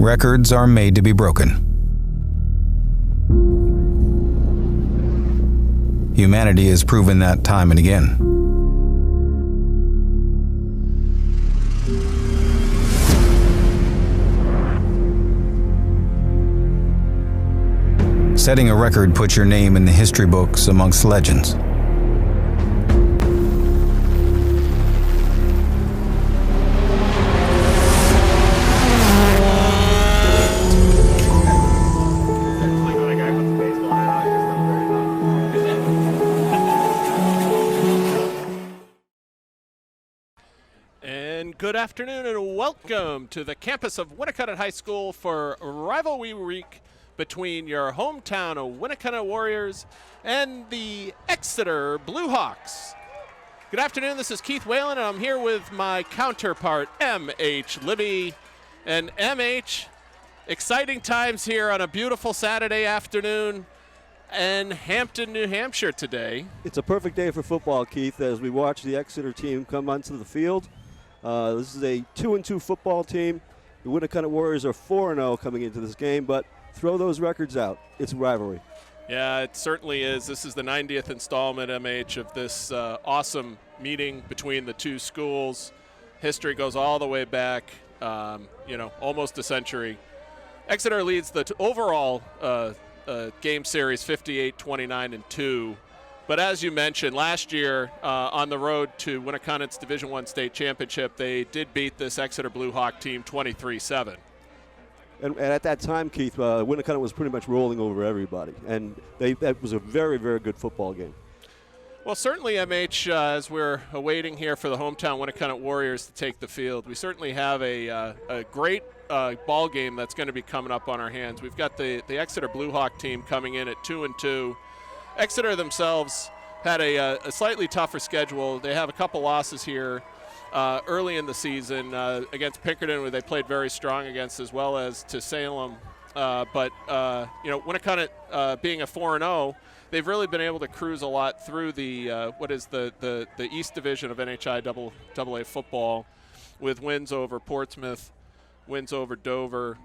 Records are made to be broken. Humanity has proven that time and again. Setting a record puts your name in the history books amongst legends. Good afternoon and welcome to the campus of Winnacunnet High School for Rivalry Week between your hometown of Winnacunnet Warriors and the Exeter Blue Hawks. Good afternoon, this is Keith Whalen and I'm here with my counterpart, M.H. Libby. And M.H., exciting times here on a beautiful Saturday afternoon in Hampton, New Hampshire today. It's a perfect day for football, Keith, as we watch the Exeter team come onto the field. This is a 2-2 football team. The Winnacunnet Warriors are 4-0 coming into this game, but throw those records out. It's a rivalry. Yeah, it certainly is. This is the 90th installment, MH, of this awesome meeting between the two schools. History goes all the way back, almost a century. Exeter leads the overall game series 58-29-2. But as you mentioned, last year on the road to Winnacunnet's Division I state championship, they did beat this Exeter Blue Hawk team 23-7. And at that time, Keith, Winnacunnet was pretty much rolling over everybody. And that was a very, very good football game. Well, certainly, MH, as we're awaiting here for the hometown Winnacunnet Warriors to take the field, we certainly have a great ball game that's going to be coming up on our hands. We've got the Exeter Blue Hawk team coming in at 2-2. Exeter themselves had a slightly tougher schedule. They have a couple losses here early in the season against Pinkerton, where they played very strong against, as well as to Salem. But Winnacunnet being a 4-0, they've really been able to cruise a lot through the the East Division of NHI AA football, with wins over Portsmouth, wins over Dover,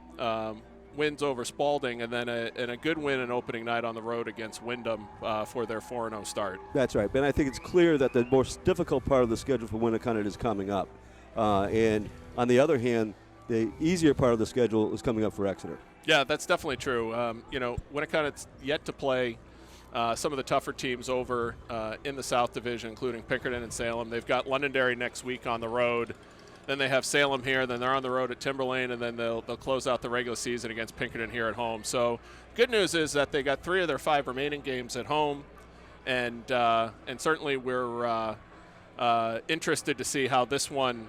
wins over Spalding, and then a good win in opening night on the road against Wyndham for their 4-0 start. That's right. And I think it's clear that the most difficult part of the schedule for Winnacunnet is coming up. And on the other hand, the easier part of the schedule is coming up for Exeter. Yeah, that's definitely true. Winnacunnet's yet to play some of the tougher teams over in the South Division, including Pinkerton and Salem. They've got Londonderry next week on the road. Then they have Salem here, then they're on the road at Timberlane, and then they'll close out the regular season against Pinkerton here at home. So good news is that they got 3 of their 5 remaining games at home, and certainly we're interested to see how this one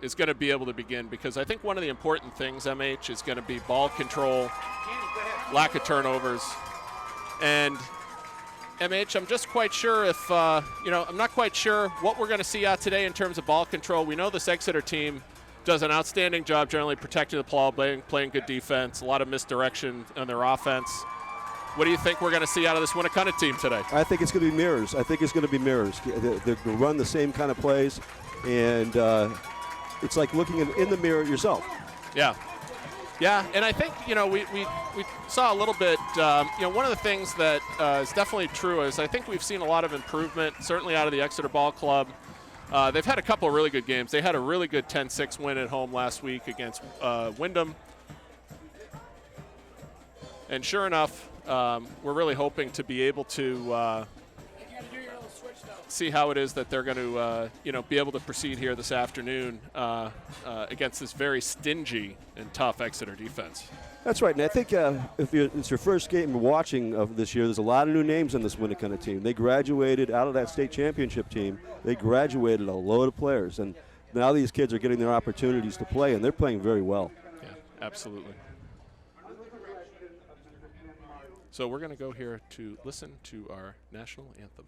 is going to be able to begin, because I think one of the important things, MH, is going to be ball control, lack of turnovers, and MH, I'm just quite sure if, I'm not quite sure what we're going to see out today in terms of ball control. We know this Exeter team does an outstanding job generally protecting the ball, playing good defense, a lot of misdirection on their offense. What do you think we're going to see out of this Winnacunnet team today? I think it's going to be mirrors. They're going to run the same kind of plays, and it's like looking in the mirror yourself. Yeah. Yeah, and I think, we saw a little bit, one of the things that is definitely true is I think we've seen a lot of improvement, certainly out of the Exeter Ball Club. They've had a couple of really good games. They had a really good 10-6 win at home last week against Wyndham. And sure enough, we're really hoping to be able to see how it is that they're going to, be able to proceed here this afternoon against this very stingy and tough Exeter defense. That's right, and I think if it's your first game watching of this year, there's a lot of new names on this Winnacunnet team. They graduated out of that state championship team. They graduated a load of players, and now these kids are getting their opportunities to play, and they're playing very well. Yeah, absolutely. So we're going to go here to listen to our national anthem.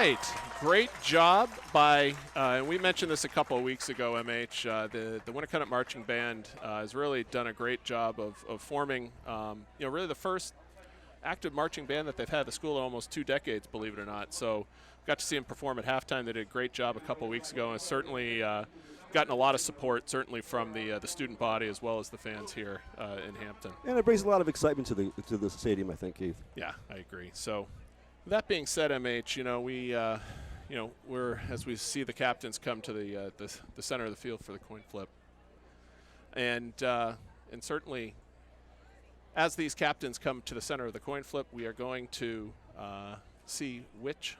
right. Great job by, and we mentioned this a couple of weeks ago, MH. The Winnacunnet Marching Band has really done a great job of forming, really the first active marching band that they've had at the school in almost 2 decades, believe it or not. So got to see them perform at halftime. They did a great job a couple of weeks ago, and certainly gotten a lot of support, certainly from the student body as well as the fans here in Hampton. And it brings a lot of excitement to the stadium, I think, Keith. Yeah, I agree. So that being said, MH, we're as we see the captains come to the center of the field for the coin flip, and certainly as these captains come to the center of the coin flip, we are going to see which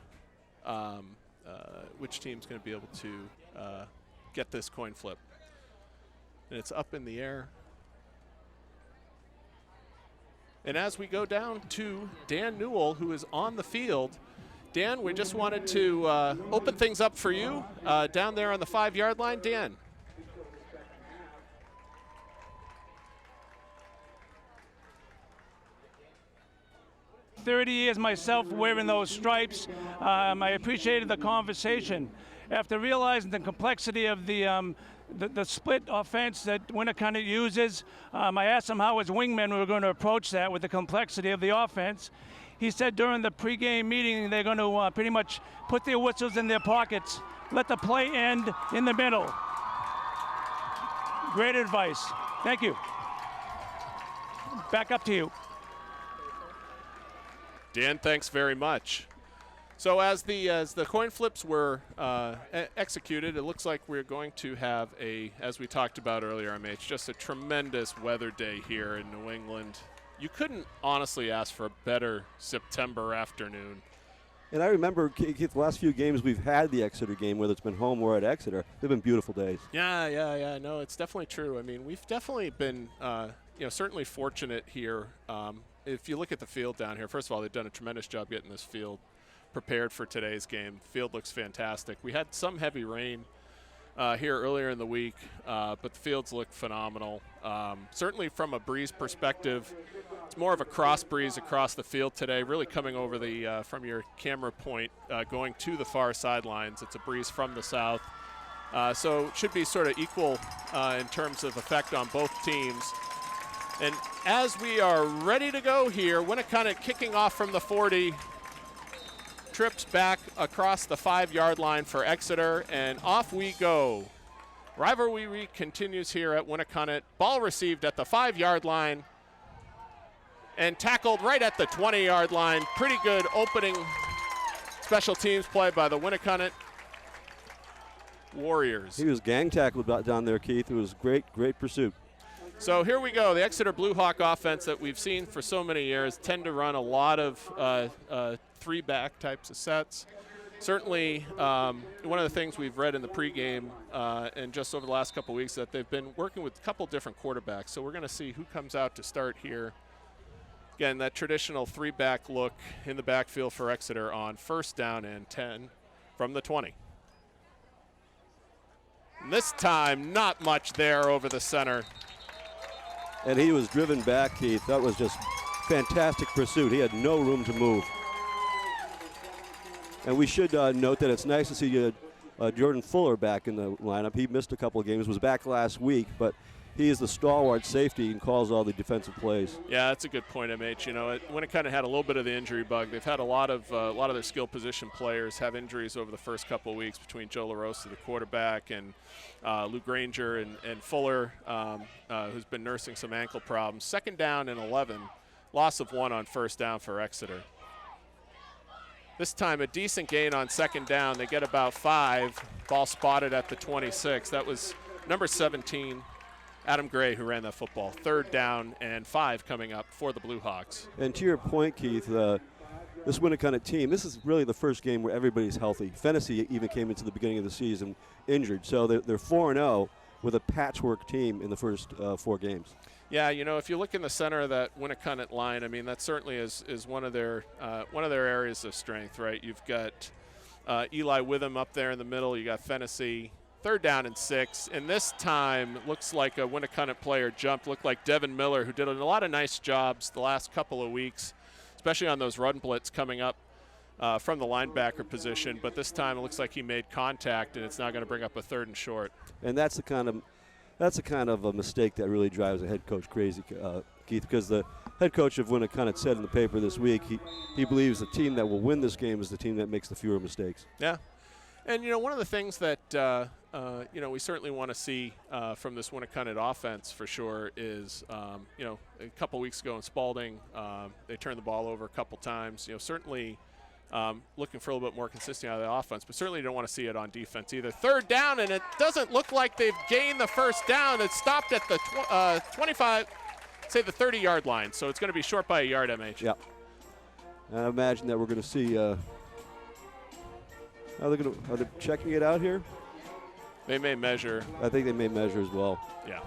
team's going to be able to get this coin flip. And it's up in the air. And as we go down to Dan Newell, who is on the field, Dan, we just wanted to open things up for you down there on the 5-yard line. Dan. 30 years myself wearing those stripes. I appreciated the conversation. After realizing the complexity of the split offense that Winnacunnet uses, I asked him how his wingmen were going to approach that with the complexity of the offense. He said during the pregame meeting they're going to pretty much put their whistles in their pockets, let the play end in the middle. Great advice. Thank you. Back up to you. Dan, thanks very much. So as the coin flips were executed, it looks like we're going to have as we talked about earlier, MH, just a tremendous weather day here in New England. You couldn't honestly ask for a better September afternoon. And I remember, Keith, the last few games we've had the Exeter game, whether it's been home or at Exeter, they've been beautiful days. Yeah. No, it's definitely true. I mean, we've definitely been, certainly fortunate here. If you look at the field down here, first of all, they've done a tremendous job getting this field prepared for today's game. The field looks fantastic. We had some heavy rain here earlier in the week, but the fields look phenomenal. Certainly from a breeze perspective, it's more of a cross breeze across the field today, really coming over the from your camera point going to the far sidelines. It's a breeze from the south. So it should be sort of equal in terms of effect on both teams. And as we are ready to go here, Winnacunnet kicking off from the 40, trips back across the 5-yard line for Exeter, and off we go. Rivalry continues here at Winnacunnet. Ball received at the 5-yard line and tackled right at the 20-yard line. Pretty good opening special teams play by the Winnacunnet Warriors. He was gang tackled down there, Keith. It was great pursuit. So here we go. The Exeter Blue Hawk offense that we've seen for so many years tend to run a lot of 3-back types of sets. Certainly, one of the things we've read in the pregame and just over the last couple weeks that they've been working with a couple different quarterbacks. So we're going to see who comes out to start here. Again, that traditional 3-back look in the backfield for Exeter on 1st down and 10 from the 20. And this time, not much there over the center. And he was driven back, Keith. That was just fantastic pursuit. He had no room to move. And we should note that it's nice to see Jordan Fuller back in the lineup. He missed a couple of games, was back last week, but he is the stalwart safety and calls all the defensive plays. Yeah, that's a good point, MH. Winnacunnet had a little bit of the injury bug. They've had a lot of their skill position players have injuries over the first couple of weeks between Joe LaRosa, the quarterback, and Lou Granger and Fuller, who's been nursing some ankle problems. 2nd down and 11, loss of 1 on 1st down for Exeter. This time a decent gain on 2nd down. They get about 5. Ball spotted at the 26. That was number 17, Adam Gray, who ran that football. 3rd down and 5 coming up for the Blue Hawks. And to your point, Keith, this Winnacunnet team, this is really the first game where everybody's healthy. Fennessy even came into the beginning of the season injured. So they're 4-0 with a patchwork team in the first 4 games. Yeah, if you look in the center of that Winnacunnet line, I mean, that certainly is one of their areas of strength, right? You've got Eli Witham up there in the middle. You got Fennessy. 3rd down and 6, and this time looks like a Winnacunnet player jumped. Looked like Devin Miller, who did a lot of nice jobs the last couple of weeks, especially on those run blitz coming up from the linebacker position, but this time it looks like he made contact, and it's now going to bring up a 3rd and short. And that's the kind of a mistake that really drives a head coach crazy, Keith, because the head coach of Winnacunnet said in the paper this week he believes the team that will win this game is the team that makes the fewer mistakes. Yeah. And, one of the things that, we certainly want to see from this Winnacunnet offense for sure is, a couple weeks ago in Spalding, they turned the ball over a couple times. Certainly looking for a little bit more consistency out of the offense, but certainly don't want to see it on defense either. 3rd down, and it doesn't look like they've gained the first down. It stopped at the 25, say the 30-yard line, so it's going to be short by a yard, MH. Yeah. And I imagine that we're going to see are they checking it out here? They may measure. I think they may measure as well. Yeah.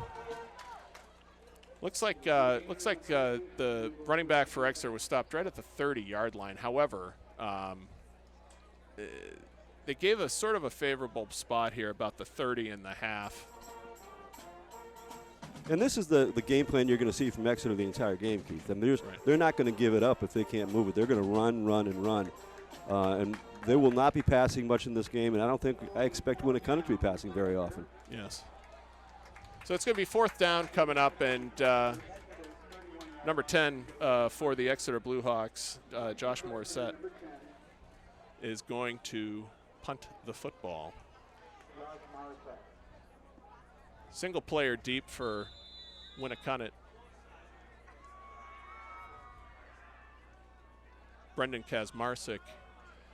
Looks like the running back for Exeter was stopped right at the 30-yard line. However, they gave us sort of a favorable spot here, about the 30.5. And this is the game plan you're going to see from Exeter the entire game, Keith. I mean, they're not going to give it up if they can't move it. They're going to run, and run. And they will not be passing much in this game, and I expect Winnacunnet to be passing very often. Yes. So it's going to be 4th down coming up, and number 10 for the Exeter Blue Hawks, Josh Morissette, is going to punt the football. Single player deep for Winnacunnet. Brendan Kazmarczyk.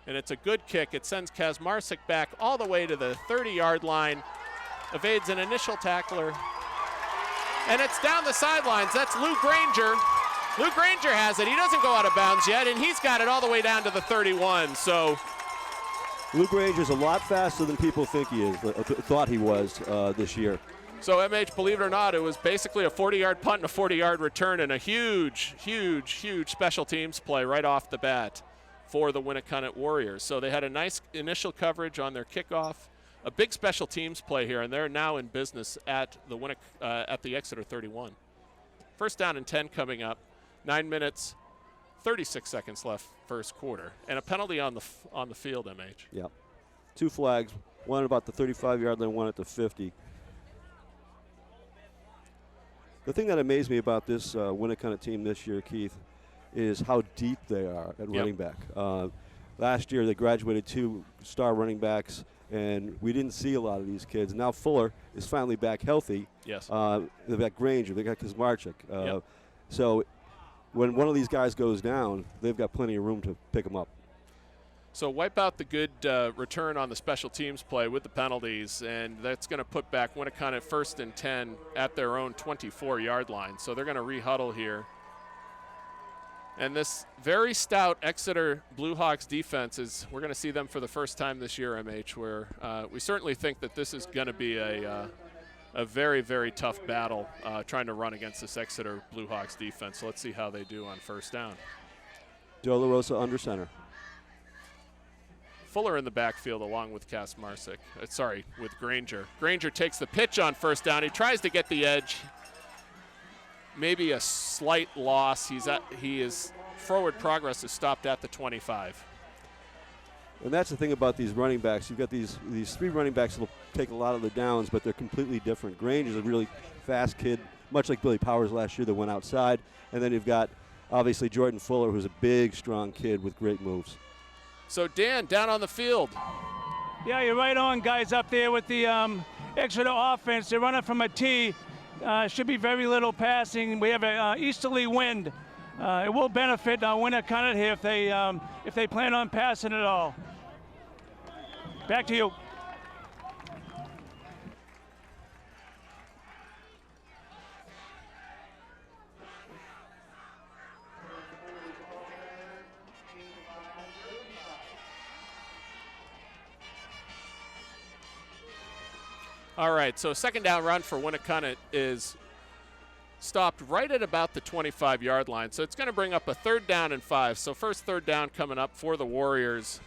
And it's a good kick. It sends Kazmarczyk back all the way to the 30-yard line, evades an initial tackler, and it's down the sidelines. That's Lou Granger. Lou Granger has it. He doesn't go out of bounds yet, and he's got it all the way down to the 31. So Lou Granger's a lot faster than people think he is, thought he was this year. So, MH, believe it or not, it was basically a 40-yard punt and a 40-yard return, and a huge, huge, huge special teams play right off the bat for the Winnacunnet Warriors. So they had a nice initial coverage on their kickoff, a big special teams play here, and they're now in business at the Exeter 31. 1st down and 10 coming up. 9 minutes, 36 seconds left first quarter, and a penalty on the field, MH. Yeah, 2 flags, one about the 35-yard line, one at the 50. The thing that amazed me about this Winnacunnet team this year, Keith, is how deep they are at running back. Last year they graduated 2 star running backs, and we didn't see a lot of these kids. Now Fuller is finally back healthy. Yes. They've got Granger, they've got Kazmarczyk. So when one of these guys goes down, they've got plenty of room to pick them up. So wipe out the good return on the special teams play with the penalties, and that's going to put back Winnacunnet 1st and 10 at their own 24-yard line. So they're going to re-huddle here. And this very stout Exeter Blue Hawks defense we're going to see them for the first time this year, MH, where we certainly think that this is going to be a very, very tough battle trying to run against this Exeter Blue Hawks defense. So let's see how they do on 1st down. Joe LaRosa under center. Fuller in the backfield along with Kazmarczyk. With Granger. Granger takes the pitch on 1st down. He tries to get the edge. Maybe a slight loss. His forward progress is stopped at the 25. And that's the thing about these running backs. You've got these 3 running backs that will take a lot of the downs, but they're completely different. Granger's a really fast kid, much like Billy Powers last year that went outside. And then you've got, obviously, Jordan Fuller, who's a big, strong kid with great moves. So, Dan, down on the field. Yeah, you're right on, guys, up there with the Exeter offense. They're running from a tee. Should be very little passing. We have an easterly wind. It will benefit Winnacunnet here if they plan on passing it all. Back to you. All right, so 2nd down run for Winnacunnet is stopped right at about the 25-yard line. So it's going to bring up a 3rd down and 5. So first 3rd down coming up for the Warriors.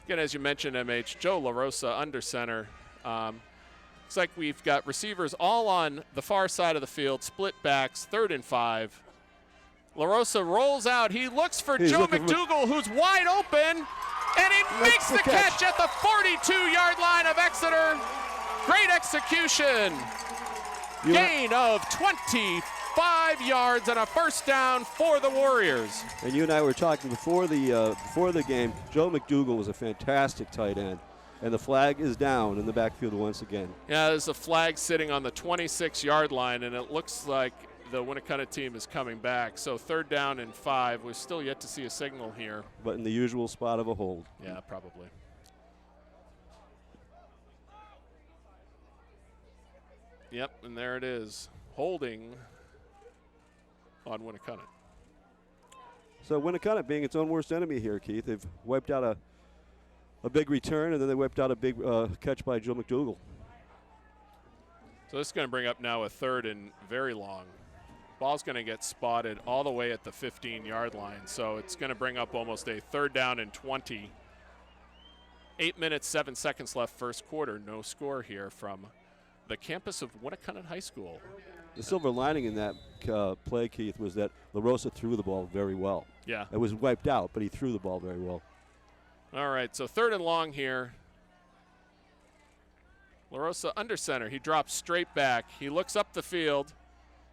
Again, as you mentioned, MH, Joe LaRosa under center. Looks like we've got receivers all on the far side of the field, split backs, 3rd and 5. LaRosa rolls out. He looks for Joe McDougal, who's wide open. And he makes the catch at the 42-yard line of Exeter. Great execution. Gain of 25 yards and a first down for the Warriors. And you and I were talking before the game. Joe McDougall was a fantastic tight end. And the flag is down in the backfield once again. Yeah, there's a flag sitting on the 26-yard line, and it looks like the Winnacunnet team is coming back. So 3rd down and 5. We're still yet to see a signal here. But in the usual spot of a hold. Yeah, probably. Yep, and there it is. Holding on Winnacunnet. So Winnacunnet being its own worst enemy here, Keith. They've wiped out a big return, and then they wiped out a big catch by Joe McDougall. So this is going to bring up now a 3rd and very long. Ball's going to get spotted all the way at the 15-yard line. So it's going to bring up almost a 3rd down and 20. 8 minutes, 7 seconds left first quarter. No score here from the campus of Winnacunnet High School. The silver lining in that play, Keith, was that LaRosa threw the ball very well. Yeah. It was wiped out, but he threw the ball very well. All right, so 3rd and long here. LaRosa under center. He drops straight back. He looks up the field.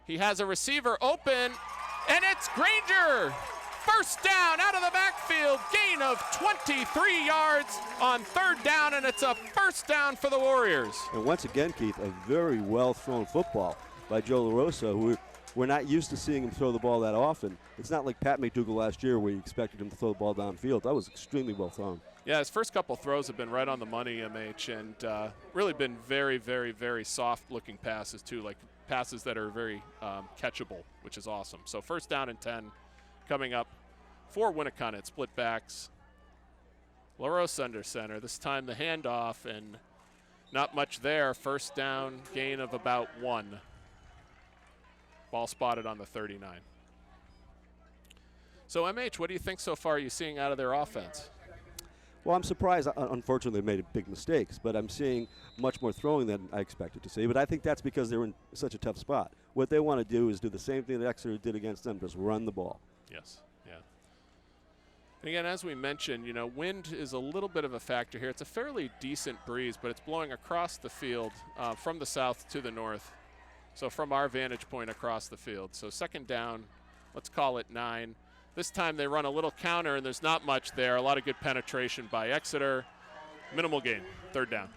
He has a receiver open, and it's Granger. First down out of the backfield. Gain of 23 yards on 3rd down, and it's a first down for the Warriors. And once again, Keith, a very well-thrown football by Joe LaRosa, who we're not used to seeing him throw the ball that often. It's not like Pat McDougall last year where you expected him to throw the ball downfield. That was extremely well thrown. Yeah, his first couple throws have been right on the money, MH, and really been very, very, very soft-looking passes, too, like passes that are very catchable, which is awesome. So 1st down and 10 coming up for Winnacunnet, split backs. LaRosa under center. This time the handoff, and not much there. First down, gain of about 1. Ball spotted on the 39. So, MH, what do you think so far you're seeing out of their offense? Well, I'm surprised. Unfortunately, they made big mistakes, but I'm seeing much more throwing than I expected to see. But I think that's because they're in such a tough spot. What they want to do is do the same thing that Exeter did against them, just run the ball. Yes, yeah. And again, as we mentioned, you know, wind is a little bit of a factor here. It's a fairly decent breeze, but it's blowing across the field from the south to the north. So from our vantage point across the field. So 2nd down, let's call it 9. This time they run a little counter, and there's not much there. A lot of good penetration by Exeter. Minimal gain, 3rd down.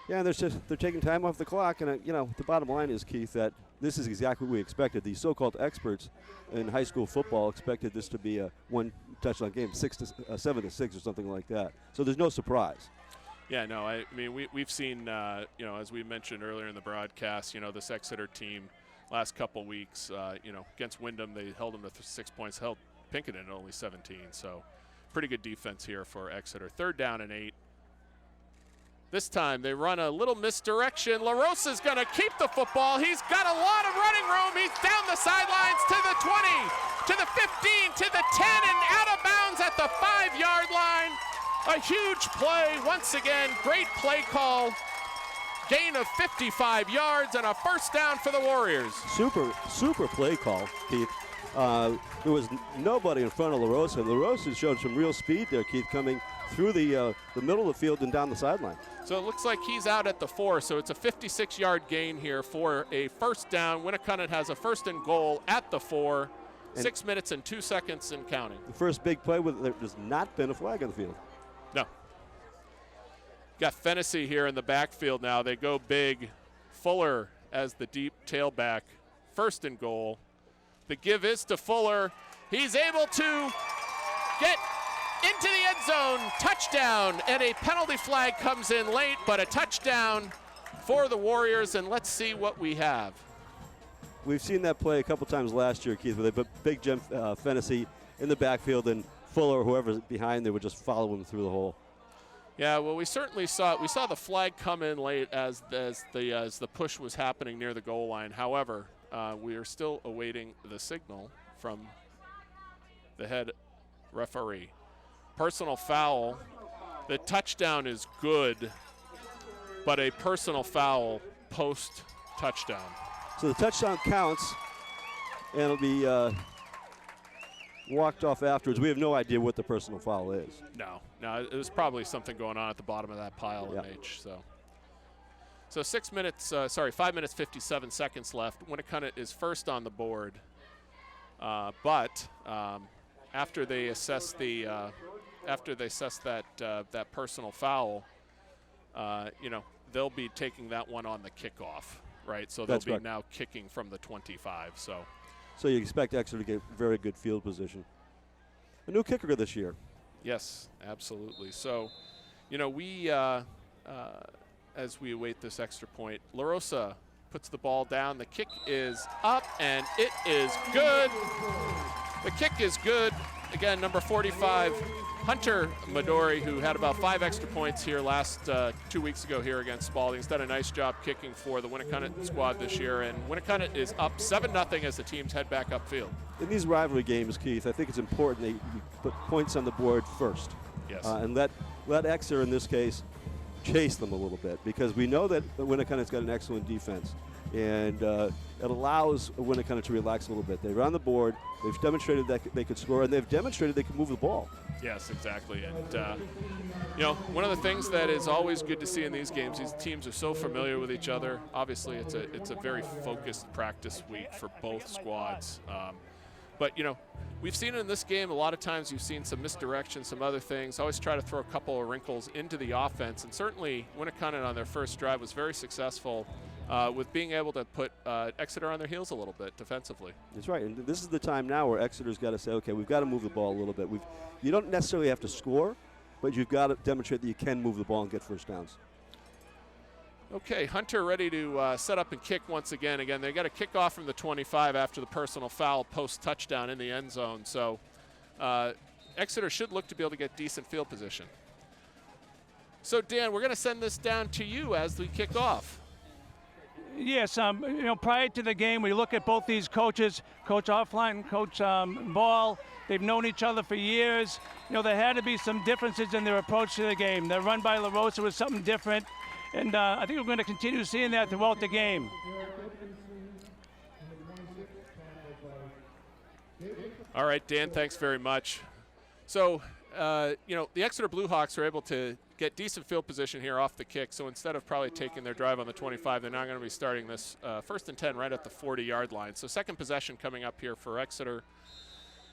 Yeah, they're taking time off the clock, and you know, the bottom line is, Keith, that this is exactly what we expected. These so-called experts in high school football expected this to be a 1 touchdown game, 7-6 or something like that. So there's no surprise. Yeah, no, I mean, we've seen, you know, as we mentioned earlier in the broadcast, you know, this Exeter team last couple weeks, you know, against Wyndham, they held them to 6 points, held Pinkerton at only 17. So pretty good defense here for Exeter. 3rd down and 8. This time they run a little misdirection. LaRosa's going to keep the football. He's got a lot of running room. He's down the sidelines to the 20, to the 15, to the 10, and out of bounds at the 5-yard line. A huge play. Once again, great play call. Gain of 55 yards and a first down for the Warriors. Super play call, Keith. There was nobody in front of LaRosa. LaRosa showed some real speed there, Keith, coming through the middle of the field and down the sideline. So it looks like he's out at the 4, so it's a 56-yard gain here for a first down. Winnacunnet has a 1st and goal at the 4, 6 minutes and 2 seconds and counting. The first big play with there has not been a flag on the field. No. Got Fennessy here in the backfield now. They go big. Fuller as the deep tailback. 1st and goal. The give is to Fuller. He's able to get into the end zone. Touchdown. And a penalty flag comes in late, but a touchdown for the Warriors. And let's see what we have. We've seen that play a couple times last year, Keith, where they put Big Jim Fennessy in the backfield, and Fuller, whoever's behind, they would just follow him through the hole. Yeah, well, we certainly saw the flag come in late as the push was happening near the goal line. However, we are still awaiting the signal from the head referee. Personal foul. The touchdown is good, but a personal foul post-touchdown. So the touchdown counts, and it'll be walked off afterwards. We have no idea what the personal foul is. No, it was probably something going on at the bottom of that pile in H. So 5 minutes 57 seconds left. Winnacunnet is first on the board, but after they assess that personal foul, they'll be taking that one on the kickoff, right? So they'll be now kicking from the 25. So you expect Exeter to get very good field position. A new kicker this year. Yes, absolutely. So, we, as we await this extra point, La Rosa puts the ball down. The kick is up, and it is good. The kick is good. Again, number 45, Hunter Midori, who had about 5 extra points here last 2 weeks ago here against Spalding. He's done a nice job kicking for the Winnacunnet squad this year, and Winnacunnet is up 7-0 as the teams head back upfield. In these rivalry games, Keith, I think it's important that you put points on the board first. Yes. And let Exeter, in this case, chase them a little bit, because we know that Winnacunnet's got an excellent defense, and it allows Winnacunnet to relax a little bit. They're on the board. They've demonstrated that they could score, and they've demonstrated they can move the ball. Yes, exactly. And, one of the things that is always good to see in these games, these teams are so familiar with each other. Obviously, it's a very focused practice week for both squads. But, we've seen it in this game. A lot of times you've seen some misdirection, some other things. Always try to throw a couple of wrinkles into the offense. And certainly Winnacunnet on their first drive was very successful with being able to put Exeter on their heels a little bit defensively. That's right. And this is the time now where Exeter's got to say, okay, we've got to move the ball a little bit. You don't necessarily have to score, but you've got to demonstrate that you can move the ball and get first downs. Okay, Hunter ready to set up and kick once again. Again, they got a kickoff from the 25 after the personal foul post touchdown in the end zone. So Exeter should look to be able to get decent field position. So Dan, we're going to send this down to you as we kick off. Yes, prior to the game, we look at both these coaches, Coach Offline, Coach Ball. They've known each other for years. There had to be some differences in their approach to the game. The run by La Rosa was something different, and I think we're going to continue seeing that throughout the game. All right, Dan, thanks very much. So, the Exeter Bluehawks are able to get decent field position here off the kick. So instead of probably taking their drive on the 25, they're now going to be starting this 1st and 10 right at the 40-yard line. So second possession coming up here for Exeter.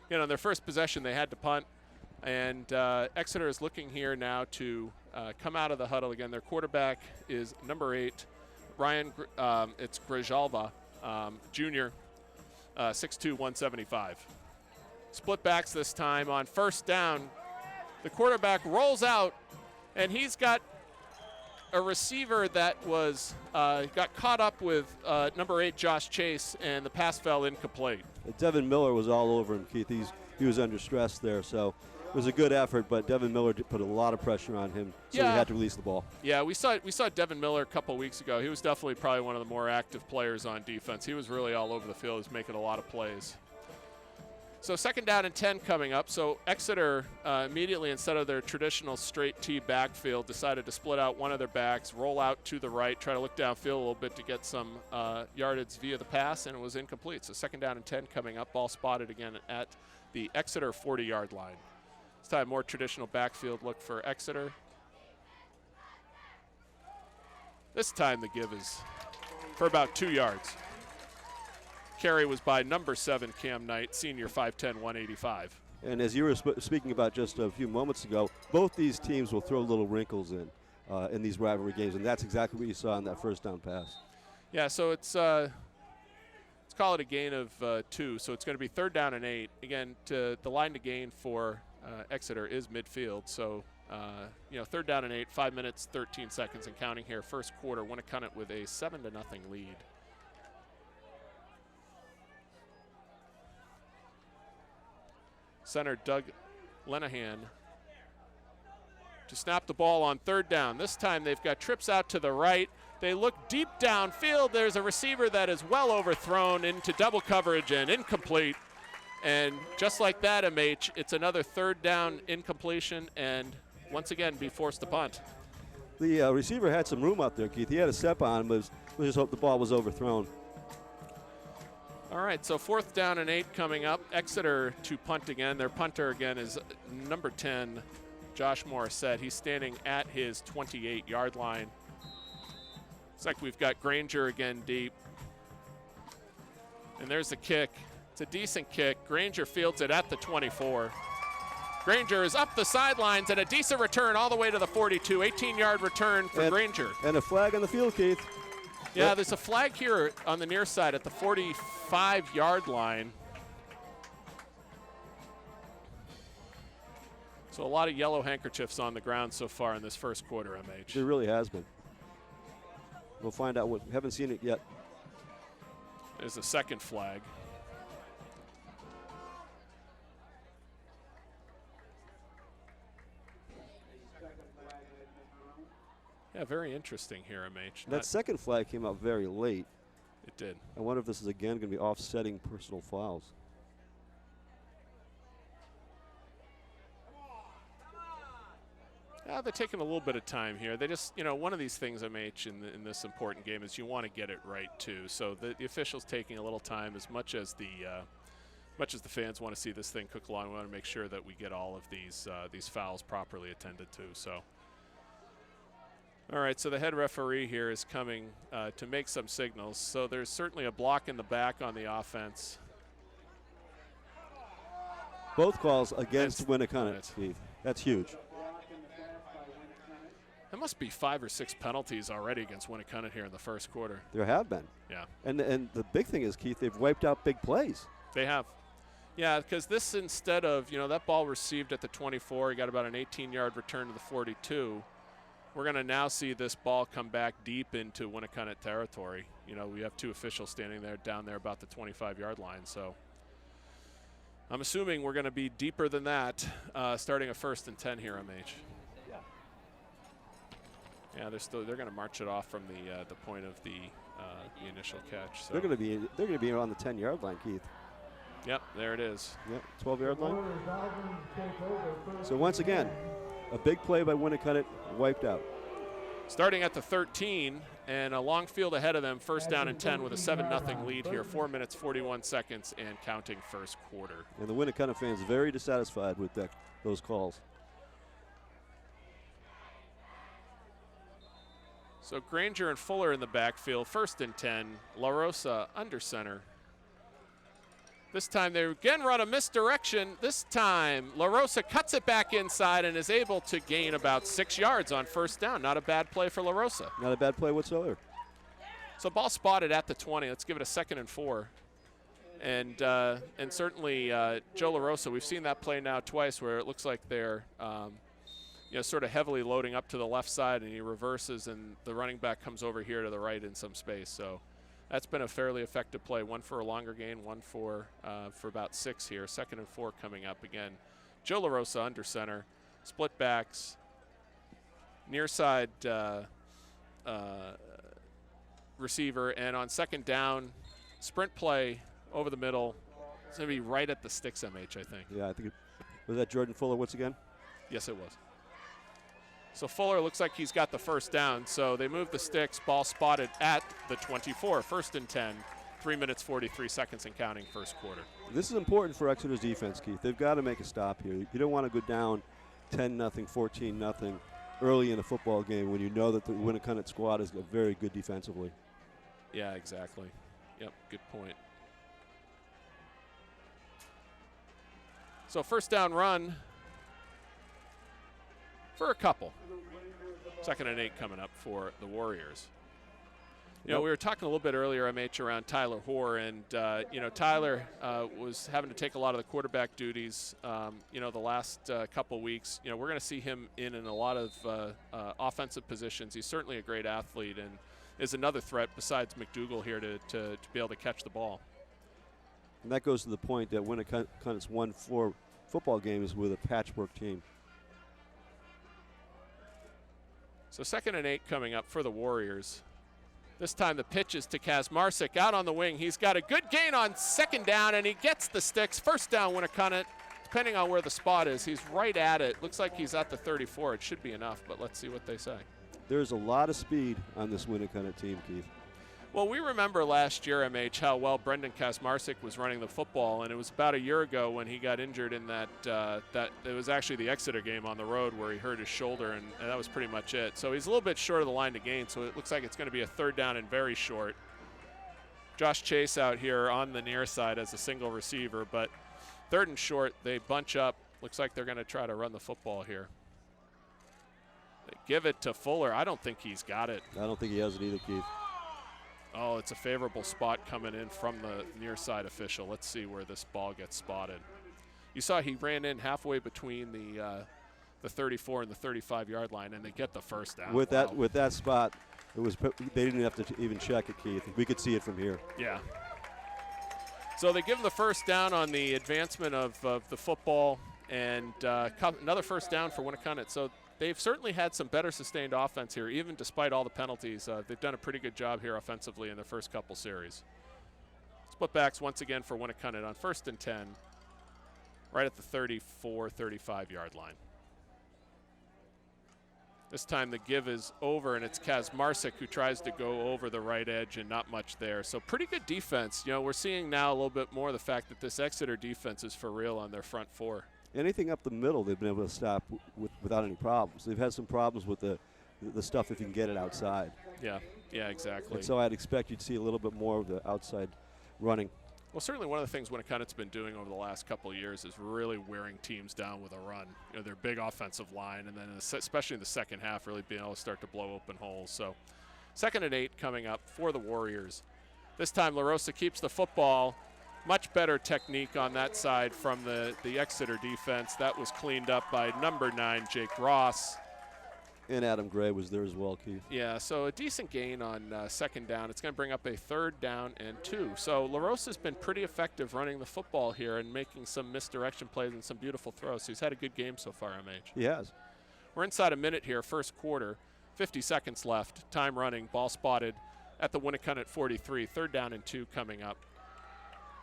Their first possession, they had to punt. And Exeter is looking here now to come out of the huddle again. Their quarterback is number 8, Brian, it's Grijalva, junior, 6'2", 175. Split backs this time on first down. The quarterback rolls out, and he's got a receiver that was got caught up with number 8, Josh Chase, and the pass fell incomplete. Devin Miller was all over him, Keith. He was under stress there, so it was a good effort, but Devin Miller put a lot of pressure on him, so he had to release the ball. Yeah, we saw Devin Miller a couple weeks ago. He was definitely probably one of the more active players on defense. He was really all over the field. He was making a lot of plays. So 2nd down and 10 coming up. So Exeter immediately, instead of their traditional straight T backfield, decided to split out one of their backs, roll out to the right, try to look downfield a little bit to get some yardage via the pass, and it was incomplete. So 2nd down and 10 coming up. Ball spotted again at the Exeter 40-yard line. This time more traditional backfield look for Exeter. This time the give is for about 2 yards. Carry was by number 7, Cam Knight, senior, 5'10", 185. And as you were speaking about just a few moments ago, both these teams will throw little wrinkles in these rivalry games, and that's exactly what you saw in that first down pass. Yeah, so let's call it a gain of 2. So it's going to be 3rd down and 8. Again, the line to gain for Exeter is midfield. So 3rd down and 8, 5 minutes, 13 seconds and counting here. First quarter, Winnacunnet with a 7-0 lead. Center Doug Lenahan to snap the ball on 3rd down. This time they've got trips out to the right. They look deep downfield. There's a receiver that is well overthrown into double coverage and incomplete. And just like that, MH, it's another 3rd down incompletion and once again be forced to punt. The receiver had some room out there, Keith. He had a step on him, but we just hope the ball was overthrown. All right, so 4th down and 8 coming up. Exeter to punt again. Their punter again is number 10, Josh Morissette. He's standing at his 28-yard line. Looks like we've got Granger again deep. And there's the kick. It's a decent kick. Granger fields it at the 24. Granger is up the sidelines and a decent return all the way to the 42. 18-yard return for Granger. And a flag on the field, Keith. Yeah, there's a flag here on the near side at the 45-yard line. So a lot of yellow handkerchiefs on the ground so far in this first quarter, MH. It really has been. We'll find out. We haven't seen it yet. There's a second flag. Yeah, very interesting here, MH. That second flag came out very late. It did. I wonder if this is again going to be offsetting personal fouls. They're taking a little bit of time here. They just, one of these things, MH, in this important game is you want to get it right too. So the officials taking a little time, as much as the fans want to see this thing cook along. We want to make sure that we get all of these fouls properly attended to. So. All right, so the head referee here is coming to make some signals. So there's certainly a block in the back on the offense. Both calls against Winnacunnet, Steve. That's huge. There must be 5 or 6 penalties already against Winnacunnet here in the first quarter. There have been. Yeah. And the big thing is, Keith, they've wiped out big plays. They have. Yeah, because this, instead of, that ball received at the 24, he got about an 18-yard return to the 42. We're going to now see this ball come back deep into Winnacunnet territory. We have 2 officials standing down there about the 25-yard line. So I'm assuming we're going to be deeper than that, starting a 1st and 10 here, MH. Yeah, they're going to march it off from the point of the initial catch. So. They're going to be on the 10-yard line, Keith. Yep, there it is. Yep, 12-yard line. So once again, a big play by Winnacunnet, wiped out. Starting at the 13 and a long field ahead of them, 1st down and 10 with a 7-0 lead here. 4 minutes, 41 seconds and counting first quarter. And the Winnacunnet fans very dissatisfied with those calls. So Granger and Fuller in the backfield, 1st and 10. La Rosa under center. This time they again run a misdirection. This time La Rosa cuts it back inside and is able to gain about 6 yards on 1st down. Not a bad play for La Rosa. Not a bad play whatsoever. So ball spotted at the 20. Let's give it a 2nd and 4. And certainly Joe La Rosa, we've seen that play now twice where it looks like they're sort of heavily loading up to the left side, and he reverses and the running back comes over here to the right in some space. So that's been a fairly effective play. 1 for a longer gain, 1 for about 6 here. 2nd and 4 coming up again. Joe La Rosa under center, split backs, near side receiver, and on 2nd down, sprint play over the middle. It's going to be right at the sticks, MH, I think. Yeah, I think was that Jordan Fuller once again? Yes, it was. So Fuller looks like he's got the 1st down. So they move the sticks, ball spotted at the 24, 1st and 10, 3 minutes, 43 seconds and counting first quarter. This is important for Exeter's defense, Keith. They've got to make a stop here. You don't want to go down 10-0, 14-0 early in a football game when you know that the Winnacunnet squad is very good defensively. Yeah, exactly. Yep, good point. So 1st down run for a couple. 2nd and 8 coming up for the Warriors. We were talking a little bit earlier, MH, around Tyler Hoare, and Tyler was having to take a lot of the quarterback duties. The last couple weeks. We're going to see him in a lot of offensive positions. He's certainly a great athlete and is another threat besides McDougal here to be able to catch the ball. And that goes to the point that Winnacunnet's won 4 football games with a patchwork team. So 2nd and 8 coming up for the Warriors. This time the pitch is to Kazmarczyk out on the wing. He's got a good gain on 2nd down, and he gets the sticks. 1st down, Winnacunnet. Depending on where the spot is, he's right at it. Looks like he's at the 34. It should be enough, but let's see what they say. There's a lot of speed on this Winnacunnet team, Keith. Well, we remember last year, MH, how well Brendan Kasmarczyk was running the football, and it was about a year ago when he got injured in that it was actually the Exeter game on the road where he hurt his shoulder, and that was pretty much it. So he's a little bit short of the line to gain, so it looks like it's going to be a third down and very short. Josh Chase out here on the near side as a single receiver, but third and short, they bunch up. Looks like they're going to try to run the football here. They give it to Fuller. I don't think he's got it. I don't think he has it either, Keith. Oh, it's a favorable spot coming in from the near side official. Let's see where this ball gets spotted. You saw he ran in halfway between the 34 and the 35-yard line, and they get the first down. With that spot, they didn't have to even check it, Keith. We could see it from here. Yeah. So they give them the first down on the advancement of the football, and another first down for Winnacunnet. So they've certainly had some better sustained offense here, even despite all the penalties. They've done a pretty good job here offensively in their first couple series. Split backs once again for Winnacunnet on 1st and 10, right at the 34, 35-yard line. This time the give is over, and it's Kasmarczyk who tries to go over the right edge, and not much there. So pretty good defense. You know, we're seeing now a little bit more the fact that this Exeter defense is for real on their front four. Anything up the middle they've been able to stop without any problems. They've had some problems with the stuff if you can get it outside. Yeah, exactly. And so I'd expect you'd see a little bit more of the outside running. Well, certainly one of the things Winnacunnet's been doing over the last couple of years is really wearing teams down with a run. You know, their big offensive line, and then especially in the second half, really being able to start to blow open holes. So 2nd and 8 coming up for the Warriors. This time LaRosa keeps the football. Much better technique on that side from the Exeter defense. That was cleaned up by number 9, Jake Ross. And Adam Gray was there as well, Keith. Yeah, so a decent gain on 2nd down. It's going to bring up a 3rd down and 2. So LaRosa's been pretty effective running the football here and making some misdirection plays and some beautiful throws. So he's had a good game so far, MH. He has. We're inside a minute here, first quarter. 50 seconds left. Time running. Ball spotted at the Winnacunnet 43. 3rd down and 2 coming up.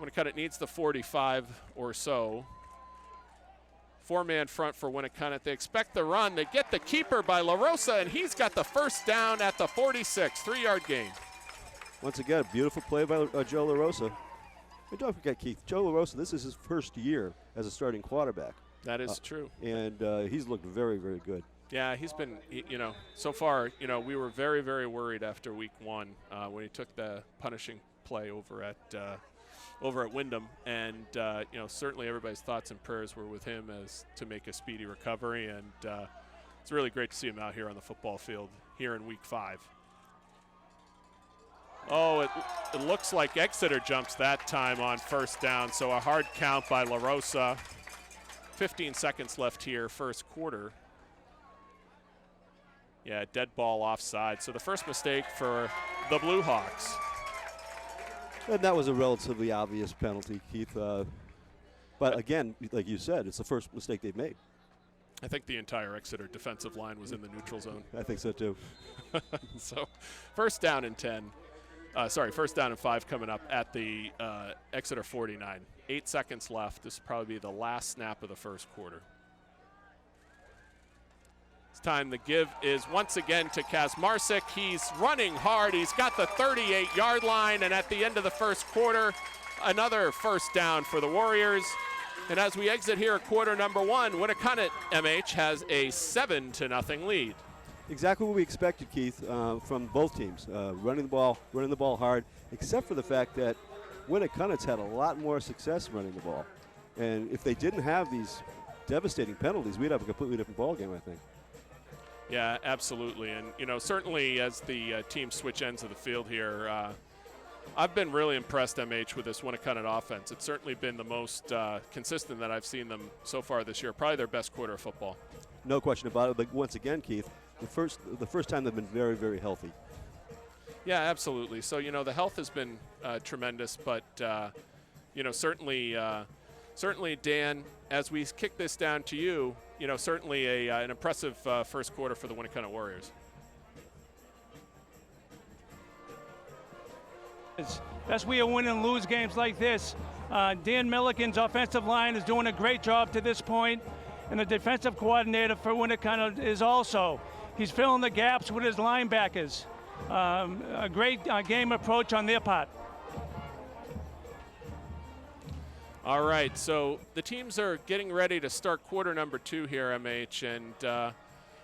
Winnacunnet needs the 45 or so. 4-man front for Winnacunnet. They expect the run. They get the keeper by LaRosa, and he's got the first down at the 46. 3-yard gain. Once again, beautiful play by Joe LaRosa. And don't forget, Keith, Joe LaRosa, this is his first year as a starting quarterback. That is true. And he's looked very, very good. Yeah, he's been, you know, so far, you know, we were very, very worried after week 1 when he took the punishing play over at Wyndham, and you know, certainly everybody's thoughts and prayers were with him as to make a speedy recovery, and it's really great to see him out here on the football field here in week 5. Oh, it looks like Exeter jumps that time on 1st down, so a hard count by LaRosa. 15 seconds left here, first quarter. Yeah, dead ball offside, so the first mistake for the Blue Hawks. And that was a relatively obvious penalty, Keith. But again, like you said, it's the first mistake they've made. I think the entire Exeter defensive line was in the neutral zone. I think so too. So 1st down and 10. First down and 5 coming up at the Exeter 49. 8 seconds left. This will probably be the last snap of the first quarter. It's time. The give is once again to Kasmarczyk. He's running hard. He's got the 38-yard line, and at the end of the first quarter, another first down for the Warriors. And as we exit here at quarter number 1, Winnacunnet MH has a 7-0 lead. Exactly what we expected, Keith, from both teams. Running the ball hard, except for the fact that Winnacunnet's had a lot more success running the ball. And if they didn't have these devastating penalties, we'd have a completely different ball game, I think. Yeah, absolutely. And, you know, certainly as the teams switch ends of the field here, I've been really impressed, MH, with this Winnacunnet offense. It's certainly been the most consistent that I've seen them so far this year. Probably their best quarter of football. No question about it. But once again, Keith, the first time they've been very, very healthy. Yeah, absolutely. So, you know, the health has been tremendous. But, you know, certainly, Dan, as we kick this down to you, you know, certainly an impressive first quarter for the Winnacunnet Warriors. That's where you win and lose games like this. Dan Milliken's offensive line is doing a great job to this point, and the defensive coordinator for Winnacunnet is also. He's filling the gaps with his linebackers. a great game approach on their part. All right, so the teams are getting ready to start quarter number 2 here, MH, and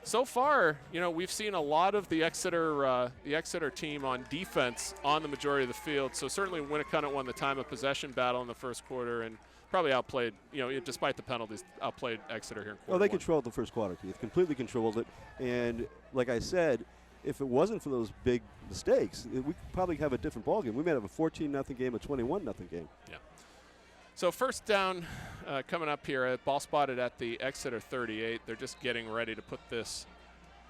so far, you know, we've seen a lot of the Exeter team on defense on the majority of the field. So certainly Winnacunnet won the time of possession battle in the first quarter and probably outplayed, you know, despite the penalties, outplayed Exeter here in quarter Well, they one. controlled the first quarter, Keith, completely controlled it. And like I said, if it wasn't for those big mistakes, we'd probably have a different ballgame. We might have a 14-0 game, a 21-0 game. Yeah. So first down coming up here, ball spotted at the Exeter 38. They're just getting ready to put this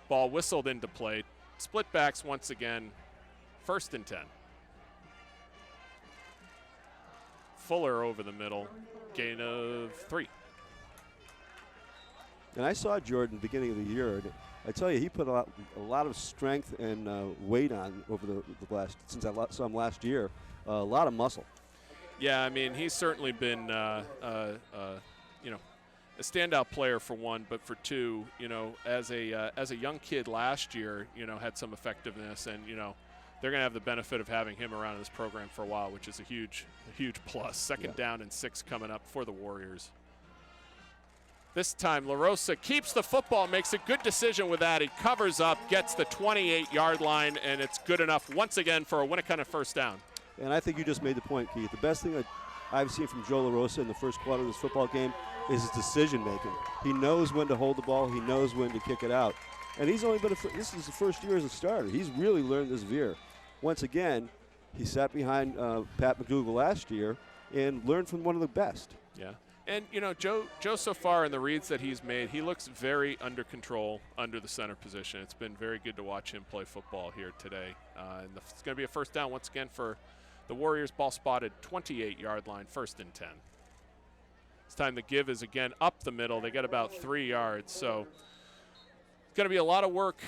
ball whistled into play. Split backs once again, 1st and 10. Fuller over the middle, gain of 3. And I saw Jordan beginning of the year. And I tell you, he put a lot of strength and weight on over the last, since I saw him last year, a lot of muscle. Yeah, I mean, he's certainly been, you know, a standout player for one, but for two, you know, as a young kid last year, you know, had some effectiveness, and you know, they're going to have the benefit of having him around in this program for a while, which is a huge plus. Second down and 6 coming up for the Warriors. This time, LaRosa keeps the football, makes a good decision with that. He covers up, gets the 28-yard line, and it's good enough once again for a Winnacunnet first down. And I think you just made the point, Keith. The best thing that I've seen from Joe LaRosa in the first quarter of this football game is his decision-making. He knows when to hold the ball. He knows when to kick it out. And he's only been this is the first year as a starter. He's really learned this veer. Once again, he sat behind Pat McDougal last year and learned from one of the best. Yeah. And, you know, Joe so far in the reads that he's made, he looks very under control under the center position. It's been very good to watch him play football here today. And it's going to be a first down once again for the Warriors. Ball spotted, 28-yard line, 1st and 10. This time the give is again up the middle. They get about 3 yards. So it's going to be a lot of work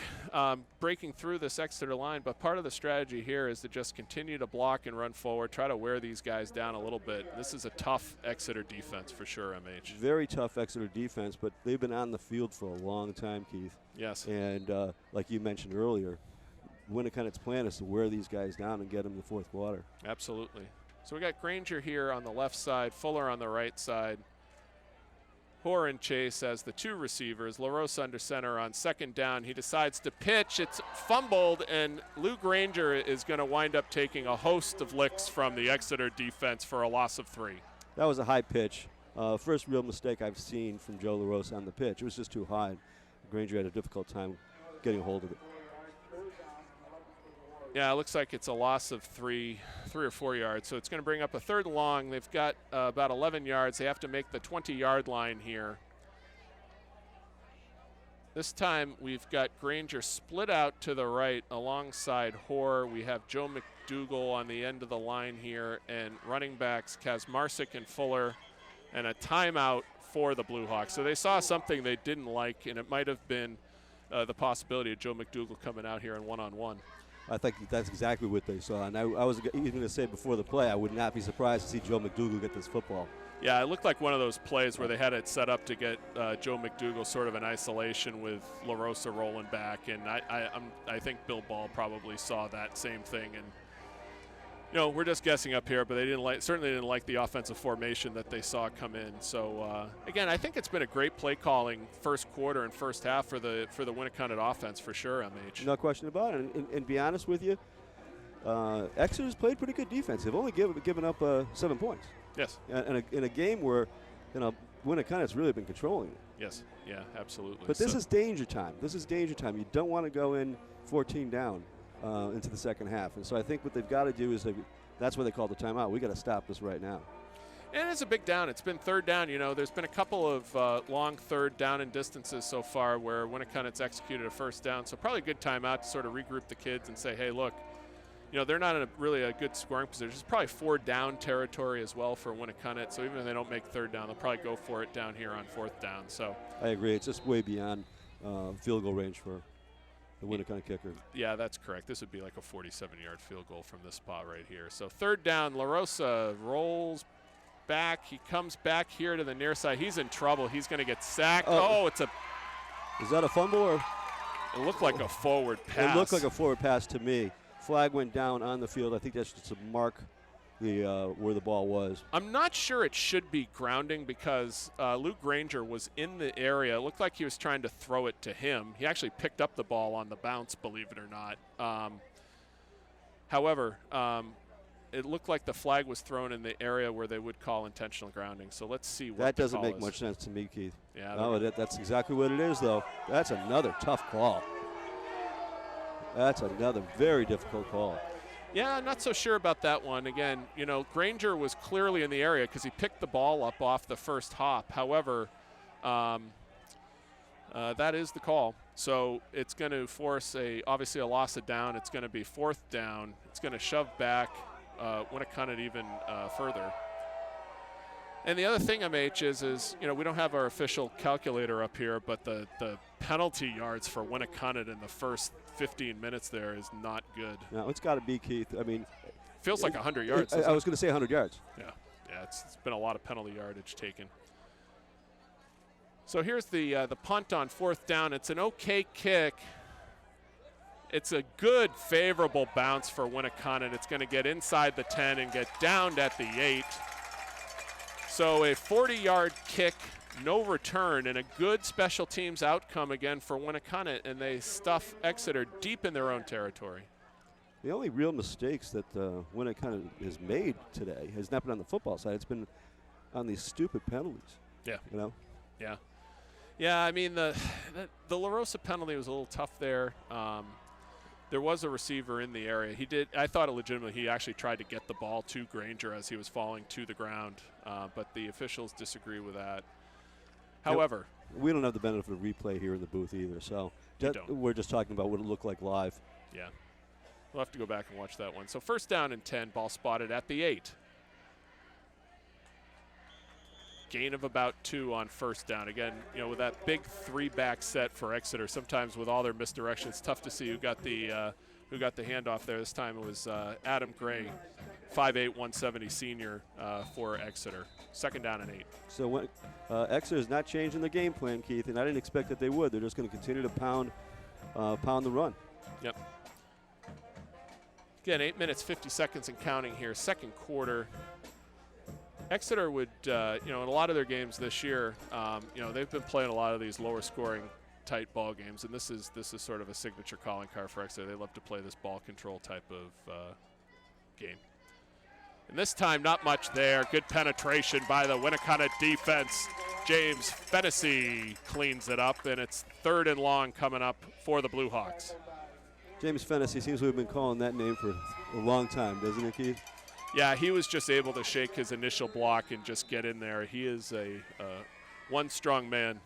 breaking through this Exeter line, but part of the strategy here is to just continue to block and run forward, try to wear these guys down a little bit. This is a tough Exeter defense for sure, MH. Very tough Exeter defense, but they've been on the field for a long time, Keith. Yes. And like you mentioned earlier, Winnacunnet's plan is to wear these guys down and get them in the fourth quarter. Absolutely. So we got Granger here on the left side, Fuller on the right side. Hoare and Chase as the 2 receivers. LaRosa under center on 2nd down. He decides to pitch. It's fumbled, and Lou Granger is going to wind up taking a host of licks from the Exeter defense for a loss of 3. That was a high pitch. First real mistake I've seen from Joe LaRosa on the pitch. It was just too high. Granger had a difficult time getting a hold of it. Yeah, it looks like it's a loss of 3 or 4 yards. So it's going to bring up a 3rd and long. They've got about 11 yards. They have to make the 20-yard line here. This time we've got Granger split out to the right alongside Hoare. We have Joe McDougal on the end of the line here, and running backs Kazmarczyk and Fuller, and a timeout for the Blue Hawks. So they saw something they didn't like, and it might have been the possibility of Joe McDougal coming out here in one-on-one. I think that's exactly what they saw. And I was even going to say before the play, I would not be surprised to see Joe McDougal get this football. Yeah, it looked like one of those plays where they had it set up to get Joe McDougal sort of in isolation with LaRosa rolling back. And I think Bill Ball probably saw that same thing. And, you know, we're just guessing up here, but they certainly didn't like the offensive formation that they saw come in. So, again, I think it's been a great play calling first quarter and first half for the Winnacunnet offense for sure, MH. No question about it. And be honest with you, Exeter's played pretty good defense. They've only given up 7 points. Yes. In a game where, you know, Winnacunnet's really been controlling it. Yes. Yeah, absolutely. But this is danger time. This is danger time. You don't want to go in 14 down into the second half. And so I think what they've got to do is that's why they call the timeout. We got to stop this right now. And it's a big down. It's been 3rd down. You know, there's been a couple of long 3rd down and distances so far where Winnacunnet's executed a first down. So probably a good timeout to sort of regroup the kids and say, hey, look, you know, they're not in really a good scoring position. It's probably 4 down territory as well for Winnacunnet. So even if they don't make 3rd down, they'll probably go for it down here on 4th down. So I agree. It's just way beyond field goal range for the Winnacunnet kicker. Yeah, that's correct. This would be like a 47-yard field goal from this spot right here. So 3rd down, LaRosa rolls back. He comes back here to the near side. He's in trouble. He's going to get sacked. Oh, it's a... Is that a fumble or... It looked like a forward pass. It looked like a forward pass to me. Flag went down on the field. I think that's just to mark where the ball was. I'm not sure it should be grounding because Luke Granger was in the area. It looked like he was trying to throw it to him. He actually picked up the ball on the bounce, believe it or not. However, it looked like the flag was thrown in the area where they would call intentional grounding. So let's see what that the doesn't call make is. much sense to me, Keith. Yeah, no, that's exactly what it is, though. That's another tough call. That's another very difficult call. Yeah, I'm not so sure about that one. Again, you know, Granger was clearly in the area because he picked the ball up off the first hop. However, that is the call. So it's going to force obviously a loss of down. It's going to be 4th down. It's going to shove back Winnacunnet even further. And the other thing, MH, is you know, we don't have our official calculator up here, but the penalty yards for Winnacunnet in the first 15 minutes there is not good. No, it's got to be, Keith. I mean, feels like 100 yards. I was going to say 100 yards. Yeah, it's been a lot of penalty yardage taken. So here's the punt on 4th down. It's an okay kick. It's a good, favorable bounce for Winnacunnet. It's going to get inside the 10 and get downed at the 8. So a 40-yard kick, no return, and a good special teams outcome again for Winnacunnet, and they stuff Exeter deep in their own territory. The only real mistakes that Winnacunnet has made today has not been on the football side. It's been on these stupid penalties. Yeah. You know? Yeah. Yeah, I mean, the La Rosa penalty was a little tough there. There was a receiver in the area. I thought it legitimately, he actually tried to get the ball to Granger as he was falling to the ground, but the officials disagree with that. However, we don't have the benefit of replay here in the booth either, so we're just talking about what it looked like live. Yeah. We'll have to go back and watch that one. So 1st down and 10, ball spotted at the 8. Gain of about 2 on 1st down. Again, you know, with that big 3-back set for Exeter, sometimes with all their misdirection, it's tough to see who got the handoff there. This time it was Adam Gray, 5'8", 170 senior for Exeter. 2nd down and 8. So when Exeter is not changing the game plan, Keith, and I didn't expect that they would. They're just going to continue to pound the run. Yep. Again, 8 minutes, 50 seconds and counting here, 2nd quarter. Exeter would, you know, in a lot of their games this year, you know, they've been playing a lot of these lower scoring tight ball games, and this is sort of a signature calling card for Exeter. They love to play this ball control type of game. And this time, not much there. Good penetration by the Winnacunnet defense. James Fennessy cleans it up, and it's 3rd and long coming up for the Blue Hawks. James Fennessy seems to have been calling that name for a long time, doesn't he, Keith? Yeah, he was just able to shake his initial block and just get in there. He is one strong man.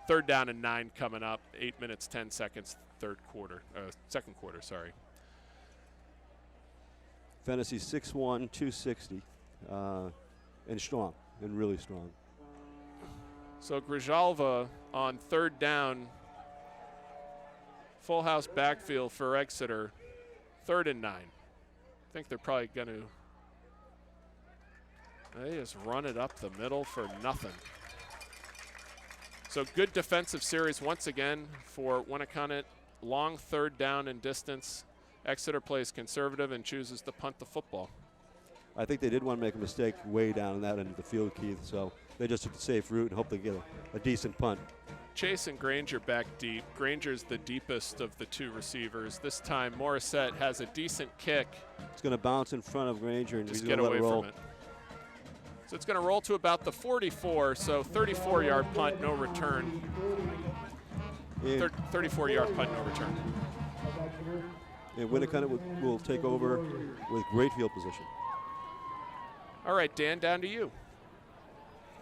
3rd down and 9 coming up. 8 minutes, 10 seconds, 2nd quarter, sorry. Fennessy 6'1", 260, and strong, and really strong. So Grijalva on 3rd down. Full house backfield for Exeter. 3rd and 9. I think they're probably going to. They just run it up the middle for nothing. So good defensive series once again for Winnacunnet. Long 3rd down and distance. Exeter plays conservative and chooses to punt the football. I think they did want to make a mistake way down in that end of the field, Keith, so they just took the safe route and hope they get a decent punt. Chase and Granger back deep. Granger's the deepest of the 2 receivers. This time Morissette has a decent kick. It's going to bounce in front of Granger and just he's get going to let away it roll. from it. So it's going to roll to about the 44, so 34-yard punt, no return. 34-yard punt, no return. And Winnacunnet will take over with great field position. All right, Dan, down to you.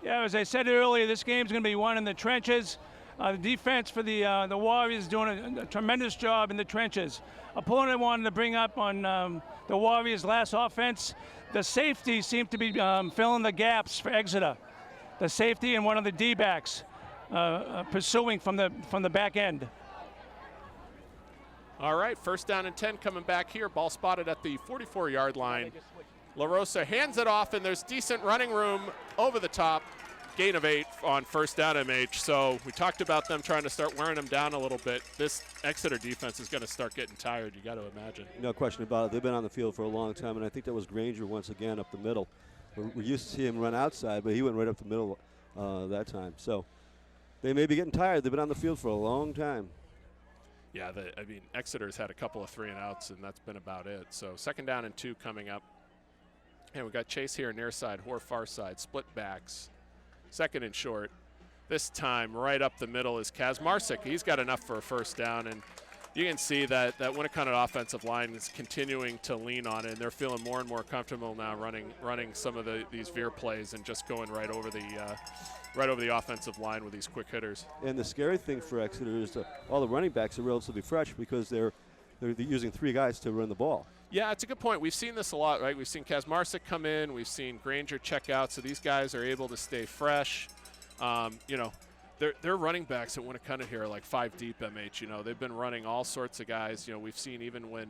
Yeah, as I said earlier, this game's going to be won in the trenches. The defense for the Warriors is doing a tremendous job in the trenches. Opponent wanted to bring up on the Warriors' last offense. The safety seemed to be filling the gaps for Exeter. The safety and one of the D-backs pursuing from the back end. All right, 1st down and 10 coming back here. Ball spotted at the 44-yard line. La Rosa hands it off, and there's decent running room over the top. gain of 8 on first down, MH. So we talked about them trying to start wearing them down a little bit. This Exeter defense is going to start getting tired, you got to imagine. No question about it. They've been on the field for a long time, and I think that was Granger once again up the middle. We used to see him run outside, but he went right up the middle that time. So they may be getting tired. They've been on the field for a long time. Yeah, I mean, Exeter's had a couple of 3-and-outs, and that's been about it. So 2nd down and 2 coming up. And we got Chase here near side, Hoare far side, split backs. 2nd and short. This time right up the middle is Kazmarczyk. He's got enough for a first down, and you can see that Winnacunnet offensive line is continuing to lean on it, and they're feeling more and more comfortable now running some of these veer plays and just going right over the offensive line with these quick hitters. And the scary thing for Exeter is all the running backs are relatively fresh because they're using 3 guys to run the ball. Yeah, it's a good point. We've seen this a lot, right? We've seen Kazmarczyk come in. We've seen Granger check out. So these guys are able to stay fresh. You know, their running backs at Winnacunnet here are like 5 deep, MH. You know, they've been running all sorts of guys. You know, we've seen even when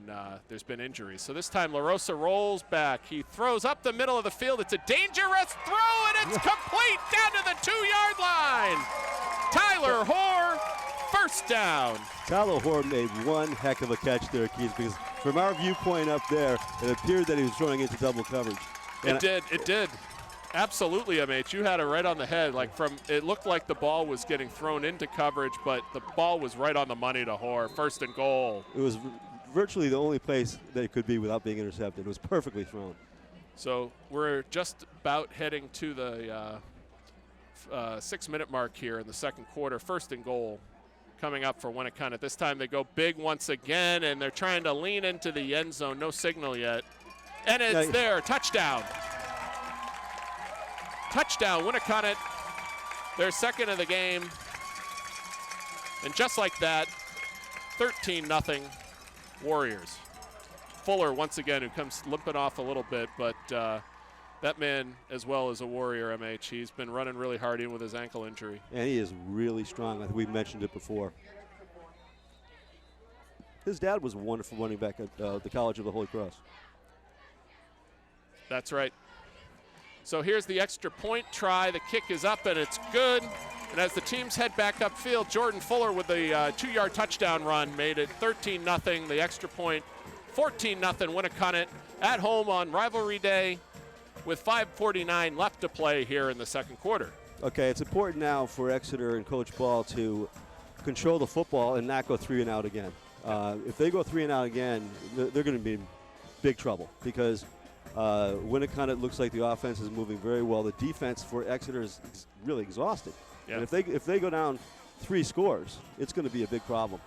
there's been injuries. So this time LaRosa rolls back. He throws up the middle of the field. It's a dangerous throw, and it's complete down to the 2-yard line. Tyler Hoare, first down. Tyler Hoare made one heck of a catch there, Keith, because from our viewpoint up there, it appeared that he was throwing into double coverage. And it did. Absolutely, MH. You had it right on the head. It looked like the ball was getting thrown into coverage, but the ball was right on the money to Hoare. 1st and goal. It was virtually the only place that it could be without being intercepted. It was perfectly thrown. So we're just about heading to the 6-minute mark here in the 2nd quarter. 1st and goal coming up for Winnacunnet. This time they go big once again, and they're trying to lean into the end zone. No signal yet. And it's there. Touchdown. Touchdown, Winnacunnet. Their 2nd of the game. And just like that, 13-0 Warriors. Fuller once again, who comes limping off a little bit, but that man as well is a Warrior, MH. He's been running really hard even with his ankle injury. And he is really strong. I think we've mentioned it before. His dad was a wonderful running back at the College of the Holy Cross. That's right. So here's the extra point try. The kick is up, and it's good. And as the teams head back upfield, Jordan Fuller with the 2-yard touchdown run made it 13-0. The extra point, 14-0 Winnacunnet at home on rivalry day with 5:49 left to play here in the 2nd quarter. Okay, it's important now for Exeter and Coach Ball to control the football and not go 3-and-out again. If they go 3-and-out again, they're going to be in big trouble because Winnacunnet looks like the offense is moving very well. The defense for Exeter is really exhausted. Yeah. And if they go down 3 scores, it's going to be a big problem.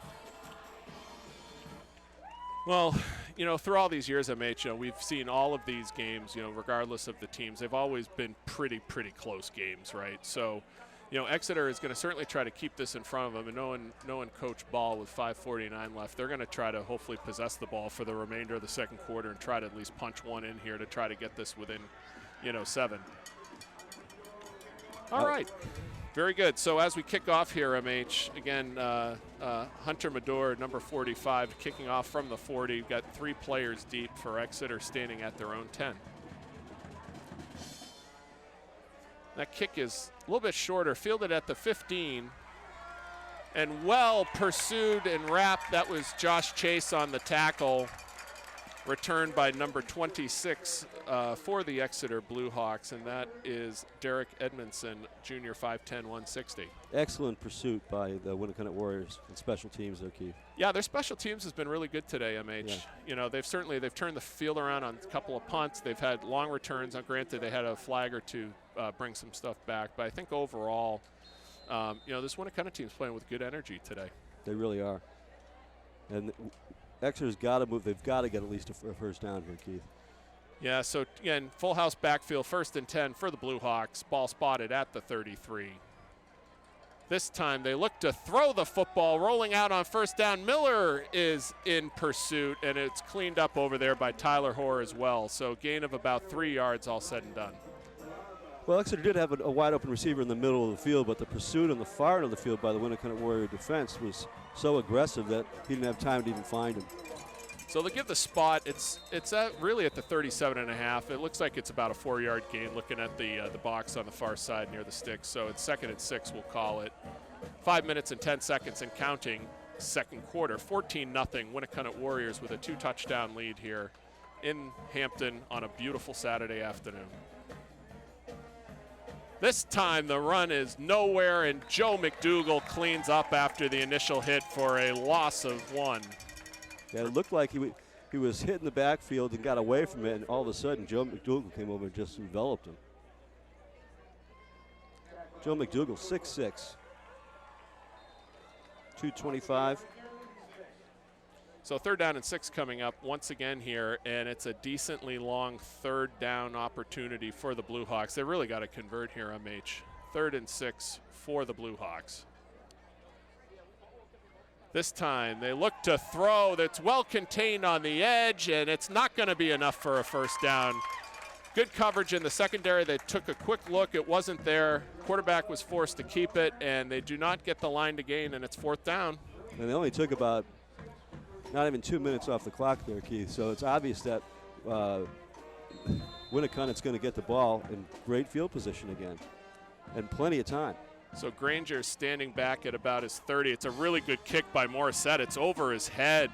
Well, you know, through all these years, MH, you know, we've seen all of these games, you know, regardless of the teams, they've always been pretty close games, right? So, you know, Exeter is going to certainly try to keep this in front of them, and knowing Coach Ball with 5:49 left, they're going to try to hopefully possess the ball for the remainder of the 2nd quarter and try to at least punch one in here to try to get this within, you know, 7. All right. Very good. So as we kick off here, MH, again, Hunter Madore, number 45, kicking off from the 40. We've got 3 players deep for Exeter standing at their own 10. That kick is a little bit shorter, fielded at the 15. And well pursued and wrapped. That was Josh Chase on the tackle. Returned by number 26 for the Exeter Blue Hawks, and that is Derek Edmondson, junior, 5'10", 160. Excellent pursuit by the Winnacunnet Warriors and special teams there, Keith. Yeah, their special teams has been really good today, MH. Yeah. You know, they've turned the field around on a couple of punts. They've had long returns. Granted, they had a flag or two bring some stuff back, but I think overall, you know, this Winnacunnet team's playing with good energy today. They really are. And Exeter's got to move. They've got to get at least a first down here, Keith. Yeah, so again, full house backfield, 1st and 10 for the Blue Hawks. Ball spotted at the 33. This time they look to throw the football, rolling out on 1st down. Miller is in pursuit, and it's cleaned up over there by Tyler Hoare as well. So gain of about 3 yards, all said and done. Well, Exeter did have a wide open receiver in the middle of the field, but the pursuit on the far end of the field by the Winnacunnet Warrior defense was so aggressive that he didn't have time to even find him. So they'll give the spot. It's really at the 37.5. It looks like it's about a 4-yard gain looking at the box on the far side near the sticks. So it's 2nd and 6, we'll call it. 5 minutes and 10 seconds and counting, second quarter. 14-0 Winnacunnet Warriors with a 2-touchdown lead here in Hampton on a beautiful Saturday afternoon. This time the run is nowhere, and Joe McDougall cleans up after the initial hit for a loss of 1. Yeah, it looked like he was hit in the backfield and got away from it, and all of a sudden Joe McDougall came over and just enveloped him. Joe McDougall, 6'6", 225. So 3rd down and 6 coming up once again here, and it's a decently long 3rd down opportunity for the Blue Hawks. They really got to convert here, MH. 3rd and 6 for the Blue Hawks. This time they look to throw that's well contained on the edge, and it's not going to be enough for a 1st down. Good coverage in the secondary. They took a quick look. It wasn't there. Quarterback was forced to keep it, and they do not get the line to gain, and it's 4th down. And they only took about not even 2 minutes off the clock there, Keith. So it's obvious that Winnacunnet's going to get the ball in great field position again, and plenty of time. So Granger standing back at about his 30. It's a really good kick by Morissette. It's over his head,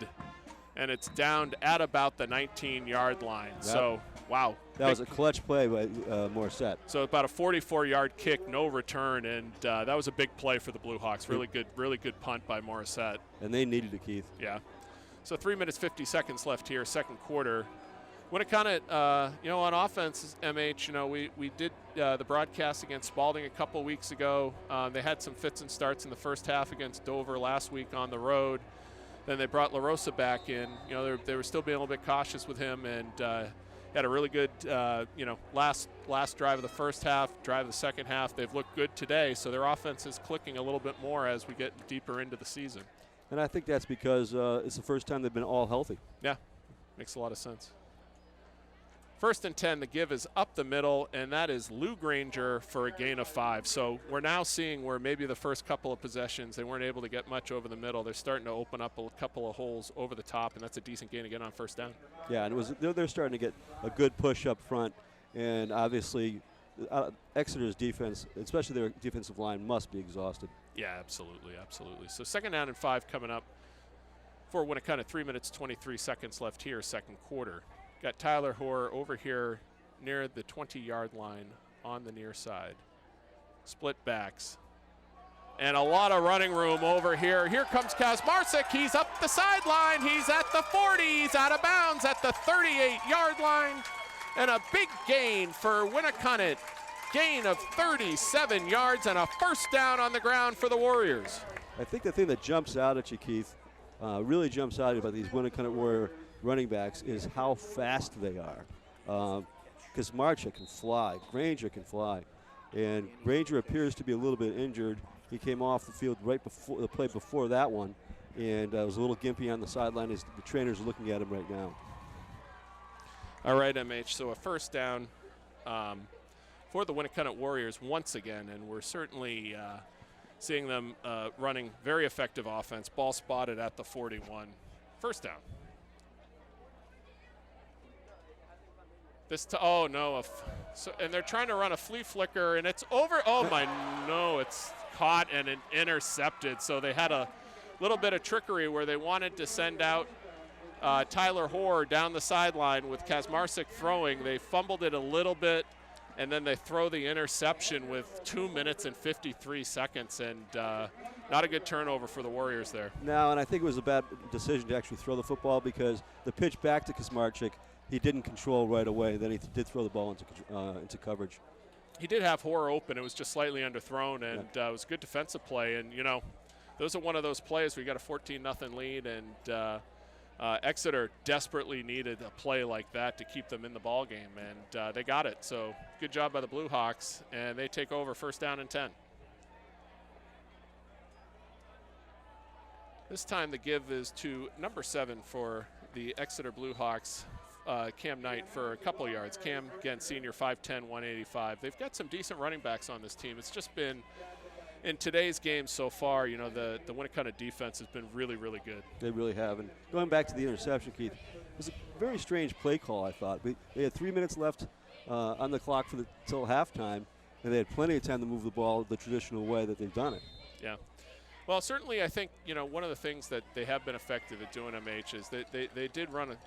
and it's down at about the 19-yard line. Yep. So, wow. That was a clutch play by Morissette. So about a 44-yard kick, no return, and that was a big play for the Blue Hawks. Really good punt by Morissette. And they needed it, Keith. Yeah. So 3 minutes, 50 seconds left here, second quarter. Winnacunnet, on offense, MH, we did the broadcast against Spalding a couple weeks ago. They had some fits and starts in the first half against Dover last week on the road. Then they brought LaRosa back in. They were still being a little bit cautious with him, and had a really good, last drive of the first half, drive of the second half. They've looked good today, so their offense is clicking a little bit more as we get deeper into the season. And I think that's because it's the first time they've been all healthy. Yeah, makes a lot of sense. 1st and 10, the give is up the middle, and that is Lou Granger for a gain of 5. So we're now seeing where maybe the first couple of possessions, they weren't able to get much over the middle. They're starting to open up a couple of holes over the top, and that's a decent gain again on 1st down. Yeah, and they're starting to get a good push up front, and obviously Exeter's defense, especially their defensive line, must be exhausted. Yeah, absolutely. So 2nd down and 5 coming up for Winnacunnet. 3 minutes, 23 seconds left here, second quarter. Got Tyler Hoare over here near the 20-yard line on the near side. Split backs. And a lot of running room over here. Here comes Kazmarczyk. He's up the sideline. He's at the 40. He's out of bounds at the 38-yard line. And a big gain for Winnacunnet. Gain of 37 yards and a 1st down on the ground for the Warriors. I think the thing that jumps out at you, Keith, really jumps out about these Winnacunnet Warrior running backs is how fast they are. Kazmarczyk can fly. Granger can fly. And Granger appears to be a little bit injured. He came off the field right before the play before that one, and was a little gimpy on the sideline. The trainers are looking at him right now. All right, MH, so a 1st down for the Winnacunnet Warriors once again, and we're certainly seeing them running very effective offense. Ball spotted at the 41. 1st down. And they're trying to run a flea flicker, and it's over. Oh my, no, it's caught and intercepted. So they had a little bit of trickery where they wanted to send out Tyler Hoare down the sideline with Kazmarczyk throwing. They fumbled it a little bit, and then they throw the interception with 2 minutes and 53 seconds, and not a good turnover for the Warriors there. No, and I think it was a bad decision to actually throw the football because the pitch back to Kazmarczyk, he didn't control right away. Then he did throw the ball into coverage. He did have Hoare open. It was just slightly underthrown, and it was a good defensive play. And, those are one of those plays where you got a 14-0 lead, and Exeter desperately needed a play like that to keep them in the ball game, and they got it. So good job by the Blue Hawks, and they take over 1st down and 10. This time the give is to number 7 for the Exeter Blue Hawks, Cam Knight, for a couple yards. Cam, again, senior, 5'10", 185. They've got some decent running backs on this team. It's just been in today's game so far, you know, the Winnacunnet defense has been really, really good. They really have. And going back to the interception, Keith, it was a very strange play call, I thought. They had 3 minutes left on the clock till halftime, and they had plenty of time to move the ball the traditional way that they've done it. Yeah. Well, certainly I think, you know, one of the things that they have been effective at doing, MH, is they did run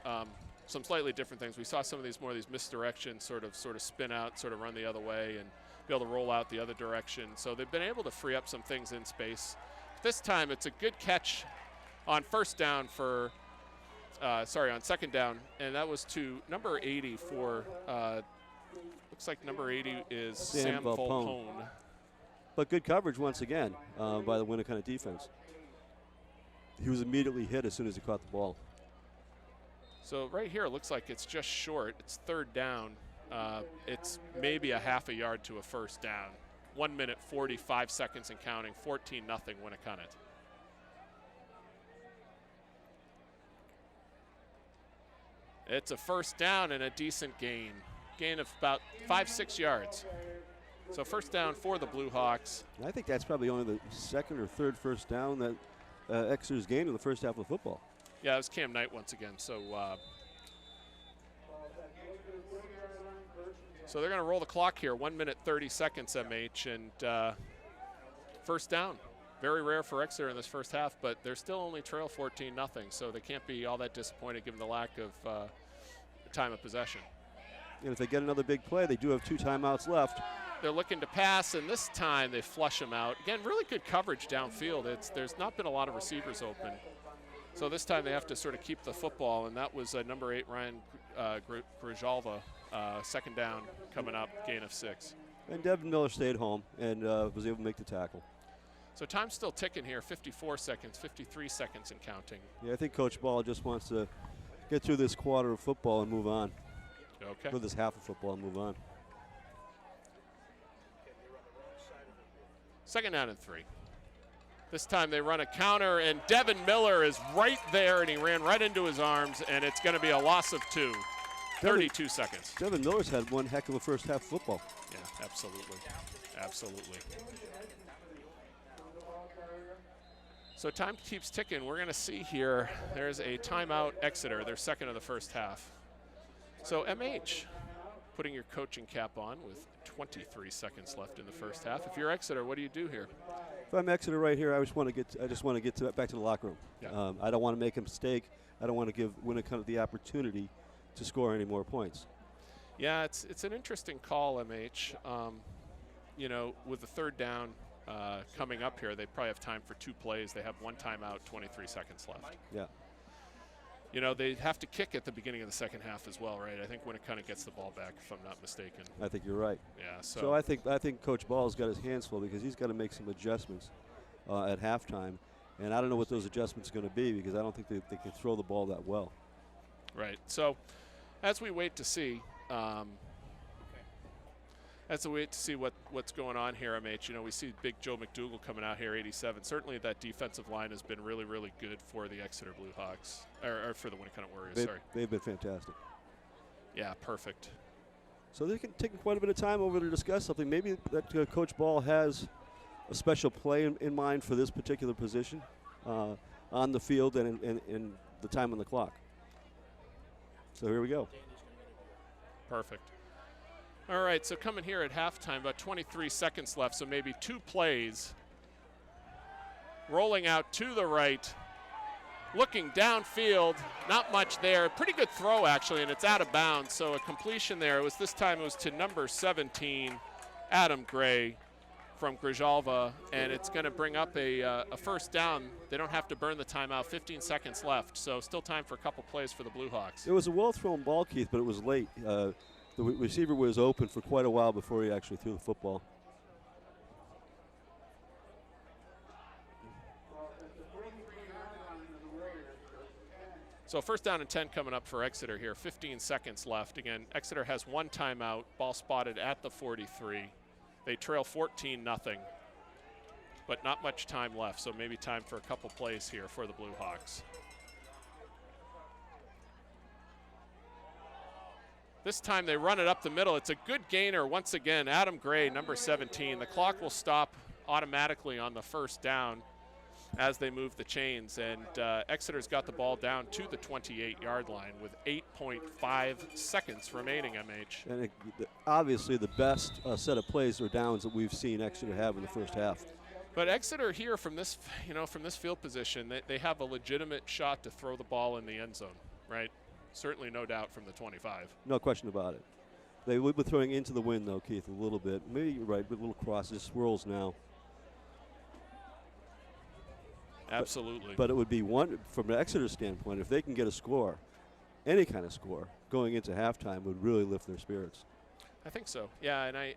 some slightly different things. We saw some of these misdirections, sort of spin out, sort of run the other way, and be able to roll out the other direction. So they've been able to free up some things in space. This time it's a good catch on first down for, on second down, and that was to number 80 for, looks like number 80 is Sam Volpone. But good coverage once again by the Winnacunnet defense. He was immediately hit as soon as he caught the ball. So right here it looks like it's just short. It's third down. It's maybe a half a yard to a first down. 1 minute, 45 seconds and counting, 14-0 Winnacunnet. It's a first down and a decent gain. Gain of about 5-6 yards. So first down for the Blue Hawks. I think that's probably only the second or third first down that Exeter's gained in the first half of football. Yeah, it was Cam Knight once again. So they're going to roll the clock here. 1 minute, 30 seconds, MH, and first down. Very rare for Exeter in this first half, but they're still only trail 14-0, so they can't be all that disappointed given the lack of time of possession. And if they get another big play, they do have 2 timeouts left. They're looking to pass, and this time they flush him out. Again, really good coverage downfield. There's not been a lot of receivers open. So this time they have to sort of keep the football, and that was number 8, Ryan Grijalva, second down coming up, gain of 6. And Devin Miller stayed home and was able to make the tackle. So time's still ticking here, 54 seconds, 53 seconds and counting. Yeah, I think Coach Ball just wants to get through this quarter of football and move on. Okay. Or this half of football and move on. Second down and 3. This time they run a counter, and Devin Miller is right there, and he ran right into his arms, and it's going to be a loss of 2. 32 seconds. Devin Miller's had one heck of a first half of football. Yeah, absolutely. Absolutely. So time keeps ticking. We're going to see here, there's a timeout Exeter, their second of the first half. So MH, putting your coaching cap on with 23 seconds left in the first half. If you're Exeter, what do you do here? If I'm Exeter right here, I just want to get back to the locker room. Yeah. I don't want to make a mistake. I don't want to give Winnacunnet the opportunity to score any more points. Yeah, it's an interesting call, MH. You know, with the third down coming up here, they probably have time for 2 plays. They have 1 timeout, 23 seconds left. Yeah. You know, they have to kick at the beginning of the second half as well, right? I think Winnacunnet gets the ball back, if I'm not mistaken. I think you're right. Yeah. So I think Coach Ball's got his hands full because he's got to make some adjustments at halftime, and I don't know what those adjustments are going to be because I don't think they can throw the ball that well. Right. So, as we wait to see, what's going on here, MH. You know, we see Big Joe McDougal coming out here, 87. Certainly, that defensive line has been really, really good for the Exeter Blue Hawks, or for the Winnacunnet Warriors. They've been fantastic. Yeah, perfect. So they're taking quite a bit of time over to discuss something. Maybe that Coach Ball has a special play in mind for this particular position on the field and in the time on the clock. So here we go. Perfect. All right, so coming here at halftime, about 23 seconds left, so maybe 2 plays. Rolling out to the right, looking downfield, not much there. Pretty good throw, actually, and it's out of bounds, so a completion there. This time it was to number 17, Adam Gray from Grijalva, and it's going to bring up a first down. They don't have to burn the timeout, 15 seconds left, so still time for a couple plays for the Blue Hawks. It was a well-thrown ball, Keith, but it was late. The receiver was open for quite a while before he actually threw the football. So first down and 10 coming up for Exeter here, 15 seconds left. Again, Exeter has 1 timeout, ball spotted at the 43. They trail 14-0, but not much time left, so maybe time for a couple plays here for the Blue Hawks. This time they run it up the middle. It's a good gainer once again. Adam Gray, number 17. The clock will stop automatically on the first down as they move the chains. And Exeter's got the ball down to the 28-yard line with 8.5 seconds remaining, MH. And obviously the best set of plays or downs that we've seen Exeter have in the first half. But Exeter here from this, from this field position, they have a legitimate shot to throw the ball in the end zone, right? Certainly no doubt from the 25. No question about it. They would be throwing into the wind, though, Keith, a little bit. Maybe you're right, but a little cross. It swirls now. Absolutely. But it would be one, from an Exeter standpoint, if they can get a score, any kind of score, going into halftime would really lift their spirits. I think so. Yeah, and I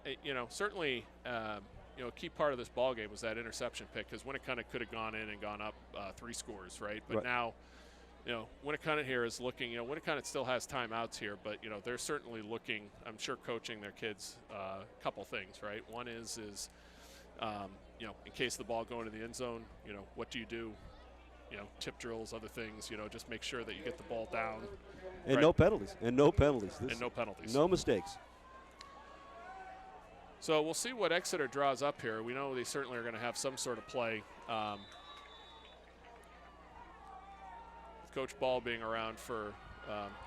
certainly, a key part of this ball game was that interception pick, because Winnacunnet could have gone in and gone up 3 scores, right? But now, Winnacunnet here is looking. Winnacunnet still has timeouts here, but they're certainly looking. I'm sure coaching their kids a couple things, right? One is in case the ball going to the end zone, what do you do? Tip drills, other things. Just make sure that you get the ball down. And right? no penalties. And no penalties. No penalties. No mistakes. So we'll see what Exeter draws up here. We know they certainly are going to have some sort of play. Coach Ball being around for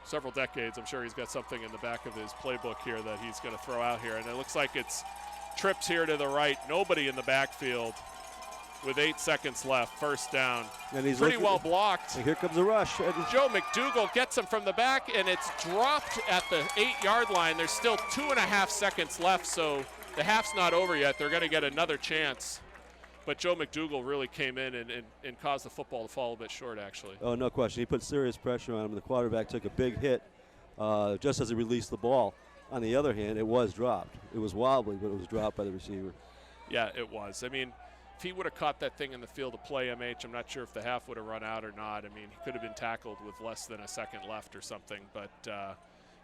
several decades, I'm sure he's got something in the back of his playbook here that he's going to throw out here. And it looks like it's trips here to the right. Nobody in the backfield with 8 seconds left. First down. And he's pretty well blocked. And here comes the rush. Joe McDougall gets him from the back, and it's dropped at the 8-yard line. There's still 2.5 seconds left, so the half's not over yet. They're going to get another chance. But Joe McDougall really came in and caused the football to fall a bit short, actually. Oh, no question. He put serious pressure on him. The quarterback took a big hit just as he released the ball. On the other hand, it was dropped. It was wobbly, but it was dropped by the receiver. Yeah, it was. I mean, if he would have caught that thing in the field of play, MH, I'm not sure if the half would have run out or not. I mean, he could have been tackled with less than a second left or something. But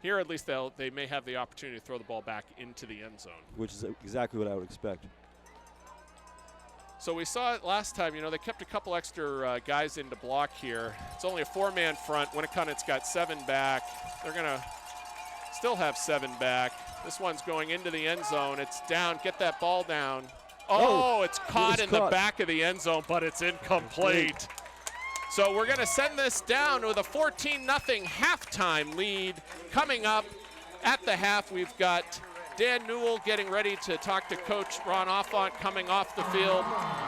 here, at least, they may have the opportunity to throw the ball back into the end zone. Which is exactly what I would expect. So we saw it last time. They kept a couple extra guys in to block here. It's only a 4-man front. Winnacunnet's got 7 back. They're going to still have 7 back. This one's going into the end zone. It's down. Get that ball down. Oh, it's caught in the back of the end zone, but it's incomplete. So we're going to send this down with a 14-0 halftime lead. Coming up at the half, we've got Dan Newell getting ready to talk to Coach Ron Offont coming off the field.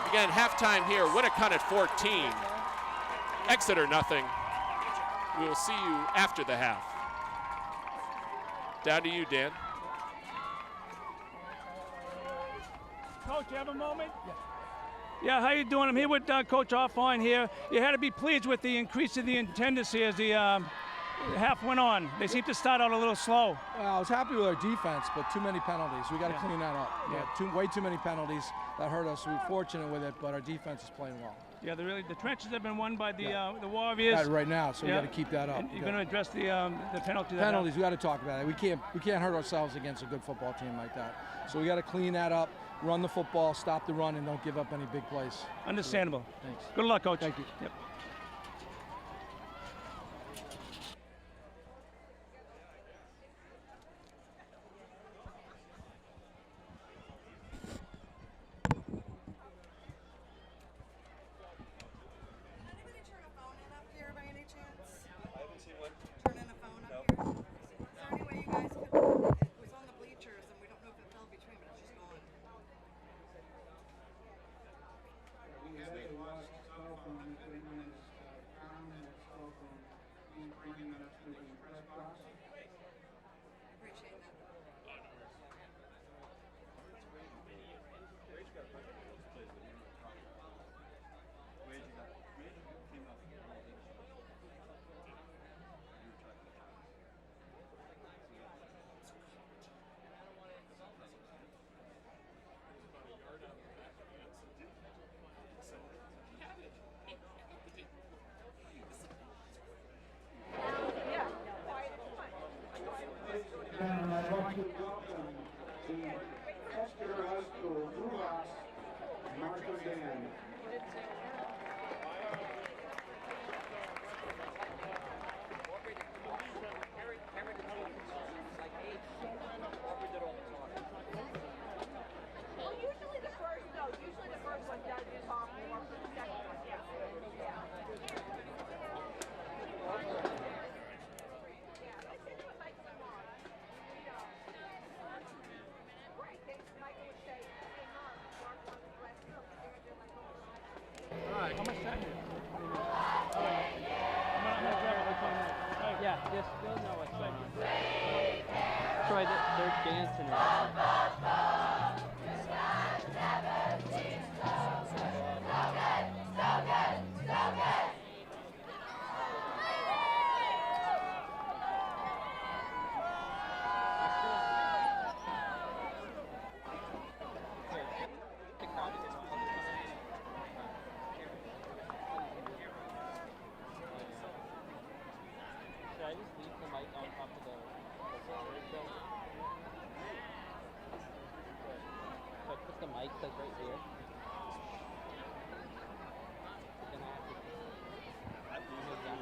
Again, halftime here, Winnacunnet 14, Exeter 0. We will see you after the half. Down to you, Dan. Coach, you have a moment? Yeah, how you doing? I'm here with Coach Offont here. You had to be pleased with the increase of the attendance here as the half went on. They seem to start out a little slow. Well, I was happy with our defense, but too many penalties. We got to clean that up. Yeah. Way too many penalties that hurt us. We were fortunate with it, but our defense is playing well. Yeah, the trenches have been won by the Warriors. Right now, so we got to keep that up. And you're going to address the penalty. Penalties, we got to talk about it. We can't hurt ourselves against a good football team like that. So we got to clean that up, run the football, stop the run, and don't give up any big plays. Understandable. Thanks. Good luck, Coach. Thank you. Yep. Usually How much time is it? I'm gonna grab it. Hey. Yeah, just you'll know what's going on. Troy, they're dancing right Should I just leave the mic on top of the So I put the mic like right here. Then I have to move it down.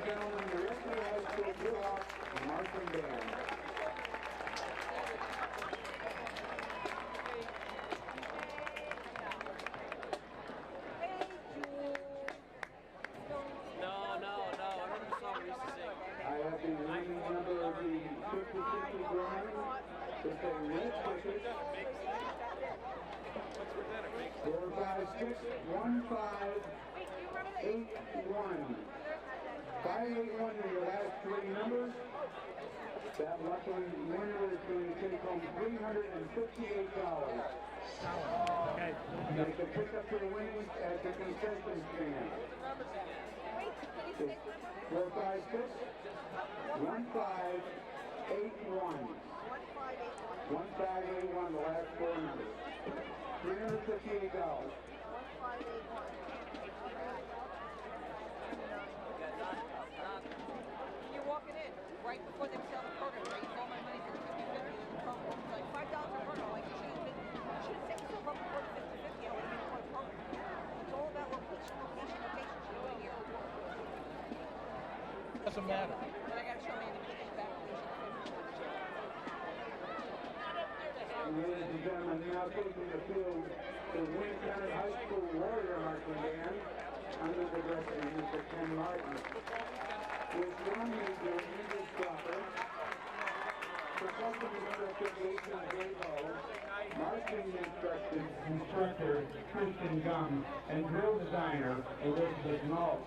gentlemen, the Winnacunnet High School kickoff marching band. No. I remember the song we used to sing. I have the winning number of the 50-50 drawing. It's a red ticket. 456 1581. 581 are your last three numbers. That lucky winner is going to take home $358. Okay. You can pick up your winnings at the concession stand. 456 1581. 1581, the last four numbers. $358. You're walking in right before they sell the program. Right? You all my money for the 50-50 in the program. It's like $5 a burger. Like you should have set yourself up before the 50-50. I would have been for the program. It's all about location. You know, here. Doesn't matter. But I got to show me the back. Ladies and gentlemen, now taking the field is Winnacunnet High School Warrior Marching Band under the direction of Mr. Ken Martin. With drum major English Dropper, percussion instructor Jason Gabo, marching instructor Christian Gum, and drill designer Elizabeth Knoll.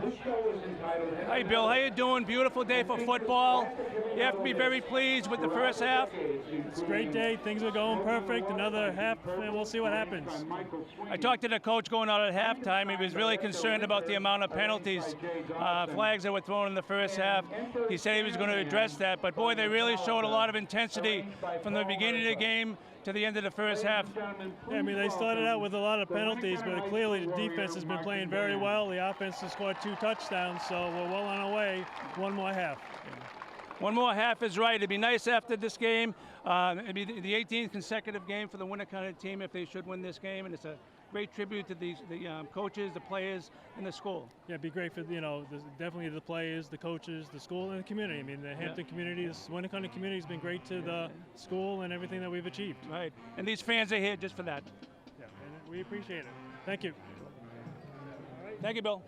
This show is entitled... Hi, Bill. How you doing? Beautiful day for football. You have to be very pleased with the first half. It's a great day. Things are going perfect. Another half, and we'll see what happens. I talked to the coach going out at halftime. He was really concerned about the amount of penalties, flags that were thrown in the first half. He said he was going to address that. But, boy, they really showed a lot of intensity from the beginning of the game to the end of the first half. Yeah, I mean, they started out with a lot of penalties, but clearly the defense has been playing very well. The offense has scored 2 touchdowns, so we're well on our way. One more half. One more half is right. It'd be nice after this game. It'd be the 18th consecutive game for the Winnacunnet team if they should win this game, and it's a great tribute to the coaches, the players, and the school. Yeah, it'd be great for, definitely the players, the coaches, the school, and the community. I mean, the Hampton community, the Winnacunnet community has been great to the school and everything that we've achieved. Right, and these fans are here just for that. Yeah, and we appreciate it. Thank you. Thank you, Bill.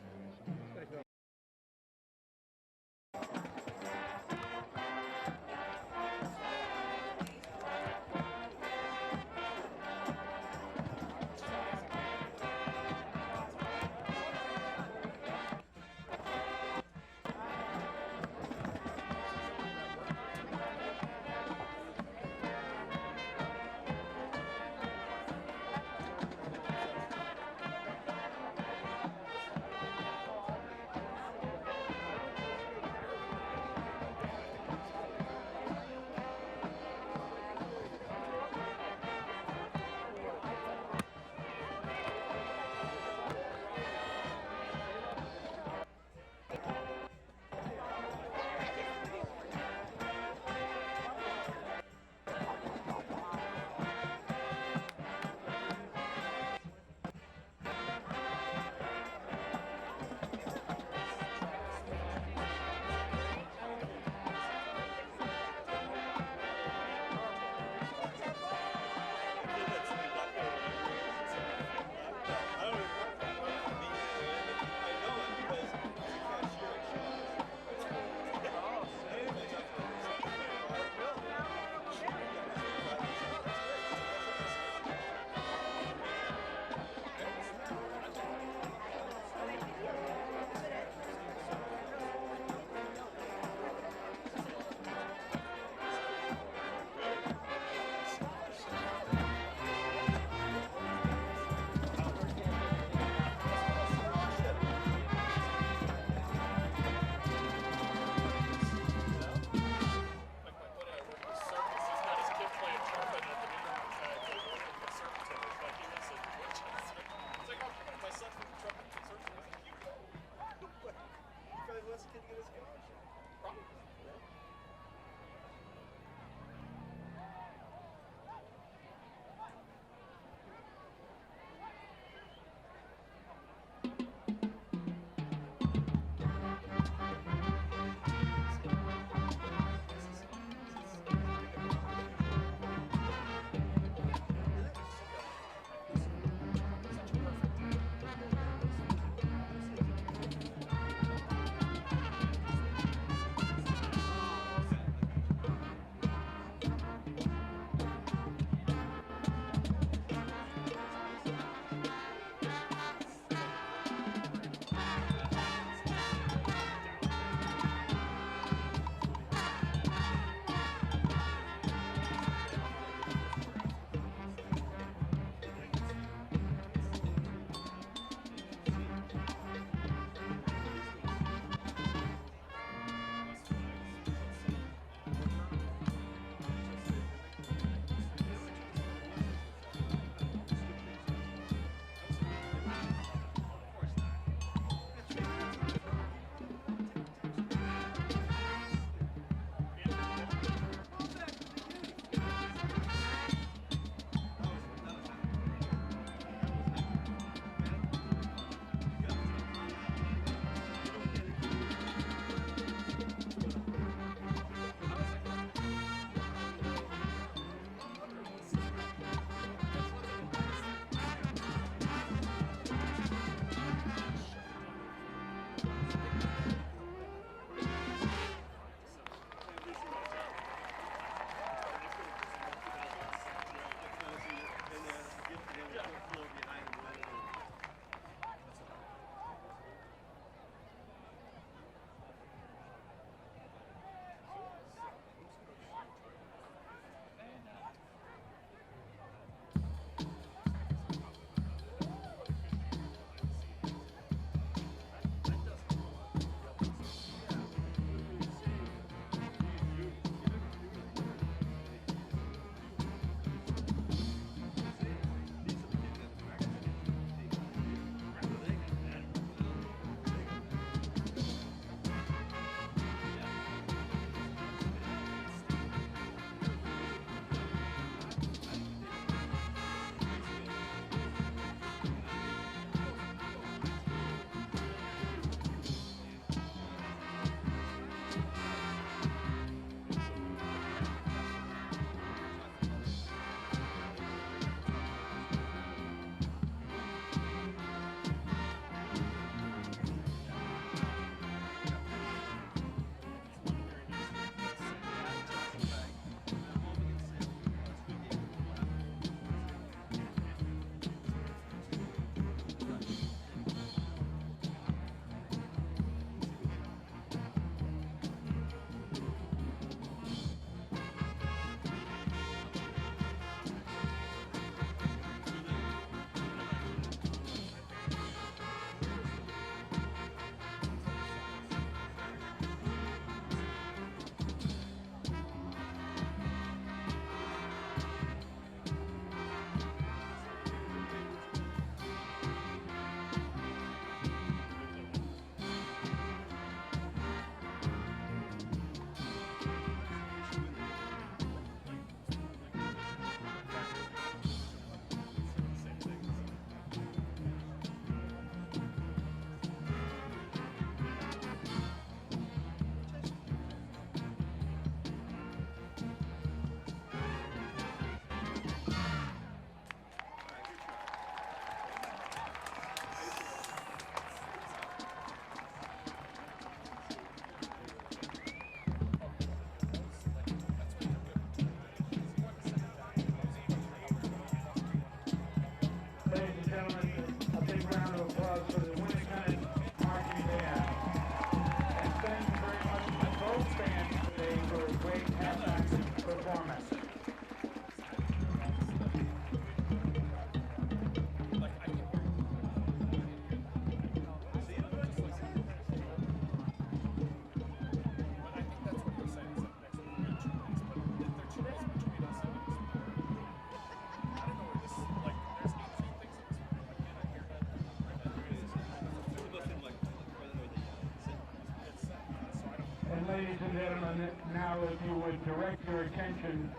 Ladies and gentlemen, now if you would direct your attention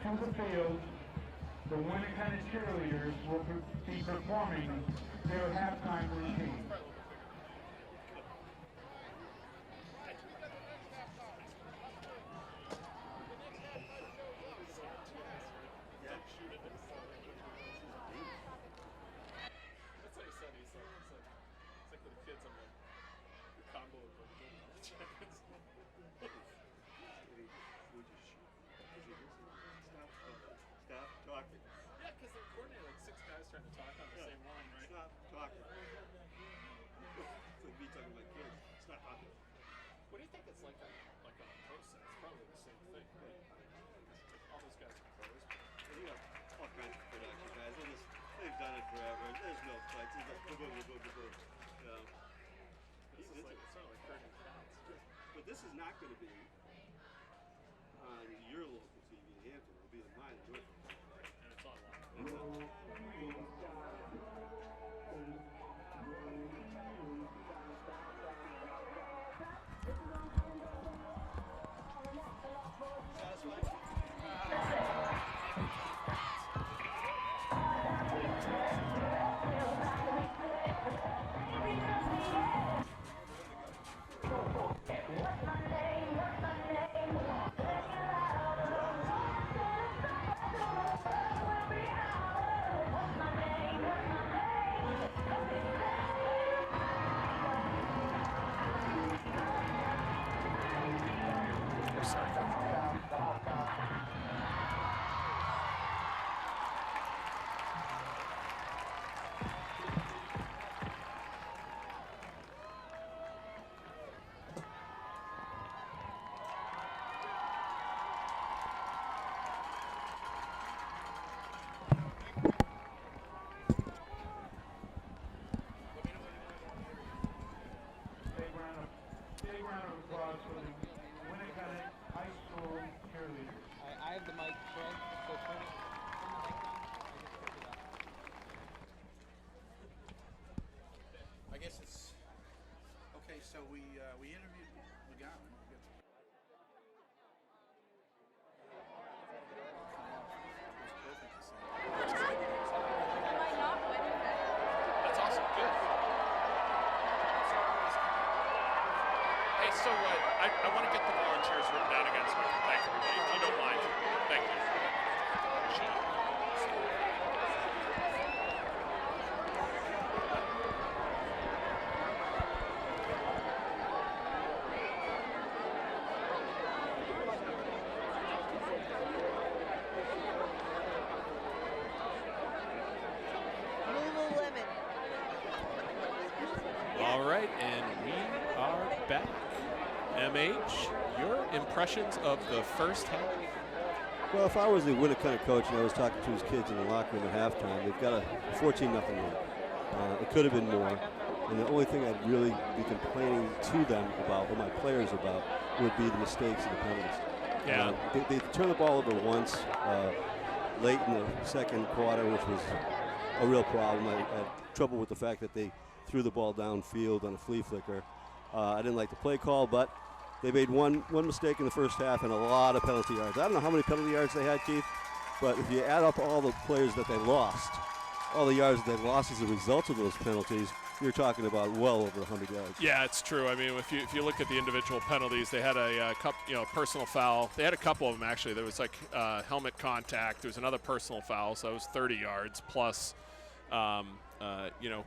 to the field, the Winnacunnet cheerleaders will be performing their halftime routine. But this is not going to be on your local TV in Hampton. It'll be on mine in Norfolk. And it's online. Big round of applause for the Winnacunnet High School cheerleaders. I have the mic, Fred, so turn it. I guess it's okay. So we interviewed McGowan. That's awesome. Good. Hey, so I want to get the volunteers written down again so we can thank everybody, if you don't mind. Thank you. All right, and we are back. MH, your impressions of the first half? Well, if I was the Winnacunnet coach and I was talking to his kids in the locker room at halftime, they've got a 14-0 lead. It could have been more. And the only thing I'd really be complaining to them about, or my players about, would be the mistakes and the penalties. Yeah. They turned the ball over once late in the second quarter, which was a real problem. I had trouble with the fact that they threw the ball downfield on a flea flicker. I didn't like the play call, but they made one mistake in the first half and a lot of penalty yards. I don't know how many penalty yards they had, Keith, but if you add up all the players that they lost, all the yards that they lost as a result of those penalties, you're talking about well over 100 yards. Yeah, it's true. I mean, if you look at the individual penalties, they had a personal foul. They had a couple of them actually. There was like helmet contact. There was another personal foul, so that was 30 yards plus.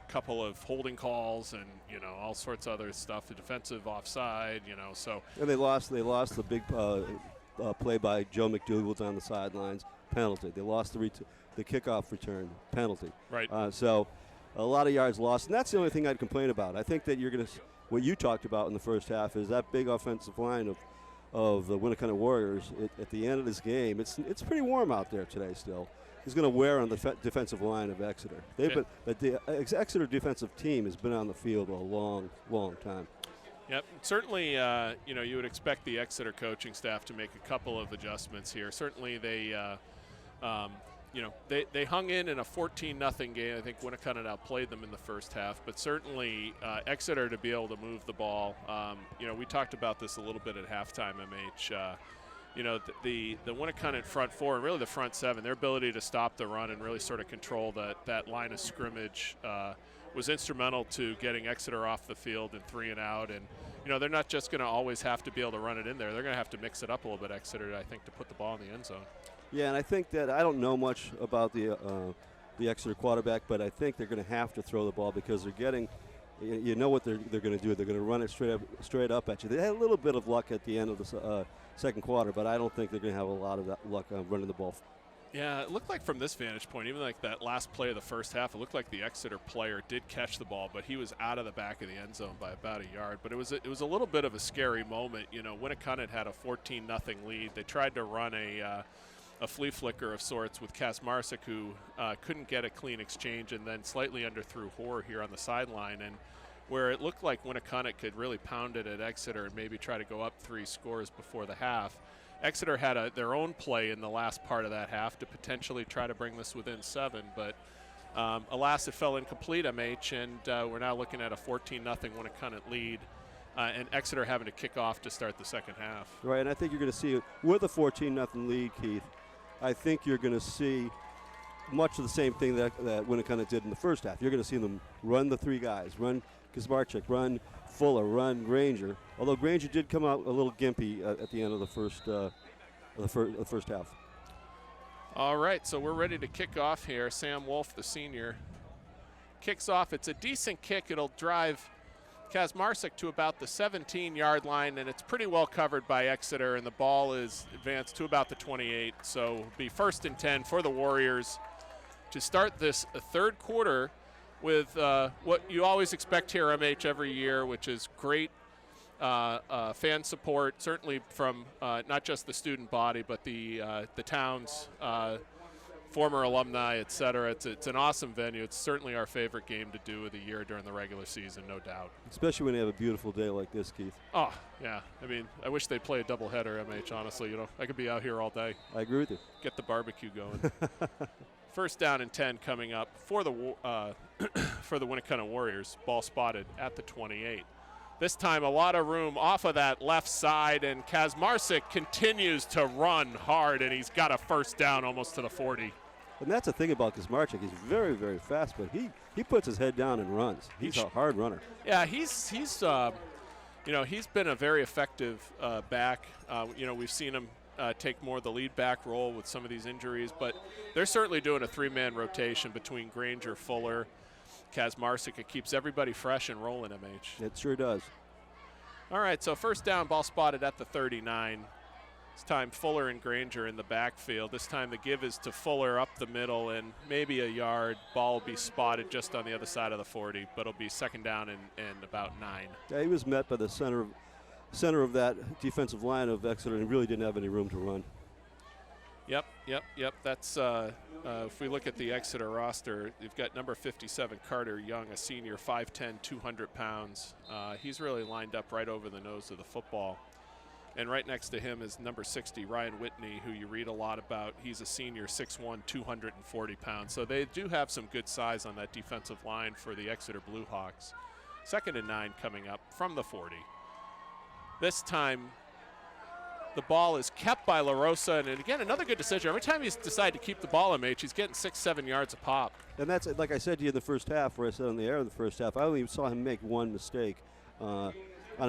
Couple of holding calls and all sorts of other stuff. The defensive offside, so. And they lost the big play by Joe McDougald on the sidelines, penalty. They lost the kickoff return, penalty. Right. So a lot of yards lost, and that's the only thing I'd complain about. I think that you're going to, what you talked about in the first half is that big offensive line of the Winnacunnet Warriors. At the end of this game, it's pretty warm out there today still. He's going to wear on the defensive line of Exeter. The Exeter defensive team has been on the field a long, long time. Yep, certainly. You would expect the Exeter coaching staff to make a couple of adjustments here. Certainly, they they hung in a 14-0 game. I think Winnacunnet outplayed them in the first half, but certainly Exeter to be able to move the ball. We talked about this a little bit at halftime, MH. The Winnacunnet front four and really the front seven, their ability to stop the run and really sort of control that line of scrimmage was instrumental to getting Exeter off the field and 3 and out. And they're not just going to always have to be able to run it in there. They're going to have to mix it up a little bit, Exeter, I think, to put the ball in the end zone. Yeah, and I think that I don't know much about the Exeter quarterback, but I think they're going to have to throw the ball because they're getting, what they're going to do. They're going to run it straight up at you. They had a little bit of luck at the end of the second quarter, but I don't think they're going to have a lot of that luck running the ball. Yeah, it looked like from this vantage point, even like that last play of the first half, it looked like the Exeter player did catch the ball, but he was out of the back of the end zone by about a yard. But it was a little bit of a scary moment. Winnacunnet had a 14-0 lead. They tried to run a flea flicker of sorts with Kazmarczyk, who couldn't get a clean exchange and then slightly underthrew Hoare here on the sideline. And where it looked like Winnacunnet could really pound it at Exeter and maybe try to go up 3 scores before the half, Exeter had their own play in the last part of that half to potentially try to bring this within 7, but alas, it fell incomplete, MH, and we're now looking at a 14-0 Winnacunnet lead, and Exeter having to kick off to start the second half. Right, and I think you're going to see, with a 14-0 lead, Keith, I think you're going to see much of the same thing that Winnacunnet did in the first half. You're going to see them run the 3 guys, run Kazmarczyk, run Fuller, run Granger. Although Granger did come out a little gimpy at the end of the first half. All right, so we're ready to kick off here. Sam Wolf, the senior, kicks off. It's a decent kick. It'll drive Kazmarczyk to about the 17-yard line, and it's pretty well covered by Exeter, and the ball is advanced to about the 28. So it'll be 1st and 10 for the Warriors to start this third quarter with what you always expect here, MH, every year, which is great fan support, certainly from not just the student body, but the town's former alumni, et cetera. It's an awesome venue. It's certainly our favorite game to do of the year during the regular season, no doubt. Especially when you have a beautiful day like this, Keith. Oh, yeah. I mean, I wish they'd play a doubleheader, MH, honestly. I could be out here all day. I agree with you. Get the barbecue going. 1st down and 10 coming up for the Winnacunnet Warriors. Ball spotted at the 28. This time a lot of room off of that left side, and Kazmarczyk continues to run hard, and he's got a 1st down almost to the 40. And that's the thing about Kazmarczyk. He's very, very fast, but he puts his head down and runs. He's a hard runner. Yeah, he's been a very effective back. We've seen him take more of the lead back role with some of these injuries, but they're certainly doing a 3-man rotation between Granger, Fuller, Kazmarczyk. It keeps everybody fresh and rolling, MH. It sure does. All right, so 1st down, ball spotted at the 39. This time Fuller and Granger in the backfield. This time the give is to Fuller up the middle and maybe a yard. Ball will be spotted just on the other side of the 40, but it'll be 2nd down and about 9. Yeah, he was met by the center of that defensive line of Exeter and really didn't have any room to run. Yep. That's if we look at the Exeter roster, you've got number 57, Carter Young, a senior, 5'10", 200 pounds. He's really lined up right over the nose of the football. And right next to him is number 60, Ryan Whitney, who you read a lot about. He's a senior, 6'1", 240 pounds. So they do have some good size on that defensive line for the Exeter Blue Hawks. 2nd and 9 coming up from the 40. This time, the ball is kept by La Rosa, and again, another good decision. Every time he's decided to keep the ball, MH, he's getting 6-7 yards a pop. And that's, like I said to you in the first half, where I said on the air in the first half, I only saw him make one mistake on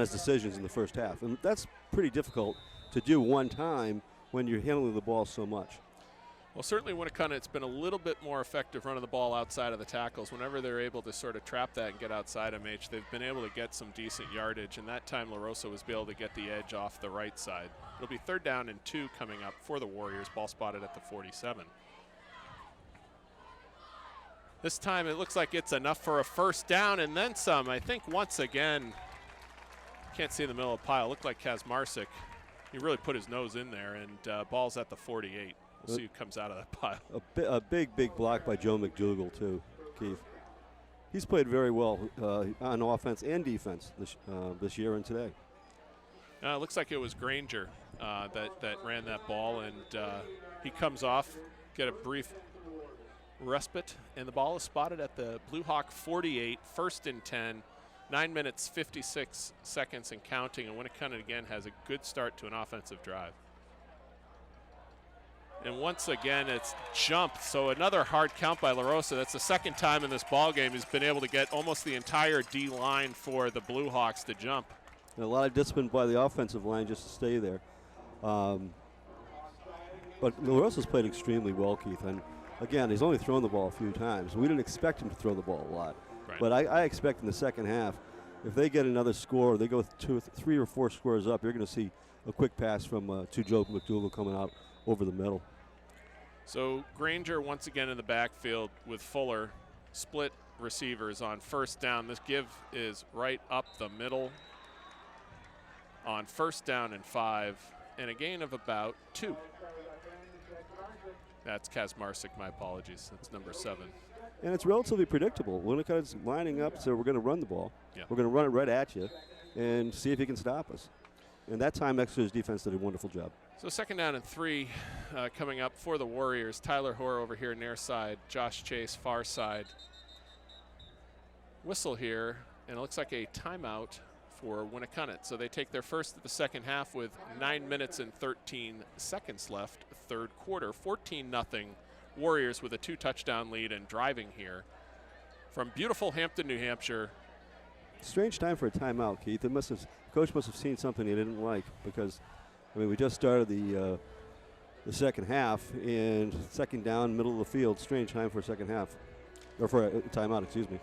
his decisions in the first half. And that's pretty difficult to do one time when you're handling the ball so much. Well, certainly Winnacunnet's been a little bit more effective running the ball outside of the tackles. Whenever they're able to sort of trap that and get outside MH, they've been able to get some decent yardage, and that time La Rosa was able to get the edge off the right side. It'll be 3rd down and 2 coming up for the Warriors. Ball spotted at the 47. This time it looks like it's enough for a 1st down and then some. I think once again, can't see in the middle of the pile. Looked like Kazmarczyk. He really put his nose in there, and ball's at the 48. We'll see who comes out of that pile. A big block by Joe McDougall, too, Keith. He's played very well on offense and defense this year and today. It looks like it was Granger that ran that ball, and he comes off, get a brief respite, and the ball is spotted at the Blue Hawk 48, 1st and 10, 9 minutes, 56 seconds and counting, and Winnacunnet again has a good start to an offensive drive. And once again, it's jumped, so another hard count by LaRosa. That's the second time in this ball game he's been able to get almost the entire D line for the Blue Hawks to jump. And a lot of discipline by the offensive line just to stay there. But LaRosa's played extremely well, Keith. And again, he's only thrown the ball a few times. We didn't expect him to throw the ball a lot. Right. But I expect in the second half, if they get another score, they go 3 or 4 scores up, you're going to see a quick pass from to Joe McDougal coming out over the middle. So Granger once again in the backfield with Fuller, split receivers on 1st down. This give is right up the middle on 1st down and 5, and a gain of about 2. That's Kazmarczyk, my apologies. That's number 7. And it's relatively predictable. Winnacunnet's lining up, so we're going to run the ball. Yeah. We're going to run it right at you and see if he can stop us. And that time, Exeter's defense did a wonderful job. So 2nd down and 3 coming up for the Warriors. Tyler Hoare over here near side, Josh Chase far side. Whistle here, and it looks like a timeout for Winnacunnet. So they take their first of the second half with 9 minutes and 13 seconds left, 3rd quarter. 14-0 Warriors with a 2-touchdown lead and driving here from beautiful Hampton, New Hampshire. Strange time for a timeout, Keith. Coach must have seen something he didn't like, because, I mean, we just started the second half, and 2nd down, middle of the field. Strange time for a second half, or for a timeout, excuse me.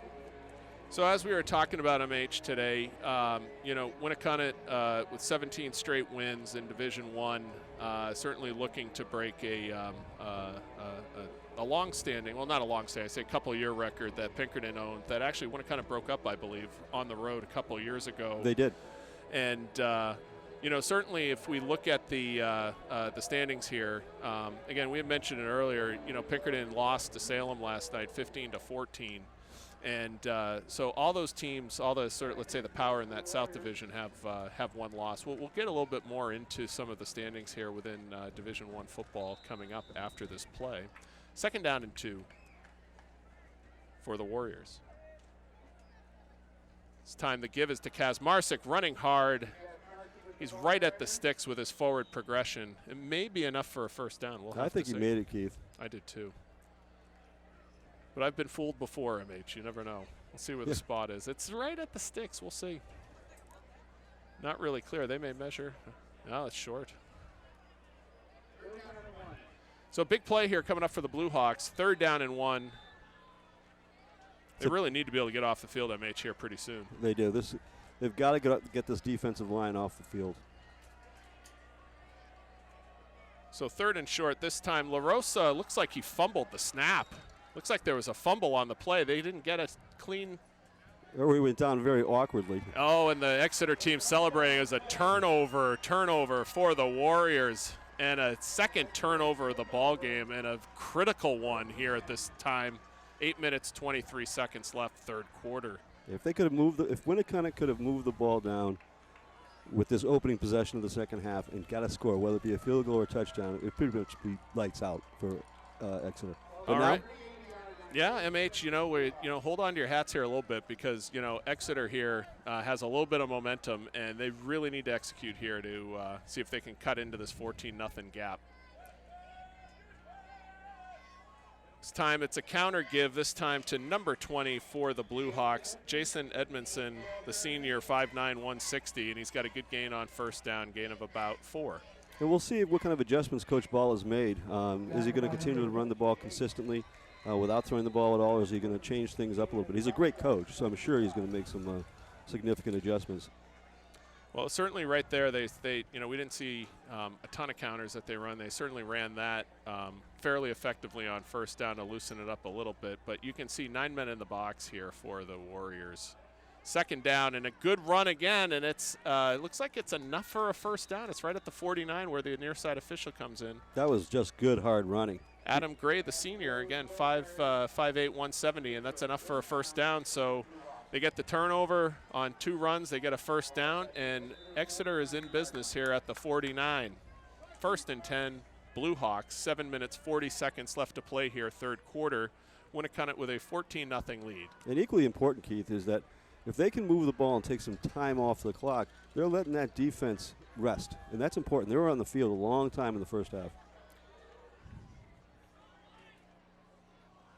So as we were talking about MH today, Winnacunnet with 17 straight wins in Division I, certainly looking to break a long-standing, well, not a long-standing, I say a couple-year record that Pinkerton owned that actually Winnacunnet broke up, I believe, on the road a couple years ago. They did. And certainly if we look at the standings here, again, we had mentioned it earlier. Pinkerton lost to Salem last night, 15-14. And so all those teams, all the let's say the power in that South Division have one loss. We'll get a little bit more into some of the standings here within Division I football coming up after this play. 2nd down and 2 for the Warriors. This time the give is to Kazmarczyk, running hard. He's right at the sticks with his forward progression. It may be enough for a 1st down. I think he made it, Keith. I did too. But I've been fooled before, MH. You never know. We'll see where the spot is. It's right at the sticks. We'll see. Not really clear. They may measure. No, it's short. So big play here coming up for the Blue Hawks. 3rd down and 1. They really need to be able to get off the field, MH, here pretty soon. They do. They've got to get this defensive line off the field. So 3rd and short. This time LaRosa looks like he fumbled the snap. Looks like there was a fumble on the play. They didn't get a clean. Or he went down very awkwardly. Oh, and the Exeter team celebrating as a turnover for the Warriors, and a 2nd turnover of the ball game, and a critical one here at this time. 8 minutes, 23 seconds left, 3rd quarter. If they could have if Winnacunnet could have moved the ball down with this opening possession of the second half and got a score, whether it be a field goal or a touchdown, it would pretty much be lights out for Exeter. But all now, right. Yeah, MH, hold on to your hats here a little bit, because, Exeter here has a little bit of momentum, and they really need to execute here to see if they can cut into this 14-0 gap. This time it's a counter give, this time to number 20 for the Blue Hawks, Jason Edmondson, the senior, 5'9", 160, and he's got a good gain on 1st down, gain of about 4. And we'll see what kind of adjustments Coach Ball has made. Is he going to continue to run the ball consistently without throwing the ball at all, or is he going to change things up a little bit? He's a great coach, so I'm sure he's going to make some significant adjustments. Well, certainly right there, we didn't see a ton of counters that they run. They certainly ran that fairly effectively on 1st down to loosen it up a little bit. But you can see 9 men in the box here for the Warriors. 2nd down and a good run again, and it looks like it's enough for a 1st down. It's right at the 49 where the near side official comes in. That was just good, hard running. Adam Gray, the senior, again, 5'8", 170, and that's enough for a 1st down. So they get the turnover on 2 runs. They get a 1st down, and Exeter is in business here at the 49. 1st and 10, Blue Hawks, 7 minutes, 40 seconds left to play here, 3rd quarter. Winnacunnet with a 14-0 lead. And equally important, Keith, is that if they can move the ball and take some time off the clock, they're letting that defense rest, and that's important. They were on the field a long time in the first half.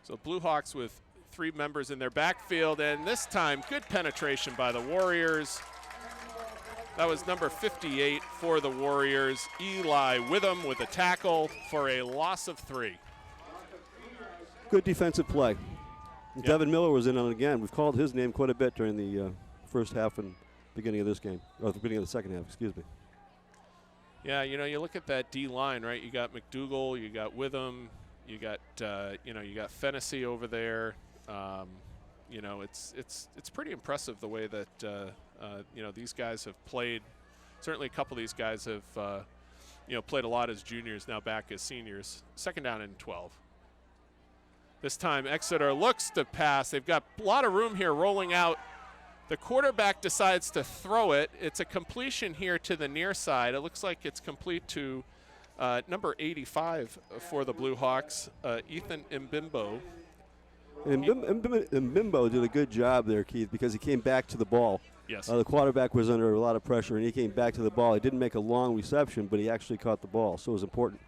So Blue Hawks with 3 members in their backfield, and this time good penetration by the Warriors. That was number 58 for the Warriors. Eli Witham with a tackle for a loss of 3. Good defensive play. Yep. Devin Miller was in on it again. We've called his name quite a bit during the first half and beginning of this game, or the beginning of the second half, excuse me. Yeah, you know, you look at that D line, right? You got McDougal, you got Witham, you got you got Fennessy over there. You know, it's pretty impressive the way that these guys have played. Certainly, a couple of these guys have played a lot as juniors, now back as seniors. Second down and 12. This time, Exeter looks to pass. They've got a lot of room here rolling out. The quarterback decides to throw it. It's a completion here to the near side. It looks like it's complete to number 85 for the Blue Hawks, Ethan Mbimbo. Mbimbo did a good job there, Keith, because he came back to the ball. Yes. The quarterback was under a lot of pressure, and he came back to the ball. He didn't make a long reception, but he actually caught the ball, so it was important.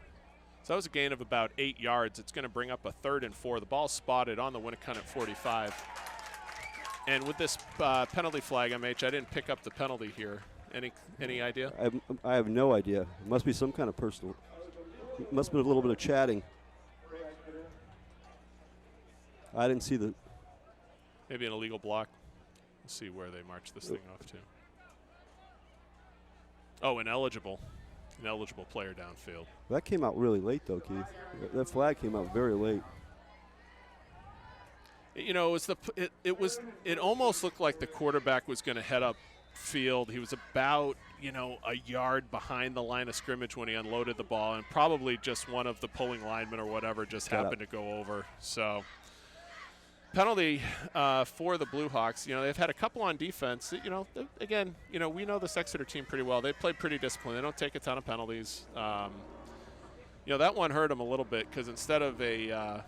So that was a gain of about 8 yards. It's going to bring up a 3rd and 4. The ball's spotted on the Winnacunnet 45. And with this penalty flag, MH, I didn't pick up the penalty here. Any idea? I have no idea. It must be some kind of personal. It must have been a little bit of chatting. I didn't see the. Maybe an illegal block. Let's see where they march this thing off to. Oh, ineligible. An eligible player downfield. That came out really late, though, Keith. That flag came out very late. You know, it almost looked like the quarterback was going to head up field. He was about, a yard behind the line of scrimmage when he unloaded the ball, and probably just one of the pulling linemen or whatever just happened to go over. So penalty for the Blue Hawks. They've had a couple on defense. Again, we know this Exeter team pretty well. They play pretty disciplined. They don't take a ton of penalties. That one hurt them a little bit because instead of a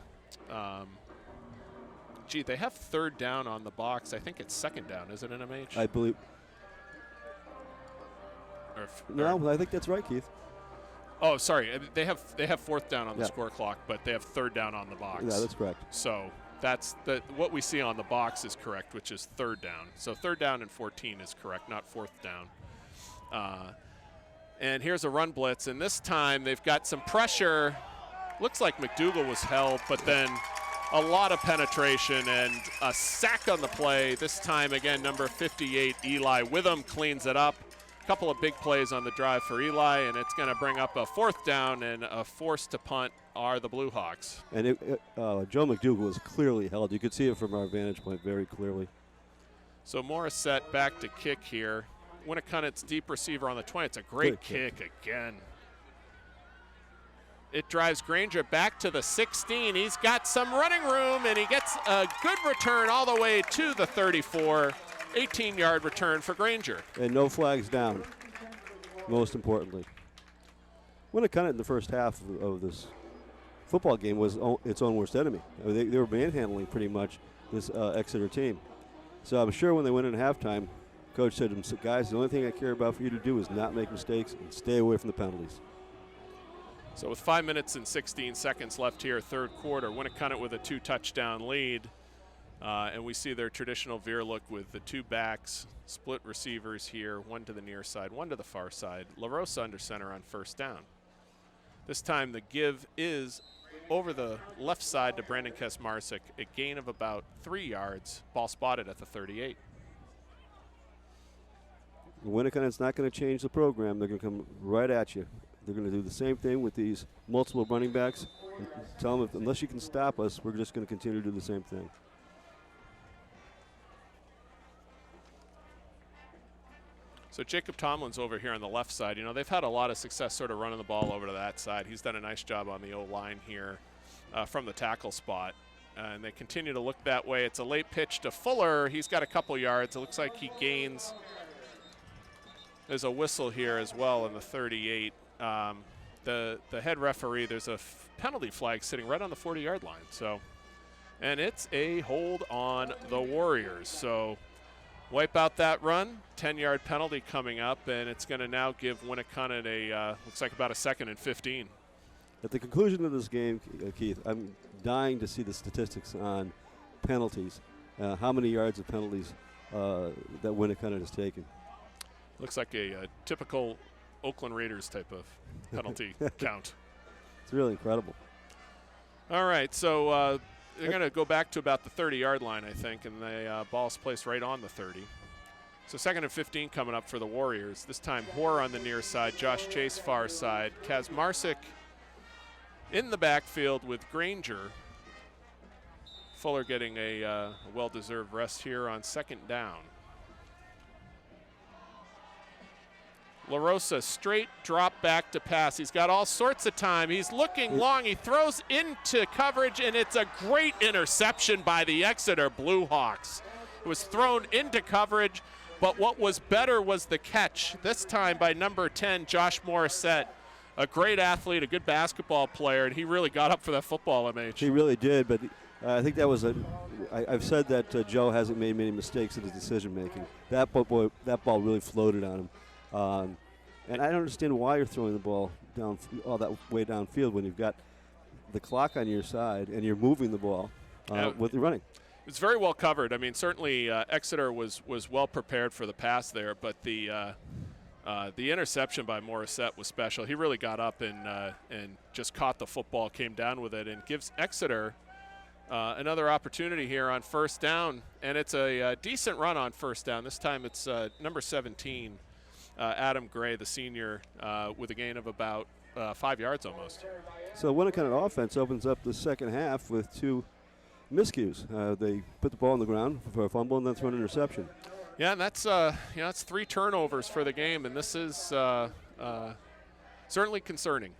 they have 3rd down on the box. I think it's 2nd down, isn't it, MH? I believe. No, I think that's right, Keith. Oh, sorry. They have 4th down on the score clock, but they have 3rd down on the box. Yeah, that's correct. So that's what we see on the box is correct, which is 3rd down. So 3rd down and 14 is correct, not 4th down. And here's a run blitz, and this time they've got some pressure. Looks like McDougal was held, but then a lot of penetration and a sack on the play. This time, again, number 58, Eli Witham, cleans it up. A couple of big plays on the drive for Eli, and it's going to bring up a 4th down, and a force to punt are the Blue Hawks. And Joe McDougal was clearly held. You could see it from our vantage point very clearly. So Morissette back to kick here. Winnacunnet's deep receiver on the 20. It's a great kick again. It drives Granger back to the 16. He's got some running room, and he gets a good return all the way to the 34. 18-yard return for Granger. And no flags down, most importantly. Winnacunnet in the first half of this football game was its own worst enemy. They were manhandling pretty much this Exeter team. So I'm sure when they went in halftime, Coach said to them, guys, the only thing I care about for you to do is not make mistakes and stay away from the penalties. So with 5 minutes and 16 seconds left here, 3rd quarter, Winnacunnet with a 2-touchdown lead. And we see their traditional veer look with the 2 backs, split receivers here, one to the near side, one to the far side. La Rosa under center on 1st down. This time the give is over the left side to Brandon Kesmarsik, a gain of about 3 yards, ball spotted at the 38. Winnacunnet's not going to change the program. They're going to come right at you. They're going to do the same thing with these multiple running backs. And tell them, unless you can stop us, we're just going to continue to do the same thing. So Jacob Tomlin's over here on the left side. They've had a lot of success sort of running the ball over to that side. He's done a nice job on the O-line here from the tackle spot. And they continue to look that way. It's a late pitch to Fuller. He's got a couple yards. It looks like he gains. There's a whistle here as well in the 38. The head referee, there's a penalty flag sitting right on the 40-yard line. So And it's a hold on the Warriors. So wipe out that run, 10-yard penalty coming up, and it's going to now give Winnacunnet looks like about a 2nd and 15. At the conclusion of this game, Keith, I'm dying to see the statistics on penalties. How many yards of penalties that Winnacunnet has taken. Looks like a typical Oakland Raiders type of penalty count. It's really incredible. All right, so they're going to go back to about the 30-yard line, I think, and the ball's placed right on the 30. So 2nd and 15 coming up for the Warriors. This time Hoare on the near side, Josh Chase far side, Kaz Marsick in the backfield with Granger. Fuller getting a well-deserved rest here on 2nd down. LaRosa straight drop back to pass. He's got all sorts of time. He's looking long. He throws into coverage, and it's a great interception by the Exeter Blue Hawks. It was thrown into coverage, but what was better was the catch, this time by number 10, Josh Morissette. A great athlete, a good basketball player, and he really got up for that football, MH. He really did, but I think that was I've said that Joe hasn't made many mistakes in his decision-making. That ball really floated on him. And I don't understand why you're throwing the ball down all that way downfield when you've got the clock on your side and you're moving the ball with the running. It's very well covered. I mean, certainly Exeter was well prepared for the pass there, but the interception by Morissette was special. He really got up and just caught the football, came down with it, and gives Exeter another opportunity here on 1st down. And it's a decent run on 1st down. This time it's number 17. Adam Gray, the senior, with a gain of about 5 yards almost. So Winnacunnet offense opens up the second half with 2 miscues. They put the ball on the ground for a fumble and then throw an interception. Yeah, and that's 3 turnovers for the game, and this is certainly concerning.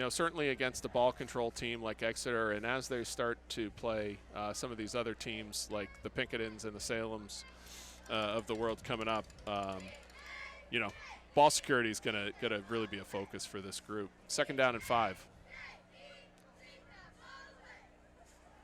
Certainly against a ball control team like Exeter, and as they start to play some of these other teams like the Pinkertons and the Salems of the world coming up. Ball security is gonna really be a focus for this group. 2nd down and 5.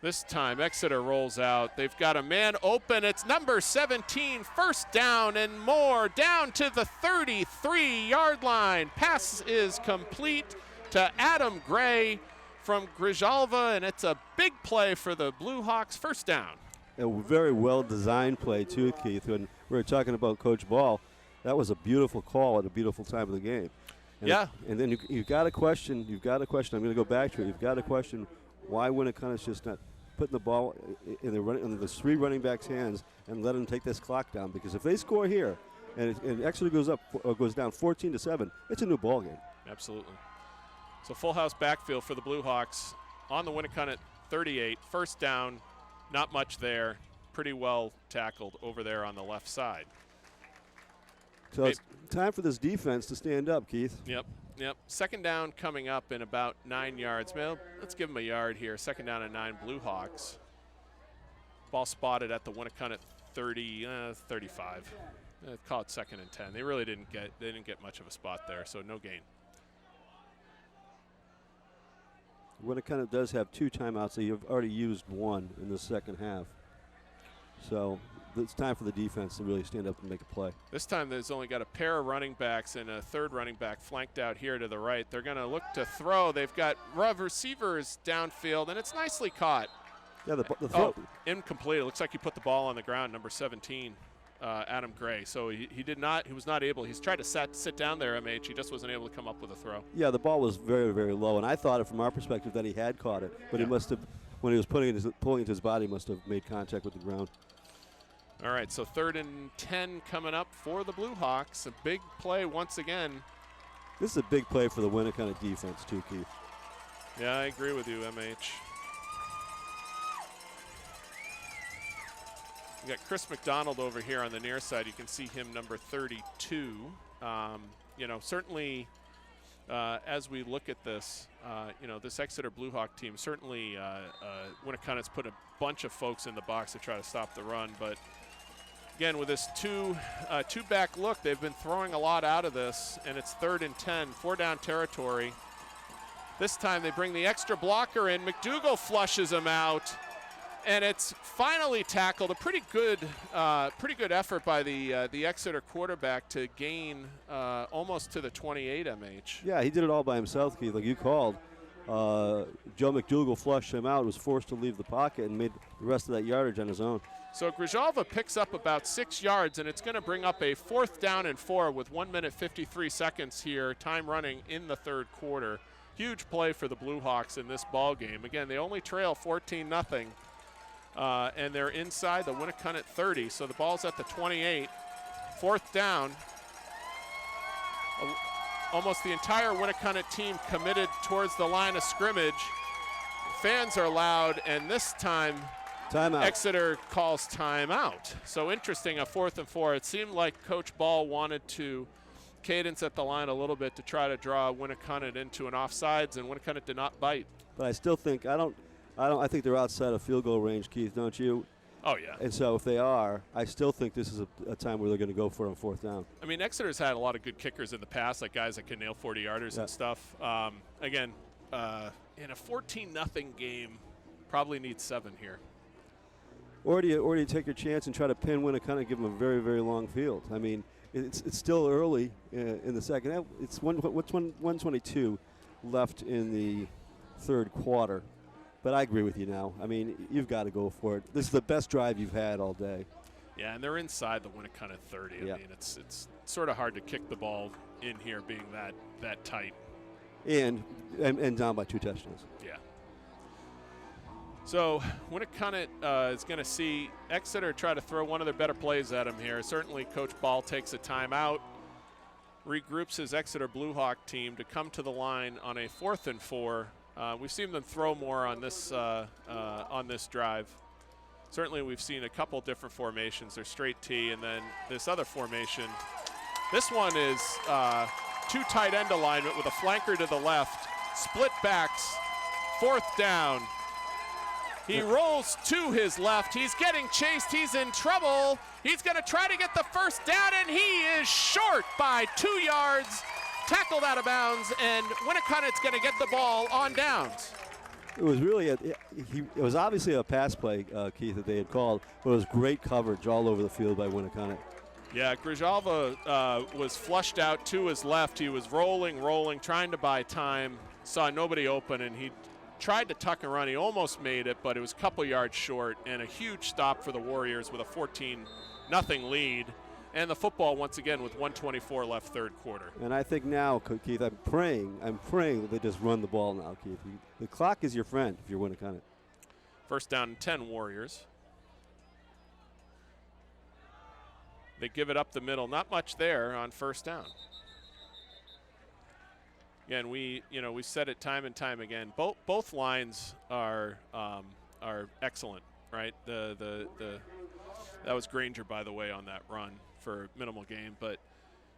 This time Exeter rolls out. They've got a man open. It's number 17, 1st down and more, down to the 33-yard line. Pass is complete to Adam Gray from Grijalva, and it's a big play for the Blue Hawks. 1st down. A very well-designed play too, Keith. When we were talking about Coach Ball, that was a beautiful call at a beautiful time of the game. And and then you've got to question. I'm going to go back to it. You've got to question why Winnacunnet's just not putting the ball in the 3 running backs' hands and let them take this clock down. Because if they score here, and Exeter goes down 14-7, it's a new ball game. Absolutely. So full house backfield for the Blue Hawks on the Winnacunnet 38. 1st down, not much there. Pretty well tackled over there on the left side. So it's time for this defense to stand up, Keith. Yep. 2nd down coming up in about 9 yards. Well, let's give them a yard here. 2nd down and 9, Blue Hawks. Ball spotted at the Winnacunnet 35. Call it 2nd and 10. They really didn't get much of a spot there, so no gain. Winnacunnet does have 2 timeouts. So you've already used 1 in the second half. So it's time for the defense to really stand up and make a play. This time there's only got a pair of running backs and a 3rd running back flanked out here to the right. They're going to look to throw. They've got receivers downfield, and it's nicely caught. Yeah, the throw. Incomplete. It looks like he put the ball on the ground, number 17, Adam Gray. So he was not able. He's tried to sit down there, MH. He just wasn't able to come up with a throw. Yeah, the ball was very, very low, and I thought it from our perspective that he had caught it, but he must have, when he was pulling it to his body, must have made contact with the ground. All right, so 3rd and 10 coming up for the Blue Hawks. A big play once again. This is a big play for the Winnacunnet defense too, Keith. Yeah, I agree with you, MH. We got Chris McDonald over here on the near side. You can see him, number 32. Certainly as we look at this, this Exeter Blue Hawk team, certainly Winnacunnet's put a bunch of folks in the box to try to stop the run, but again, with this two-back look, they've been throwing a lot out of this, and it's 3rd and 10, 4-down territory. This time they bring the extra blocker in. McDougall flushes him out, And it's finally tackled. A pretty good effort by the Exeter quarterback to gain almost to the 28 MH. Yeah, he did it all by himself, Keith, like you called. Joe McDougal flushed him out, was forced to leave the pocket, and made the rest of that yardage on his own. So Grijalva picks up about 6 yards, and it's going to bring up a 4th down and 4 with 1 minute 53 seconds here, time running in the third quarter. Huge play for the Blue Hawks in this ball game. Again, they only trail 14-0. And they're inside the Winnacunnet 30, so the ball's at the 28. 4th down. Almost the entire Winnacunnet team committed towards the line of scrimmage. Fans are loud, and this time timeout. Exeter calls timeout. So interesting, a 4th and 4. It seemed like Coach Ball wanted to cadence at the line a little bit to try to draw Winnacunnet into an offsides, and Winnacunnet did not bite. But I still think I think they're outside of field goal range, Keith, don't you? Oh, yeah. And so if they are, I still think this is a time where they're going to go for it on 4th down. I mean, Exeter's had a lot of good kickers in the past, like guys that can nail 40-yarders and stuff. Again, in a 14-0 game, probably needs 7 here. Or do you take your chance and try to pin Winnacunnet and give them a very, very long field? I mean, it's still early in the second half. It's 1:22 left in the third quarter. But I agree with you now. I mean, you've got to go for it. This is the best drive you've had all day. Yeah, and they're inside the Winnacunnet 30. Yeah. I mean, it's sort of hard to kick the ball in here being that tight. And down by 2 touchdowns. Yeah. So Winnacunnet is going to see Exeter try to throw one of their better plays at him here. Certainly Coach Ball takes a timeout, regroups his Exeter Blue Hawk team to come to the line on a 4th and 4. We've seen them throw more on this drive. Certainly we've seen a couple different formations. There's straight T, and then this other formation. This one is 2 tight end alignment with a flanker to the left, split backs, 4th down. He rolls to his left. He's getting chased. He's in trouble. He's going to try to get the 1st down, and he is short by 2 yards. Tackled out of bounds, and Winnacunnet's going to get the ball on downs. It was really it was obviously a pass play, Keith, that they had called, but it was great coverage all over the field by Winnacunnet. Yeah, Grijalva was flushed out to his left. He was rolling, trying to buy time, saw nobody open, and he tried to tuck and run. He almost made it, but it was a couple yards short, and a huge stop for the Warriors with a 14-0 lead. And the football once again with 1:24 left third quarter. And I think now, Keith, I'm praying that they just run the ball now, Keith. The clock is your friend if you're Winnacunnet. 1st down and 10 Warriors. They give it up the middle. Not much there on 1st down. Again, we said it time and time again. Both lines are excellent, right? That was Granger, by the way, on that run for minimal gain. But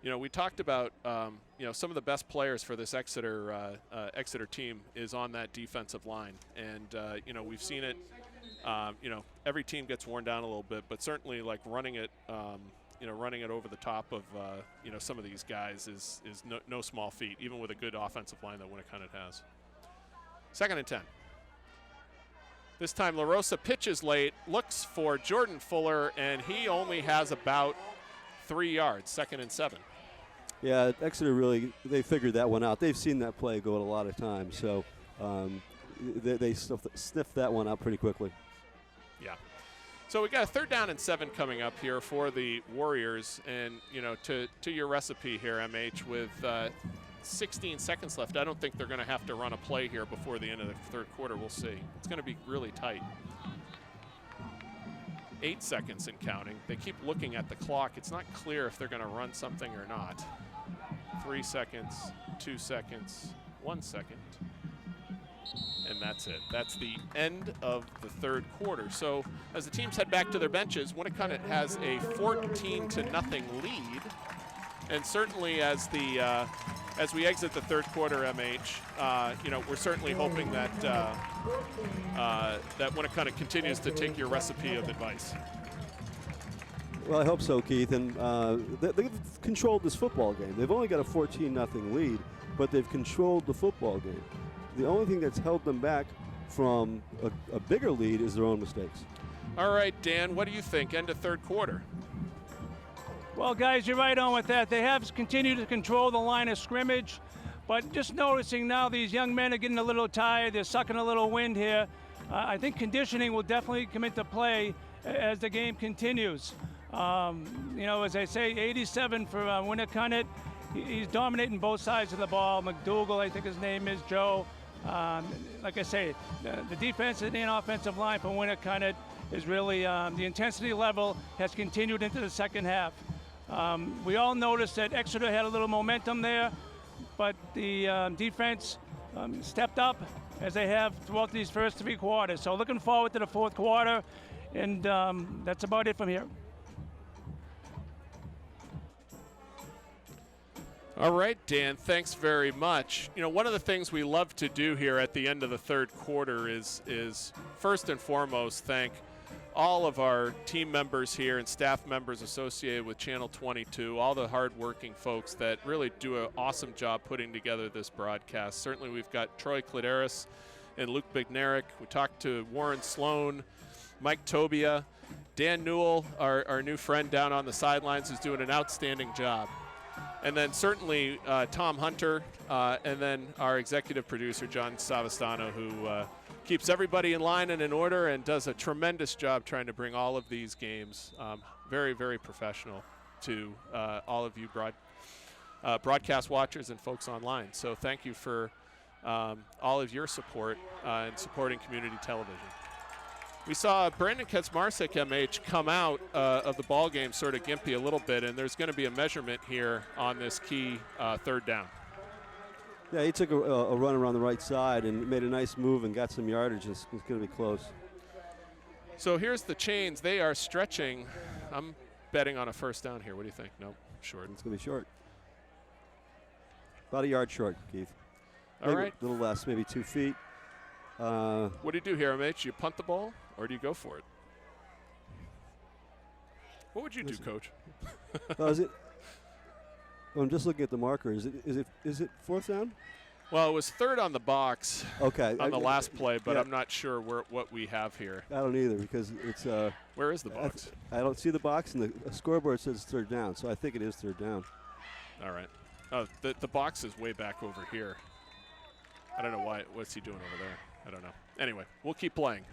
we talked about some of the best players for this Exeter team is on that defensive line, and we've seen it. Every team gets worn down a little bit, but certainly like running it over the top of some of these guys is no small feat, even with a good offensive line that Winnacunnet has. 2nd and 10. This time LaRosa pitches late, looks for Jordan Fuller, and he only has about 3 yards. 2nd and 7. Yeah, Exeter really, they figured that one out. They've seen that play go a lot of times, so they sniffed that one out pretty quickly. Yeah. So we got a 3rd down and 7 coming up here for the Warriors, and to your recipe here, MH, with 16 seconds left, I don't think they're going to have to run a play here before the end of the third quarter. We'll see. It's going to be really tight. 8 seconds and counting. They keep looking at the clock. It's not clear if they're going to run something or not. 3 seconds, 2 seconds, 1 second. And that's it. That's the end of the third quarter. So as the teams head back to their benches, Winnacunnet has a 14-0 lead. And certainly as we exit the third quarter, MH, we're certainly hoping that that Winnacunnet continues to take your recipe of advice. Well, I hope so, Keith. And they've controlled this football game. They've only got a 14-0 lead, but they've controlled the football game. The only thing that's held them back from a bigger lead is their own mistakes. All right, Dan, what do you think? End of third quarter. Well, guys, you're right on with that. They have continued to control the line of scrimmage, but just noticing now these young men are getting a little tired. They're sucking a little wind here. I think conditioning will definitely come into play as the game continues. As I say, 87 for Winnacunnet. He's dominating both sides of the ball. McDougal, I think his name is, Joe. Like I say, the defensive and offensive line for Winnacunnet is really, the intensity level has continued into the second half. We all noticed that Exeter had a little momentum there, but the defense stepped up as they have throughout these first 3 quarters. So looking forward to the fourth quarter, and that's about it from here. All right, Dan, thanks very much. One of the things we love to do here at the end of the third quarter is first and foremost thank all of our team members here and staff members associated with Channel 22, all the hard-working folks that really do an awesome job putting together this broadcast. Certainly we've got Troy Klideris and Luke Bignerick. We talked to Warren Sloan, Mike Tobia, Dan Newell, our new friend down on the sidelines, is doing an outstanding job. And then certainly Tom Hunter, and then our executive producer, John Savastano, who keeps everybody in line and in order and does a tremendous job trying to bring all of these games very, very professional to all of you broadcast watchers and folks online. So thank you for all of your support in supporting community television. We saw Brandon Kaczmarczyk, MH, come out of the ball game sort of gimpy a little bit, and there's going to be a measurement here on this key third down. Yeah, he took a run around the right side and made a nice move and got some yardage. It's going to be close. So here's the chains. They are stretching. I'm betting on a first down here. What do you think? Nope, short. It's going to be short. About a yard short, Keith. All right. A little less, maybe 2 feet. What do you do here, MH? You punt the ball or do you go for it? What would you do, Coach? Is it? Well, I'm just looking at the marker. Is it fourth down? Well, it was third on the box. Okay. On the last play, but yeah. I'm not sure what we have here. I don't either because it's. Where is the box? I don't see the box, and the scoreboard says third down, so I think it is third down. All right. Oh, the box is way back over here. I don't know why. What's he doing over there? I don't know. Anyway, we'll keep playing.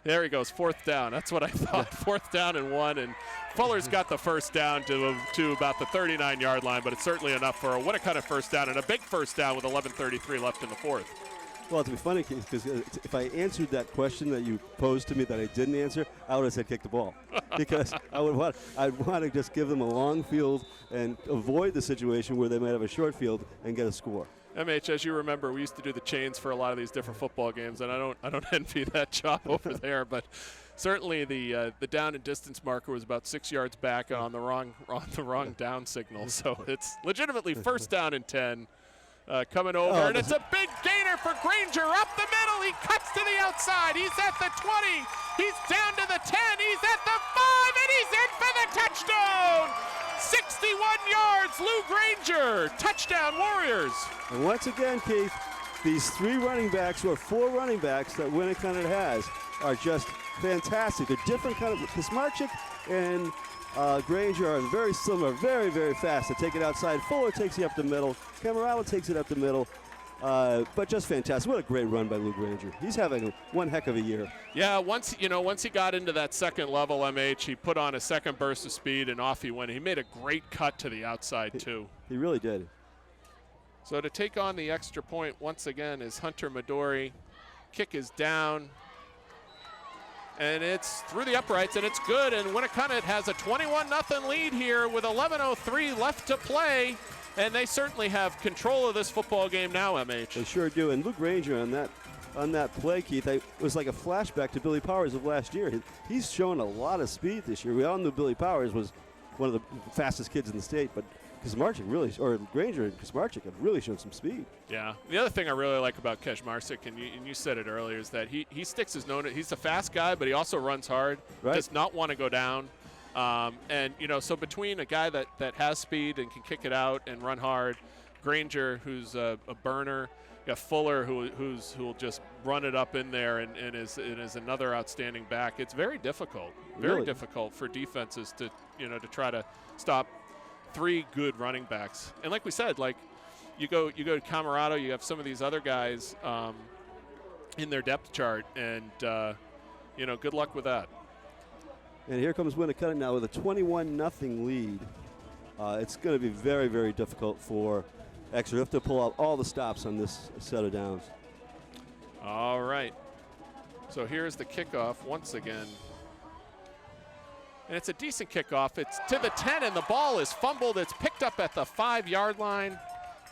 There he goes, fourth down. That's what I thought. Fourth down and 1, and Fuller's got the first down to about the 39-yard line, but it's certainly enough for a Winnacunnet first down and a big first down with 11:33 left in the fourth. Well, to be funny, because if I answered that question that you posed to me that I didn't answer, I would have said kick the ball, because I'd want to just give them a long field and avoid the situation where they might have a short field and get a score. MH, as you remember, we used to do the chains for a lot of these different football games, and I don't envy that job over there. But certainly the down and distance marker was about 6 yards back on the wrong down signal. So it's legitimately first down and 10 coming over, and it's a big gainer for Granger up the middle. He cuts to the outside. He's at the 20. He's down to the 10. He's at the 5, and he's in for the touchdown. 61 yards, Lou Granger. Touchdown, Warriors. And once again, Keith, these 3 running backs or 4 running backs that Winnacunnet has are just fantastic. They're different kind of. Kaczmarczyk and Granger are very similar, very, very fast. They take it outside. Fuller takes it up the middle. Camarella takes it up the middle. But just fantastic. What a great run by Lou Granger. He's having one heck of a year. Yeah, once he got into that second level, MH, he put on a second burst of speed, and off he went. He made a great cut to the outside, too. He really did. So to take on the extra point once again is Hunter Midori. Kick is down. And it's through the uprights, and it's good. And Winnacunnet has a 21-0 lead here with 11:03 left to play. And they certainly have control of this football game now, MH. They sure do. And Luke Granger on that play, Keith, it was like a flashback to Billy Powers of last year. He's shown a lot of speed this year. We all knew Billy Powers was one of the fastest kids in the state, but Granger and Kaczmarczyk have really shown some speed. Yeah. The other thing I really like about Kaczmarczyk, and you said it earlier, is that he sticks his nose. He's a fast guy, but he also runs hard. Right. Does not want to go down. So between a guy that has speed and can kick it out and run hard, Granger, who's a burner, got Fuller who'll just run it up in there and is another outstanding back. It's very difficult, very difficult for defenses to try to stop 3 good running backs. And like we said, like you go to Camarado, you have some of these other guys in their depth chart, and good luck with that. And here comes Winnacunnet now with a 21-0 lead. It's going to be very, very difficult for Exeter. They have to pull out all the stops on this set of downs. All right. So here's the kickoff once again. And it's a decent kickoff. It's to the 10, and the ball is fumbled. It's picked up at the 5-yard line.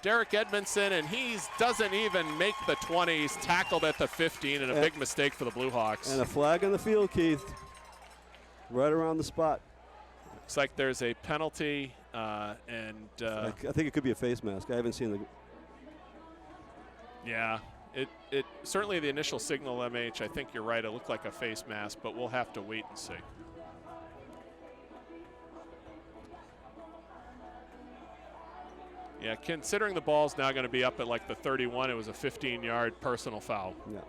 Derek Edmondson, and he doesn't even make the 20. He's tackled at the 15, and a big mistake for the Blue Hawks. And a flag on the field, Keith. Right around the spot. Looks like there's a penalty, and I think it could be a face mask. I haven't seen the. Yeah, it certainly the initial signal, MH. I think you're right. It looked like a face mask, but we'll have to wait and see. Yeah, considering the ball's now going to be up at like the 31, it was a 15-yard personal foul. Yeah.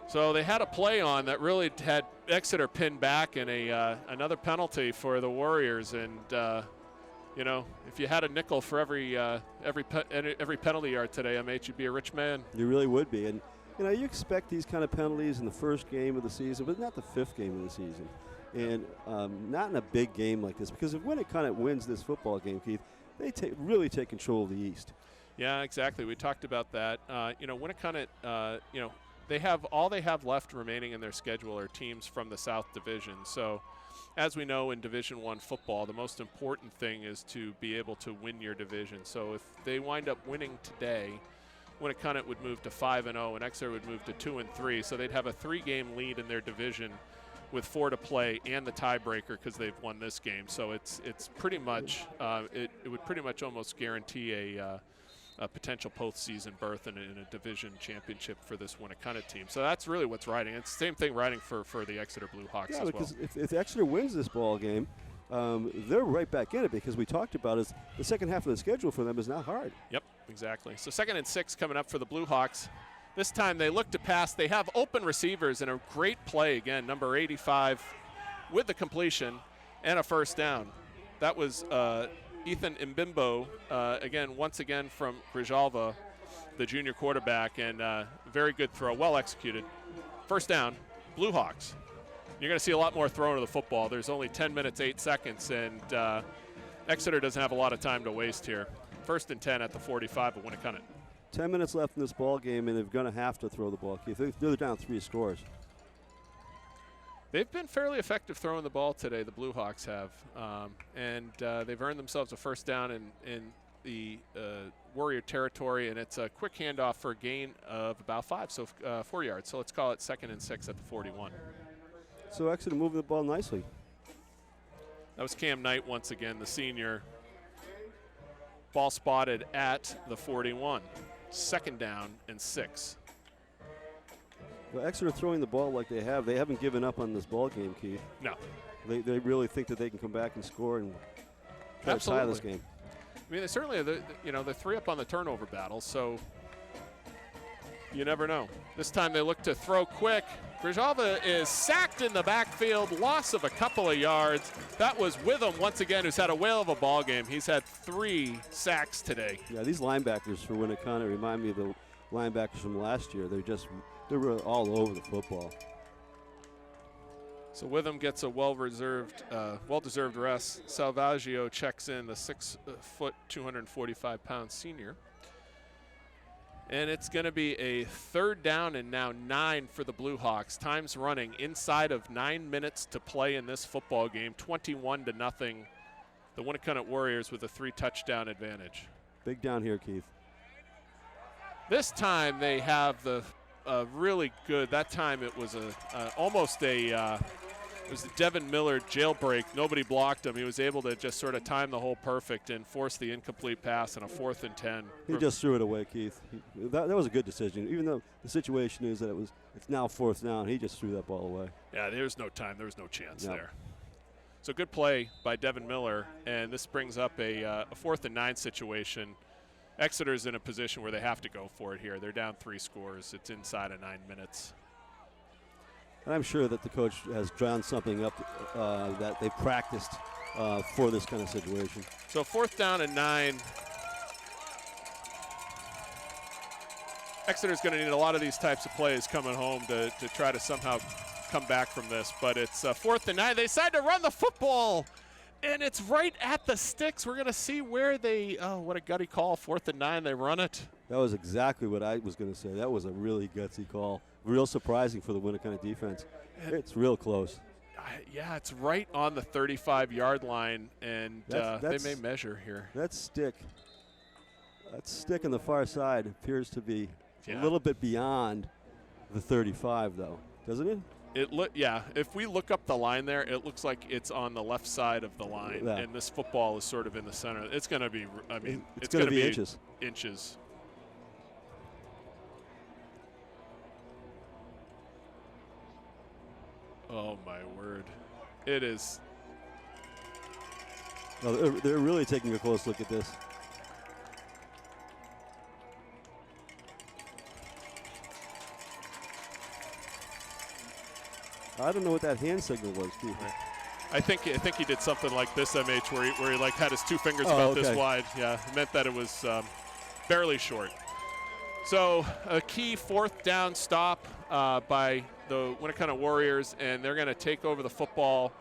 So they had a play on that really had Exeter pinned back, and another penalty for the Warriors. And if you had a nickel for every penalty yard today, MH, you'd be a rich man. You really would be. And you expect these kind of penalties in the first game of the season, but not the 5th game of the season, and not in a big game like this. Because if Winnacunnet wins this football game, Keith, they really take control of the East. Yeah, exactly. We talked about that. Winnacunnet, they have left remaining in their schedule are teams from the South Division. So, as we know in Division I football, the most important thing is to be able to win your division. So, if they wind up winning today, Winnacunnet would move to 5-0, and Exeter would move to 2-3. So they'd have a 3-game lead in their division with 4 to play and the tiebreaker because they've won this game. So it's pretty much it would pretty much almost guarantee a potential postseason berth in a division championship for this Winnacunnet team. So that's really what's riding. It's the same thing riding for the Exeter Blue Hawks as well. Because if Exeter wins this ball game, they're right back in it, because we talked about is the second half of the schedule for them is not hard. Yep, exactly. So 2nd and 6 coming up for the Blue Hawks. This time they look to pass. They have open receivers and a great play again, number 85 with the completion and a first down. That was Ethan Mbimbo, once again from Grijalva, the junior quarterback, and very good throw, well executed. First down, Blue Hawks. You're going to see a lot more throwing of the football. There's only 10 minutes, 8 seconds, and Exeter doesn't have a lot of time to waste here. 1st and 10 at the 45 of Winnacunnet. 10 minutes left in this ball game, and they're going to have to throw the ball. They're down 3 scores. They've been fairly effective throwing the ball today, the Blue Hawks have, and they've earned themselves a first down in the Warrior territory, and it's a quick handoff for a gain of about 4 yards. So let's call it 2nd and 6 at the 41. So Exeter moving the ball nicely. That was Cam Knight once again, the senior. Ball spotted at the 41. 2nd down and 6. Well, Exeter throwing the ball like they haven't given up on this ball game, Keith. No. They really think that they can come back and score and try to tie this game. I mean, they certainly they're 3 up on the turnover battle, so you never know. This time they look to throw quick. Grijalva is sacked in the backfield, loss of a couple of yards. That was Witham once again, who's had a whale of a ball game. He's had 3 sacks today. Yeah, these linebackers for Winnacunnet remind me of the linebackers from last year. They're really all over the football. So Witham gets a well-deserved rest. Salvaggio checks in, the 6-foot, 245-pound senior. And it's going to be a 3rd down and now 9 for the Blue Hawks. Time's running inside of 9 minutes to play in this football game, 21-0. The Winnacunnet Warriors with a 3-touchdown advantage. Big down here, Keith. This time they have the really good. That time it was it was the Devin Miller jailbreak. Nobody blocked him. He was able to just sort of time the hole perfect and force the incomplete pass on a 4th and 10. He just threw it away, Keith. That was a good decision. Even though the situation is that it's now 4th down, he just threw that ball away. Yeah, there's no time. There was no chance there. So good play by Devin Miller, and this brings up a 4th and 9 situation. Exeter's in a position where they have to go for it here. They're down 3 scores. It's inside of 9 minutes. And I'm sure that the coach has drawn something up that they practiced for this kind of situation. So 4th down and 9. Exeter's going to need a lot of these types of plays coming home to try to somehow come back from this. But it's 4th and 9. They decide to run the football, and it's right at the sticks. We're going to see where they, what a gutty call, 4th and 9, they run it. That was exactly what I was going to say. That was a really gutsy call. Real surprising for the Winnacunnet defense. It's real close. Yeah, it's right on the 35-yard line, and they may measure here. That stick on the far side appears to be a little bit beyond the 35, though, doesn't it? Yeah, if we look up the line there, it looks like it's on the left side of the line, and this football is sort of in the center. It's going to be, it's going to be inches. Inches. Oh, my word. It is. Well, they're really taking a close look at this. I don't know what that hand signal was, Keith. Right. I think he did something like this, MH, where he like had his 2 fingers about this wide. Yeah, it meant that it was barely short. So a key 4th down stop by the Winnacunnet Warriors, and they're going to take over the football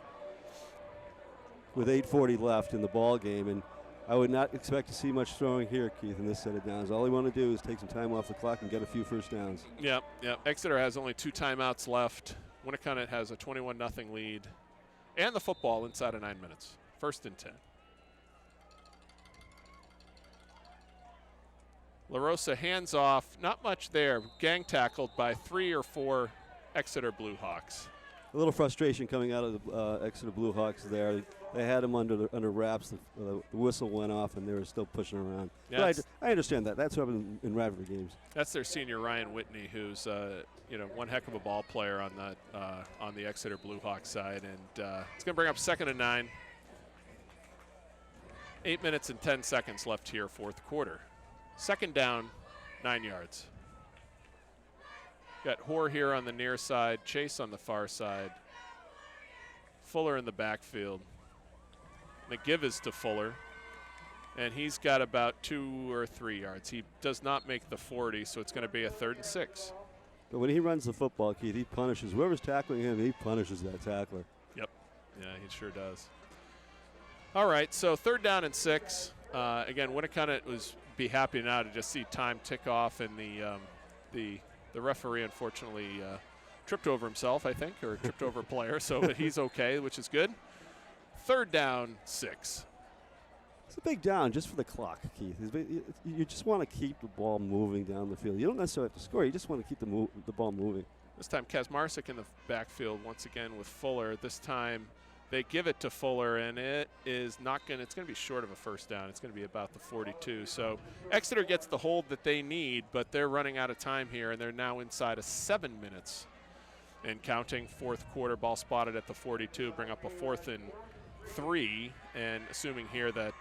with 8:40 left in the ball game, and I would not expect to see much throwing here, Keith, in this set of downs. All they want to do is take some time off the clock and get a few first downs. Yep. Exeter has only 2 timeouts left. Winnacunnet has a 21-0 lead, and the football inside of 9 minutes. 1st and 10. La Rosa hands off. Not much there. Gang tackled by 3 or 4 Exeter Blue Hawks. A little frustration coming out of the Exeter Blue Hawks there. They had him under wraps. The whistle went off, and they were still pushing around. Yeah, but I understand that. That's what happened in rivalry games. That's their senior Ryan Whitney, who's one heck of a ball player on the Exeter Blue Hawks side, and it's going to bring up 2nd and 9. 8 minutes and 10 seconds left here, 4th quarter. 2nd down, 9 yards. Got Hoare here on the near side, Chase on the far side, Fuller in the backfield. The give is to Fuller, and he's got about 2 or 3 yards. He does not make the 40, so it's going to be a 3rd and 6. But when he runs the football, Keith, he punishes whoever's tackling him. He punishes that tackler. Yep. Yeah, he sure does. All right, so 3rd down and 6. Again, Winnacunnet was be happy now to just see time tick off, and the referee unfortunately tripped over himself, I think, or tripped over a player, so he's okay, which is good. 3rd down, 6. It's a big down just for the clock, Keith. You just want to keep the ball moving down the field. You don't necessarily have to score. You just want to keep the ball moving. This time, Kazmarczyk in the backfield once again with Fuller. This time, they give it to Fuller, and it is not going. It's going to be short of a 1st down. It's going to be about the 42. So Exeter gets the hold that they need, but they're running out of time here, and they're now inside of 7 minutes and counting. 4th quarter, ball spotted at the 42. Bring up a 4th and 3, and assuming here that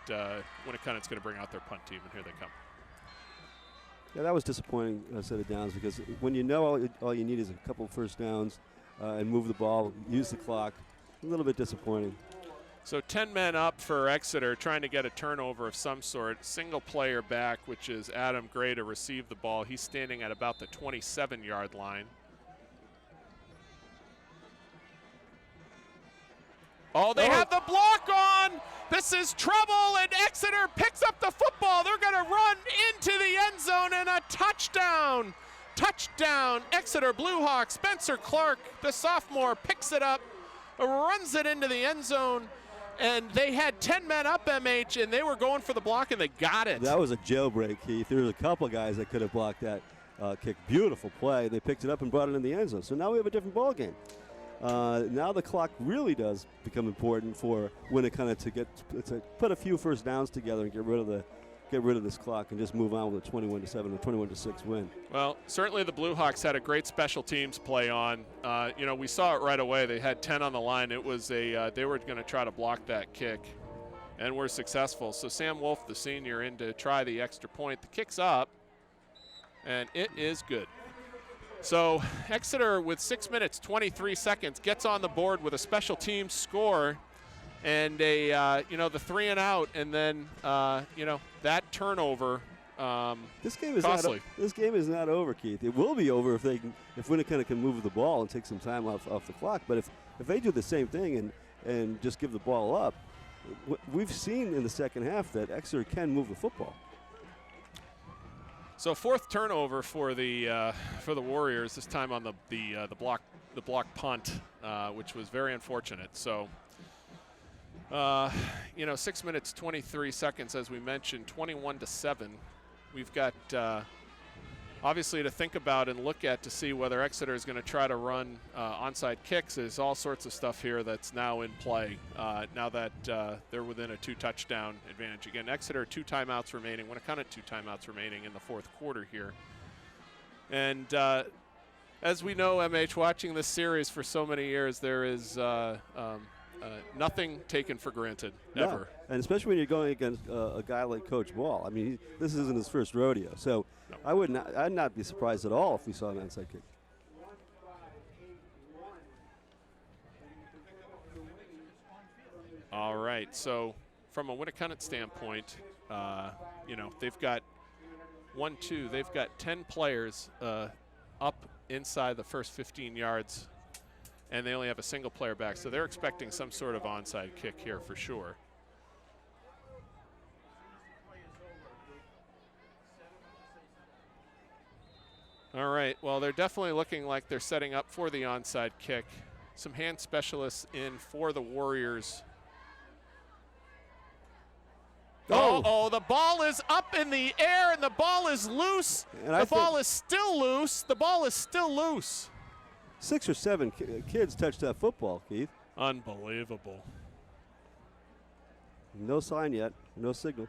Winnacunnet's going to bring out their punt team, and here they come. Yeah, that was disappointing set of downs, because when you know all you need is a couple of 1st downs and move the ball, use the clock, a little bit disappointing. So 10 men up for Exeter, trying to get a turnover of some sort. Single player back, which is Adam Gray, to receive the ball. He's standing at about the 27-yard line. Oh, they have the block on. This is trouble, and Exeter picks up the football. They're going to run into the end zone, and a touchdown. Touchdown, Exeter Blue Hawks. Spencer Clark, the sophomore, picks it up, runs it into the end zone, and they had 10 men up, MH, and they were going for the block, and they got it. That was a jailbreak, Keith. There was a couple guys that could have blocked that kick. Beautiful play. They picked it up and brought it in the end zone. So now we have a different ball game. Now the clock really does become important for Winnacunnet to put a few 1st downs together and get rid of this clock and just move on with a 21-7 or 21-6 win. Well, certainly the Blue Hawks had a great special teams play on. We saw it right away. They had 10 on the line. It was they were going to try to block that kick, and were successful. So Sam Wolf, the senior, in to try the extra point. The kick's up, and it is good. So Exeter, with 6 minutes, 23 seconds, gets on the board with a special teams score and a, the 3 and out, and then, that turnover. This game is costly. This game is not over, Keith. It will be over if Winnacunnet can move the ball and take some time off the clock. But if they do the same thing and just give the ball up, we've seen in the second half that Exeter can move the football. So 4th turnover for the Warriors, this time on the block punt, which was very unfortunate. So 6 minutes 23 seconds, as we mentioned, 21-7. We've got obviously to think about and look at to see whether Exeter is going to try to run onside kicks. There's all sorts of stuff here that's now in play now that they're within a 2-touchdown advantage. Again, Exeter 2 timeouts remaining. Winnacunnet 2 timeouts remaining in the 4th quarter here. And as we know, MH, watching this series for so many years, there is nothing taken for granted, ever. And especially when you're going against a guy like Coach Ball. I mean, this isn't his first rodeo. So no. I'd not be surprised at all if we saw an onside kick. All right, so from a Winnacunnet standpoint, they've got they've got 10 players up inside the first 15 yards, and they only have a single player back, so they're expecting some sort of onside kick here for sure. All right, well, they're definitely looking like they're setting up for the onside kick. Some hand specialists in for the Warriors. Oh, the ball is up in the air, and the ball is loose. The ball is still loose. The ball is still loose. 6 or 7 kids touched that football, Keith. Unbelievable. No sign yet, no signal.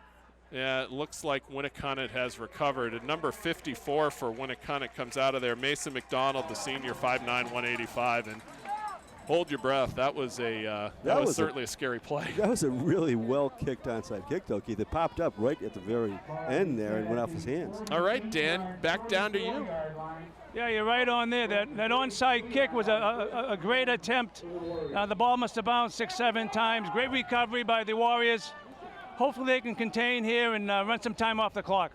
Yeah, it looks like Winnacunnet has recovered. And number 54 for Winnacunnet comes out of there. Mason McDonald, the senior, 5'9", 185. And hold your breath. That was certainly a scary play. That was a really well-kicked onside kick, though, Keith. It popped up right at the very end there and went off his hands. All right, Dan, back down to you. Yeah, you're right on there. That onside kick was a great attempt. The ball must have bounced 6-7 times. Great recovery by the Warriors. Hopefully they can contain here and run some time off the clock.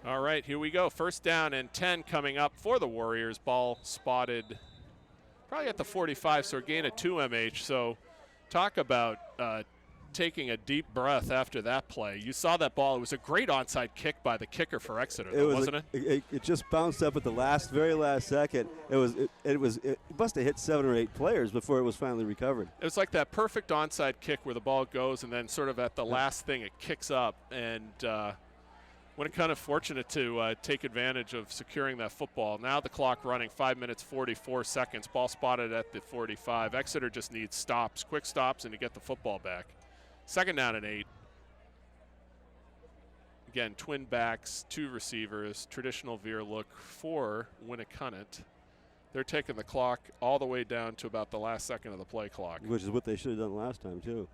All right, here we go. 1st down and 10 coming up for the Warriors. Ball spotted probably at the 45, so a gain of 2 MH. So talk about taking a deep breath after that play. You saw that ball. It was a great onside kick by the kicker for Exeter, wasn't it? It just bounced up at the very last second. It must have hit 7 or 8 players before it was finally recovered. It was like that perfect onside kick where the ball goes and then sort of at the last thing it kicks up. And Winnacunnet fortunate to take advantage of securing that football. Now the clock running, 5 minutes, 44 seconds. Ball spotted at the 45. Exeter just needs stops, quick stops, and to get the football back. 2nd down and 8. Again, twin backs, 2 receivers, traditional veer look for Winnacunnet. They're taking the clock all the way down to about the last second of the play clock. Which is what they should have done last time, too.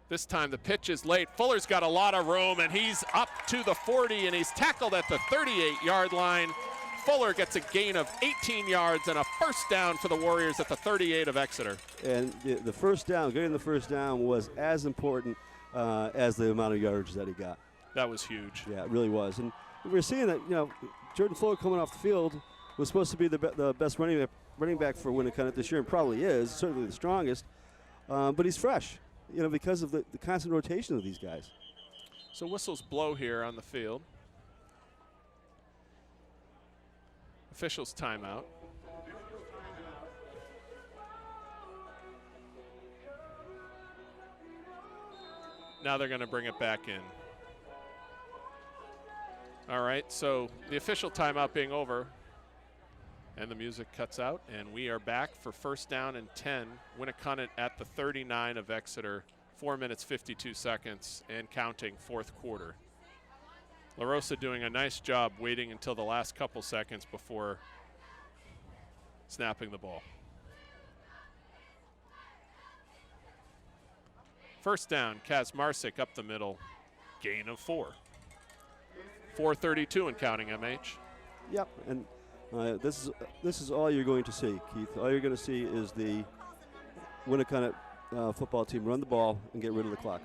This time the pitch is late. Fuller's got a lot of room, and he's up to the 40, and he's tackled at the 38-yard line. Fuller gets a gain of 18 yards and a 1st down for the Warriors at the 38 of Exeter. And the first down, getting the first down was as important as the amount of yardage that he got. That was huge. Yeah, it really was. And we're seeing that, Jordan Fuller coming off the field was supposed to be the best running back for Winnacunnet this year, and probably is, certainly the strongest. But he's fresh, because of the constant rotation of these guys. So whistles blow here on the field. Officials timeout. Now they're going to bring it back in. All right, so the official timeout being over, and the music cuts out, and we are back for 1st down and 10. Winnacunnet at the 39 of Exeter, 4 minutes, 52 seconds, and counting, 4th quarter. La Rosa doing a nice job waiting until the last couple seconds before snapping the ball. First down, Kazmarczyk up the middle, gain of 4. 4:32 and counting, MH. Yep, and this is all you're going to see, Keith. All you're going to see is the Winnacunnet football team run the ball and get rid of the clock.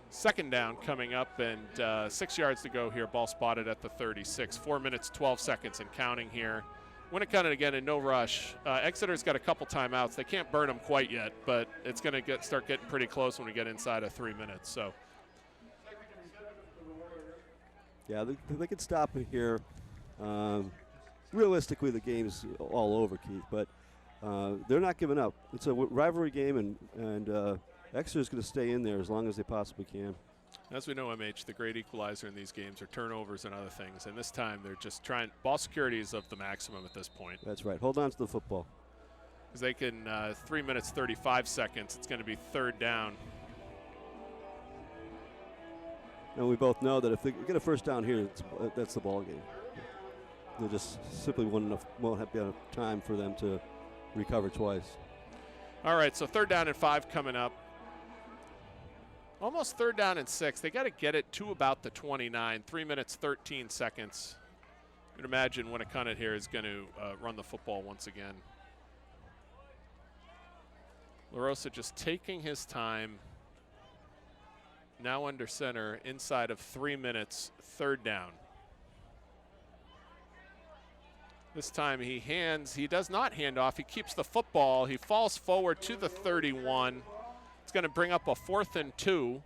Second down coming up, and 6 yards to go here. Ball spotted at the 36. 4 minutes, 12 seconds and counting here. Winnacunnet again in no rush. Exeter's got a couple timeouts. They can't burn them quite yet, but it's going to start getting pretty close when we get inside of 3 minutes. So, yeah, they could stop it here. Realistically, the game's all over, Keith, but they're not giving up. It's a rivalry game, and Exeter's going to stay in there as long as they possibly can. As we know, MH, the great equalizer in these games are turnovers and other things, and this time they're just trying. Ball security is of the maximum at this point. That's right. Hold on to the football. Because they can, 3 minutes, 35 seconds, it's going to be third down. And we both know that if they get a first down here, that's the ball game. They just simply won't have enough time for them to recover twice. All right, so third down and 5 coming up. Almost third down and 6. They got to get it to about the 29. 3 minutes, 13 seconds. You can imagine Winnacunnet here is going to run the football once again. LaRosa just taking his time. Now under center, inside of 3 minutes, third down. This time he does not hand off. He keeps the football. He falls forward to the 31. It's going to bring up a 4th and 2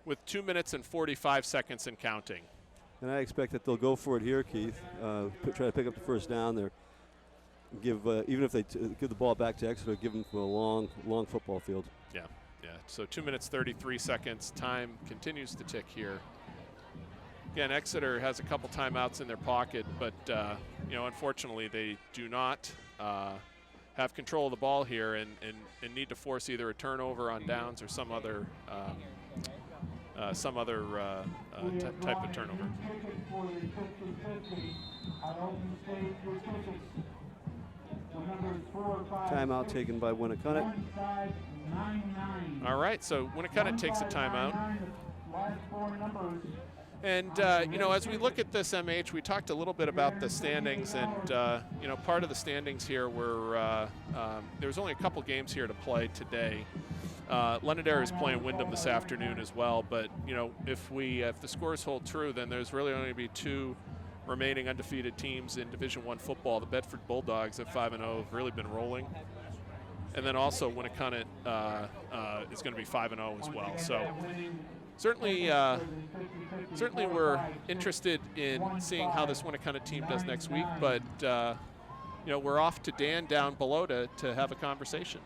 with 2 minutes and 45 seconds and counting. And I expect that they'll go for it here, Keith. Try to pick up the first down there. Even if they give the ball back to Exeter, give them a long football field. Yeah. So 2 minutes, 33 seconds. Time continues to tick here. Again, Exeter has a couple timeouts in their pocket, but unfortunately they do not have control of the ball here and need to force either a turnover on downs or some other type of turnover. Timeout taken by Winnacunnet. All right, so Winnacunnet takes a timeout. And, as we look at this, MH, we talked a little bit about the standings, and, part of the standings here were there's only a couple games here to play today. Londonderry is playing Wyndham this afternoon as well, but, if the scores hold true, then there's really only going to be 2 remaining undefeated teams in Division I football. The Bedford Bulldogs at 5-0 have really been rolling. And then also Winnacunnet is going to be 5-0 as well. So certainly we're interested in seeing how this Winnacunnet team does next week, but we're off to Dan down below to have a conversation.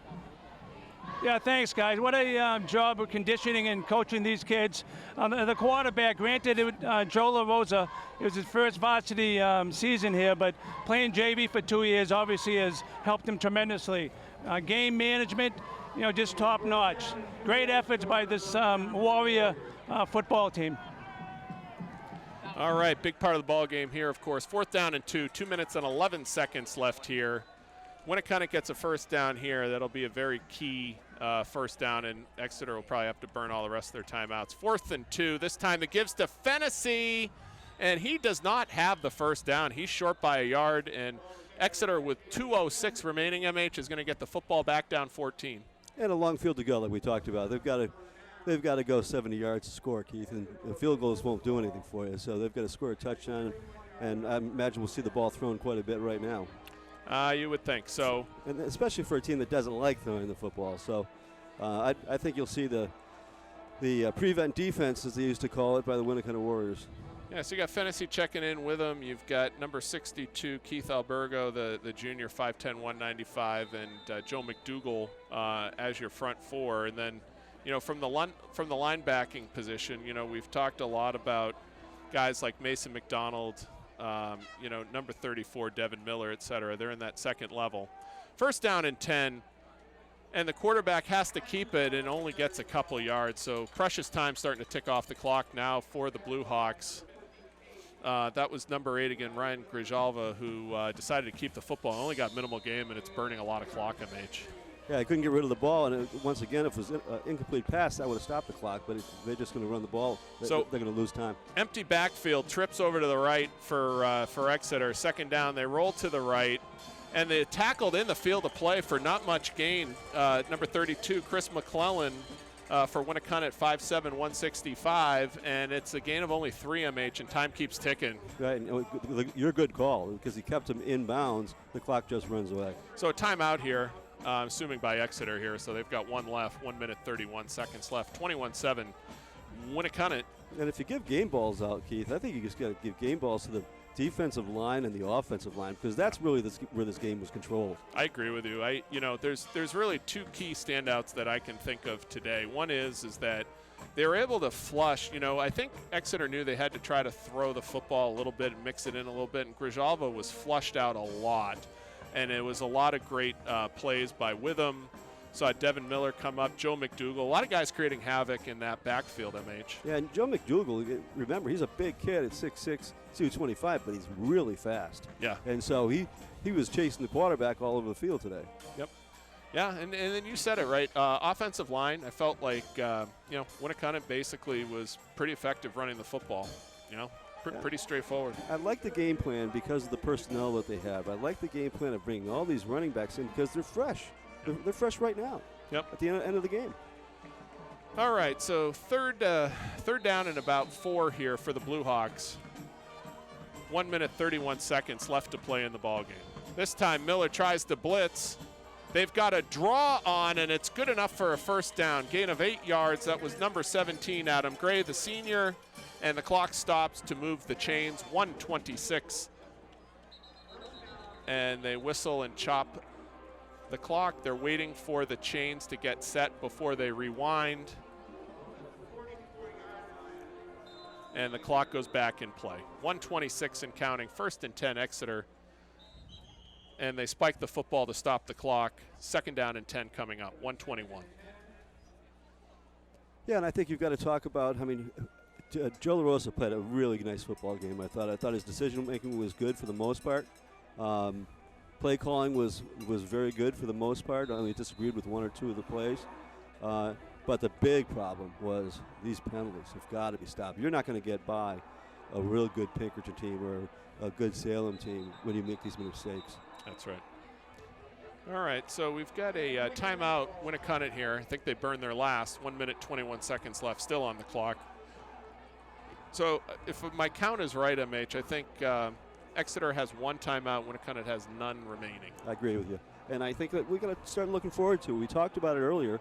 Yeah, thanks, guys. What a job of conditioning and coaching these kids. The quarterback, granted, Joe LaRosa, it was his first varsity season here, but playing JV for 2 years obviously has helped him tremendously. Game management, just top notch. Great efforts by this Warrior football team. All right, big part of the ball game here, of course. 4th down and 2, 2 minutes and 11 seconds left here. Winnacunnet gets a first down here. That'll be a very key first down, and Exeter will probably have to burn all the rest of their timeouts. 4th and 2. This time it gives to Fennessy, and he does not have the first down. He's short by a yard, and Exeter with 2:06 remaining, MH, is going to get the football back down 14. And a long field to go, like we talked about. They've got to go 70 yards to score, Keith, and field goals won't do anything for you. So they've got to score a touchdown, and I imagine we'll see the ball thrown quite a bit right now. You would think so. And especially for a team that doesn't like throwing the football. So I think you'll see the prevent defense, as they used to call it, by the Winnacunnet Warriors. Yeah, so you got Fennessy checking in with them. You've got number 62, Keith Albergo, the junior, 5'10", 195, and Joe McDougall as your front 4. And then, from the linebacking position, we've talked a lot about guys like Mason McDonald, number 34, Devin Miller, et cetera. They're in that second level. First down and 10, and the quarterback has to keep it and only gets a couple yards. So precious time starting to tick off the clock now for the Blue Hawks. That was number 8 again, Ryan Grijalva, who decided to keep the football. Only got minimal game, and it's burning a lot of clock, MH. Yeah, I couldn't get rid of the ball, and once again, if it was an incomplete pass, that would have stopped the clock, but they're just going to run the ball. They're going to lose time. Empty backfield, trips over to the right for Exeter. Second down, they roll to the right, and they tackled in the field of play for not much gain. Number 32, Chris McClellan, for Winnacunnet, 5'7", 165, and it's a gain of only 3, MH, and time keeps ticking. Right, and your good call, because he kept him in bounds. The clock just runs away. So a timeout here. Assuming by Exeter here, so they've got 1 left, 1 minute 31 seconds left, 21-7, Winnacunnet. And if you give game balls out, Keith, I think you just got to give game balls to the defensive line and the offensive line, because that's really where this game was controlled. I agree with you. There's really 2 key standouts that I can think of today. One is that they were able to flush. I think Exeter knew they had to try to throw the football a little bit and mix it in a little bit, and Grijalva was flushed out a lot. And it was a lot of great plays by Witham. Saw Devin Miller come up, Joe McDougall. A lot of guys creating havoc in that backfield, MH. Yeah, and Joe McDougall, remember, he's a big kid at 6'6", 225, but he's really fast. Yeah. And so he was chasing the quarterback all over the field today. Yep. Yeah, and then you said it right. Offensive line, I felt like, Winnacunnet basically was pretty effective running the football, Pretty straightforward. I like the game plan because of the personnel that they have. I like the game plan of bringing all these running backs in because they're fresh. They're fresh right now. Yep. At the end of the game. All right, so third down and about 4 here for the Blue Hawks. 1 minute 31 seconds left to play in the ball game. This time Miller tries to blitz. They've got a draw on, and it's good enough for a first down. Gain of 8 yards. That was number 17, Adam Gray, the senior. And the clock stops to move the chains, 1:26. And they whistle and chop the clock. They're waiting for the chains to get set before they rewind. And the clock goes back in play. 1:26 and counting, 1st and 10 Exeter. And they spike the football to stop the clock. 2nd down and 10 coming up, 1:21. Yeah, and I think you've got to talk about, Joe LaRosa played a really nice football game. I thought his decision-making was good for the most part. Play calling was very good for the most part. I only disagreed with 1 or 2 of the plays. But the big problem was these penalties have got to be stopped. You're not going to get by a real good Pinkerton team or a good Salem team when you make these mistakes. That's right. All right, so we've got a timeout, Winnacunnet here. I think they burned their last. 1 minute, 21 seconds left, still on the clock. So if my count is right, MH, I think Exeter has 1 timeout, Winnacunnet has none remaining. I agree with you. And I think that we're going to start looking forward to it. We talked about it earlier.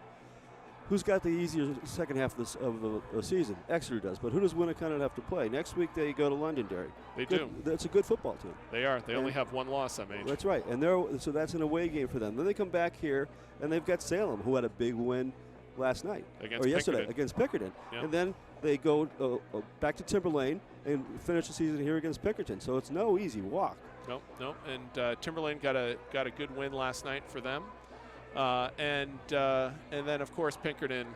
Who's got the easier second half of the season? Exeter does. But who does Winnacunnet have to play? Next week they go to Londonderry. They do. That's a good football team. They are. They only have 1 loss, MH. That's right. And so that's an away game for them. Then they come back here, and they've got Salem, who had a big win last night. Yesterday against Pinkerton. Yep. And then they go back to Timberlane and finish the season here against Pinkerton. So it's no easy walk. Nope. And Timberlane got a good win last night for them. And then of course Pinkerton.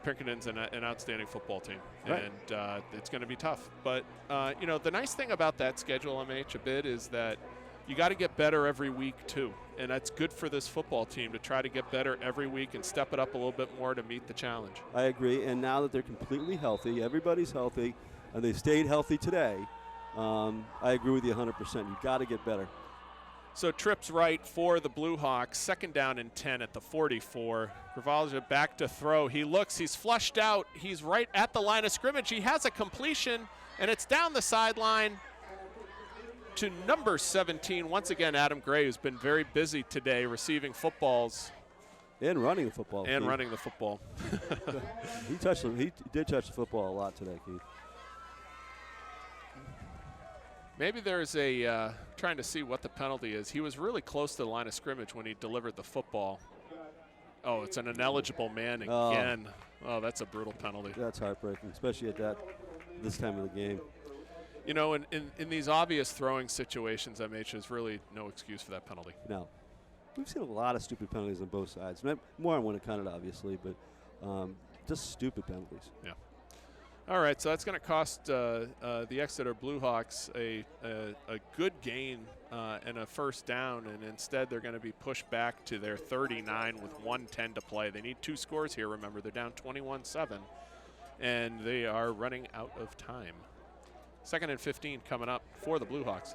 Pinkerton's an outstanding football team, right. And it's going to be tough. But the nice thing about that schedule, MH, a bit is that you got to get better every week too, and that's good for this football team to try to get better every week and step it up a little bit more to meet the challenge. I agree. And now that they're completely healthy, everybody's healthy, and they stayed healthy today. I agree with you 100%. You got to get better. So trips right for the Blue Hawks. 2nd down and 10 at the 44. Grijalva back to throw. He looks. He's flushed out. He's right at the line of scrimmage. He has a completion, and it's down the sideline to number 17. Once again, Adam Gray, who's been very busy today receiving footballs. And running the football. Running the football. He did touch the football a lot today, Keith. Maybe there's trying to see what the penalty is. He was really close to the line of scrimmage when he delivered the football. Oh, it's an ineligible man again. Oh, that's a brutal penalty. That's heartbreaking, especially at this time of the game. In these obvious throwing situations, MH, there's really no excuse for that penalty. No. We've seen a lot of stupid penalties on both sides. More on Winnacunnet, obviously, but just stupid penalties. Yeah. All right, so that's going to cost the Exeter Bluehawks a good gain and a first down, and instead they're going to be pushed back to their 39 with 1:10 to play. They need 2 scores here. Remember, they're down 21-7, and they are running out of time. 2nd and 15 coming up for the Bluehawks.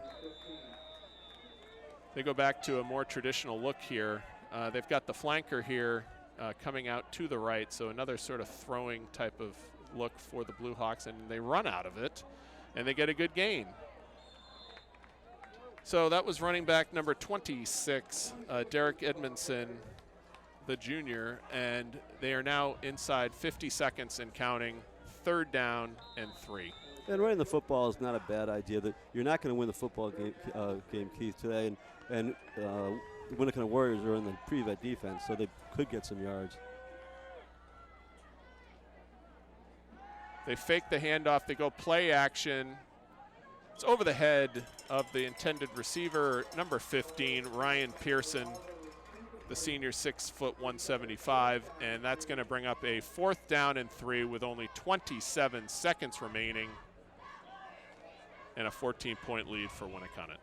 They go back to a more traditional look here. They've got the flanker here coming out to the right, so another sort of throwing type of look for the Bluehawks, and they run out of it, and they get a good gain. So that was running back number 26, Derek Edmondson, the junior, and they are now inside 50 seconds and counting, 3rd down and 3. And running the football is not a bad idea. That you're not going to win the football game, Keith, today, and the Winnacunnet Warriors are in the pre-vet defense, so they could get some yards. They fake the handoff. They go play action. It's over the head of the intended receiver, number 15, Ryan Pearson, the senior, 6 foot 175, and that's going to bring up a 4th down and 3 with only 27 seconds remaining and a 14-point lead for Winnacunnet.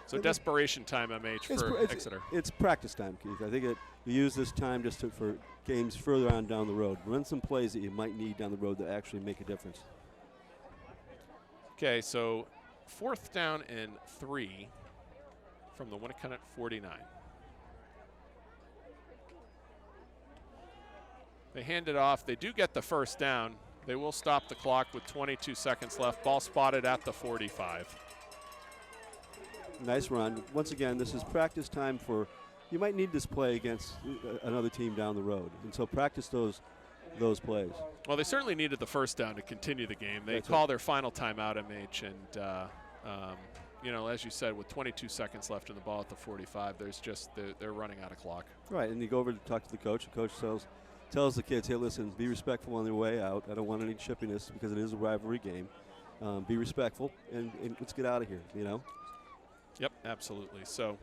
So desperation time, MH, for Exeter. It's practice time, Keith. I think you use this time just for games further on down the road. Run some plays that you might need down the road that actually make a difference. Okay, so 4th down and 3 from the Winnacunnet 49. They hand it off. They do get the first down. They will stop the clock with 22 seconds left. Ball spotted at the 45. Nice run. Once again, this is practice time for, you might need this play against another team down the road. And so practice those plays. Well, they certainly needed the first down to continue the game. They call their final timeout, MH, and you know, as you said, with 22 seconds left in the ball at the 45, there's just, they're running out of clock. Right, and you go over to talk to the coach. The coach tells the kids, hey, listen, be respectful on their way out. I don't want any chippiness because it is a rivalry game. Be respectful, and let's get out of here, you know? Yep, absolutely. So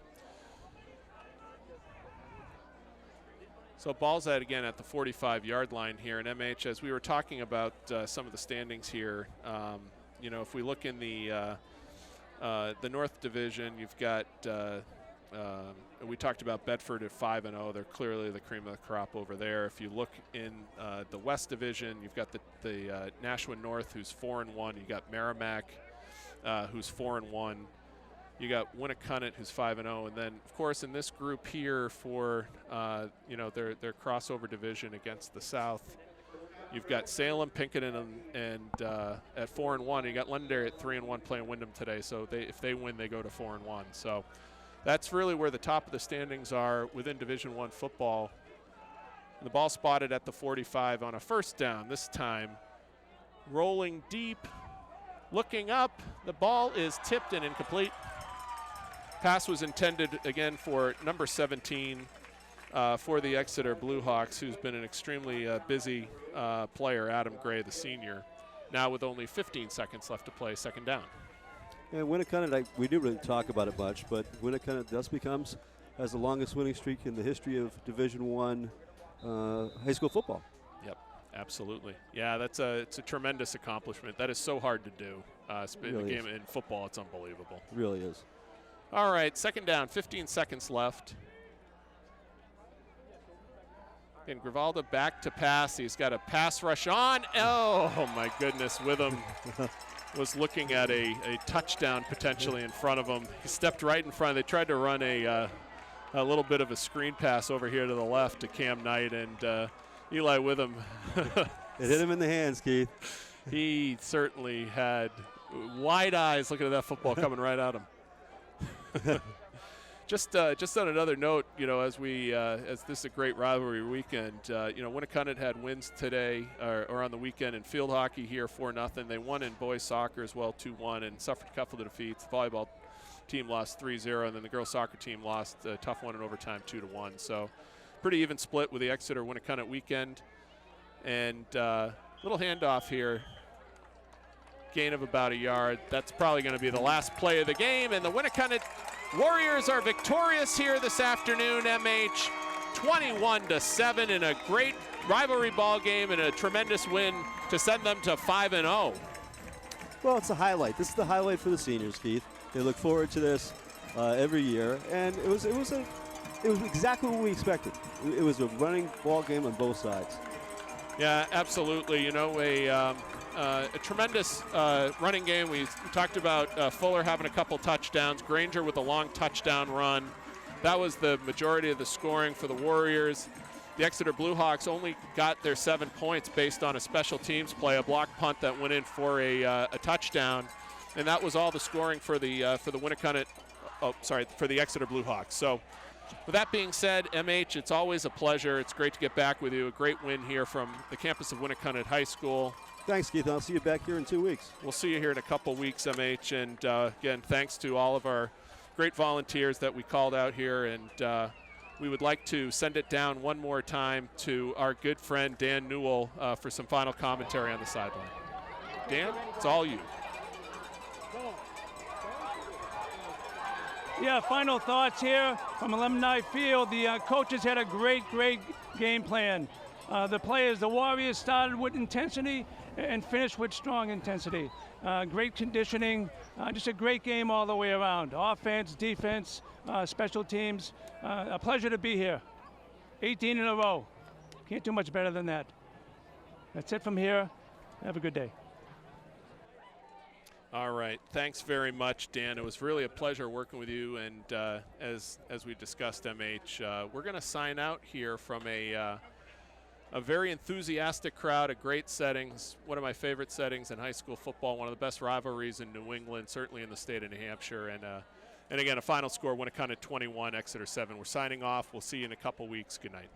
ball's at, again, at the 45-yard line here. And MH, as we were talking about some of the standings here, you know, if we look in the North Division, you've got, we talked about Bedford at 5-0. They're clearly the cream of the crop over there. If you look in the West Division, you've got the Nashua North, who's 4-1. You got Merrimack, who's 4-1. You got Winnacunnet, who's 5-0, and then, of course, in this group here for you know, their crossover division against the South, you've got Salem, Pinkerton, and at 4-1. You got Londonderry at 3-1 playing Wyndham today. So if they win, they go to 4-1. So that's really where the top of the standings are within Division I football. And the ball spotted at the 45 on a first down. This time, rolling deep, looking up. The ball is tipped and incomplete. Pass was intended, again, for number 17 for the Exeter Bluehawks, who's been an extremely busy player, Adam Gray, the senior, now with only 15 seconds left to play, 2nd down. And Winnacunnet, we didn't really talk about it much, but Winnacunnet has the longest winning streak in the history of Division I high school football. Yep, absolutely. Yeah, it's a tremendous accomplishment. That is so hard to do. In a game in football, it's unbelievable. It really is. All right, 2nd down, 15 seconds left. And Grivalda back to pass. He's got a pass rush on. Oh, my goodness. Witham was looking at a touchdown potentially in front of him. He stepped right in front. They tried to run a little bit of a screen pass over here to the left to Cam Knight, and Eli Witham. It hit him in the hands, Keith. He certainly had wide eyes looking at that football coming right at him. Just on another note, you know, as this is a great rivalry weekend, you know, Winnacunnet had wins today or on the weekend in field hockey here 4-0. They won in boys soccer as well 2-1 and suffered a couple of defeats. The volleyball team lost 3-0, and then the girls soccer team lost a tough one in overtime 2-1. So pretty even split with the Exeter Winnacunnet weekend. And little handoff here. Gain of about a yard. That's probably going to be the last play of the game, and the Winnacunnet Warriors are victorious here this afternoon, MH. 21-7 in a great rivalry ball game and a tremendous win to send them to 5-0. Well, it's a highlight. This is the highlight for the seniors, Keith. They look forward to this every year, and it was exactly what we expected. It was a running ball game on both sides. Yeah, absolutely. You know, a tremendous running game. We talked about Fuller having a couple touchdowns, Granger with a long touchdown run. That was the majority of the scoring for the Warriors. The Exeter Bluehawks only got their 7 points based on a special teams play, a block punt that went in for a touchdown, and that was all the scoring for the Winnacunnet. For the Exeter Bluehawks. So, with that being said, MH, it's always a pleasure. It's great to get back with you. A great win here from the campus of Winnacunnet High School. Thanks, Keith. I'll see you back here in 2 weeks. We'll see you here in a couple weeks, MH. And again, thanks to all of our great volunteers that we called out here. And we would like to send it down one more time to our good friend Dan Newell for some final commentary on the sideline. Dan, it's all you. Yeah, final thoughts here from Alumni Field. The coaches had a great game plan. The players, the Warriors, started with intensity and finished with strong intensity. Great conditioning, just a great game all the way around. Offense, defense, special teams. A pleasure to be here. 18 in a row. Can't do much better than that. That's it from here. Have a good day. All right, thanks very much, Dan. It was really a pleasure working with you, and as we discussed, MH, we're going to sign out here from a very enthusiastic crowd, a great settings, one of my favorite settings in high school football, one of the best rivalries in New England, certainly in the state of New Hampshire, and again, a final score, Winnacunnet 21, Exeter 7. We're signing off. We'll see you in a couple weeks. Good night.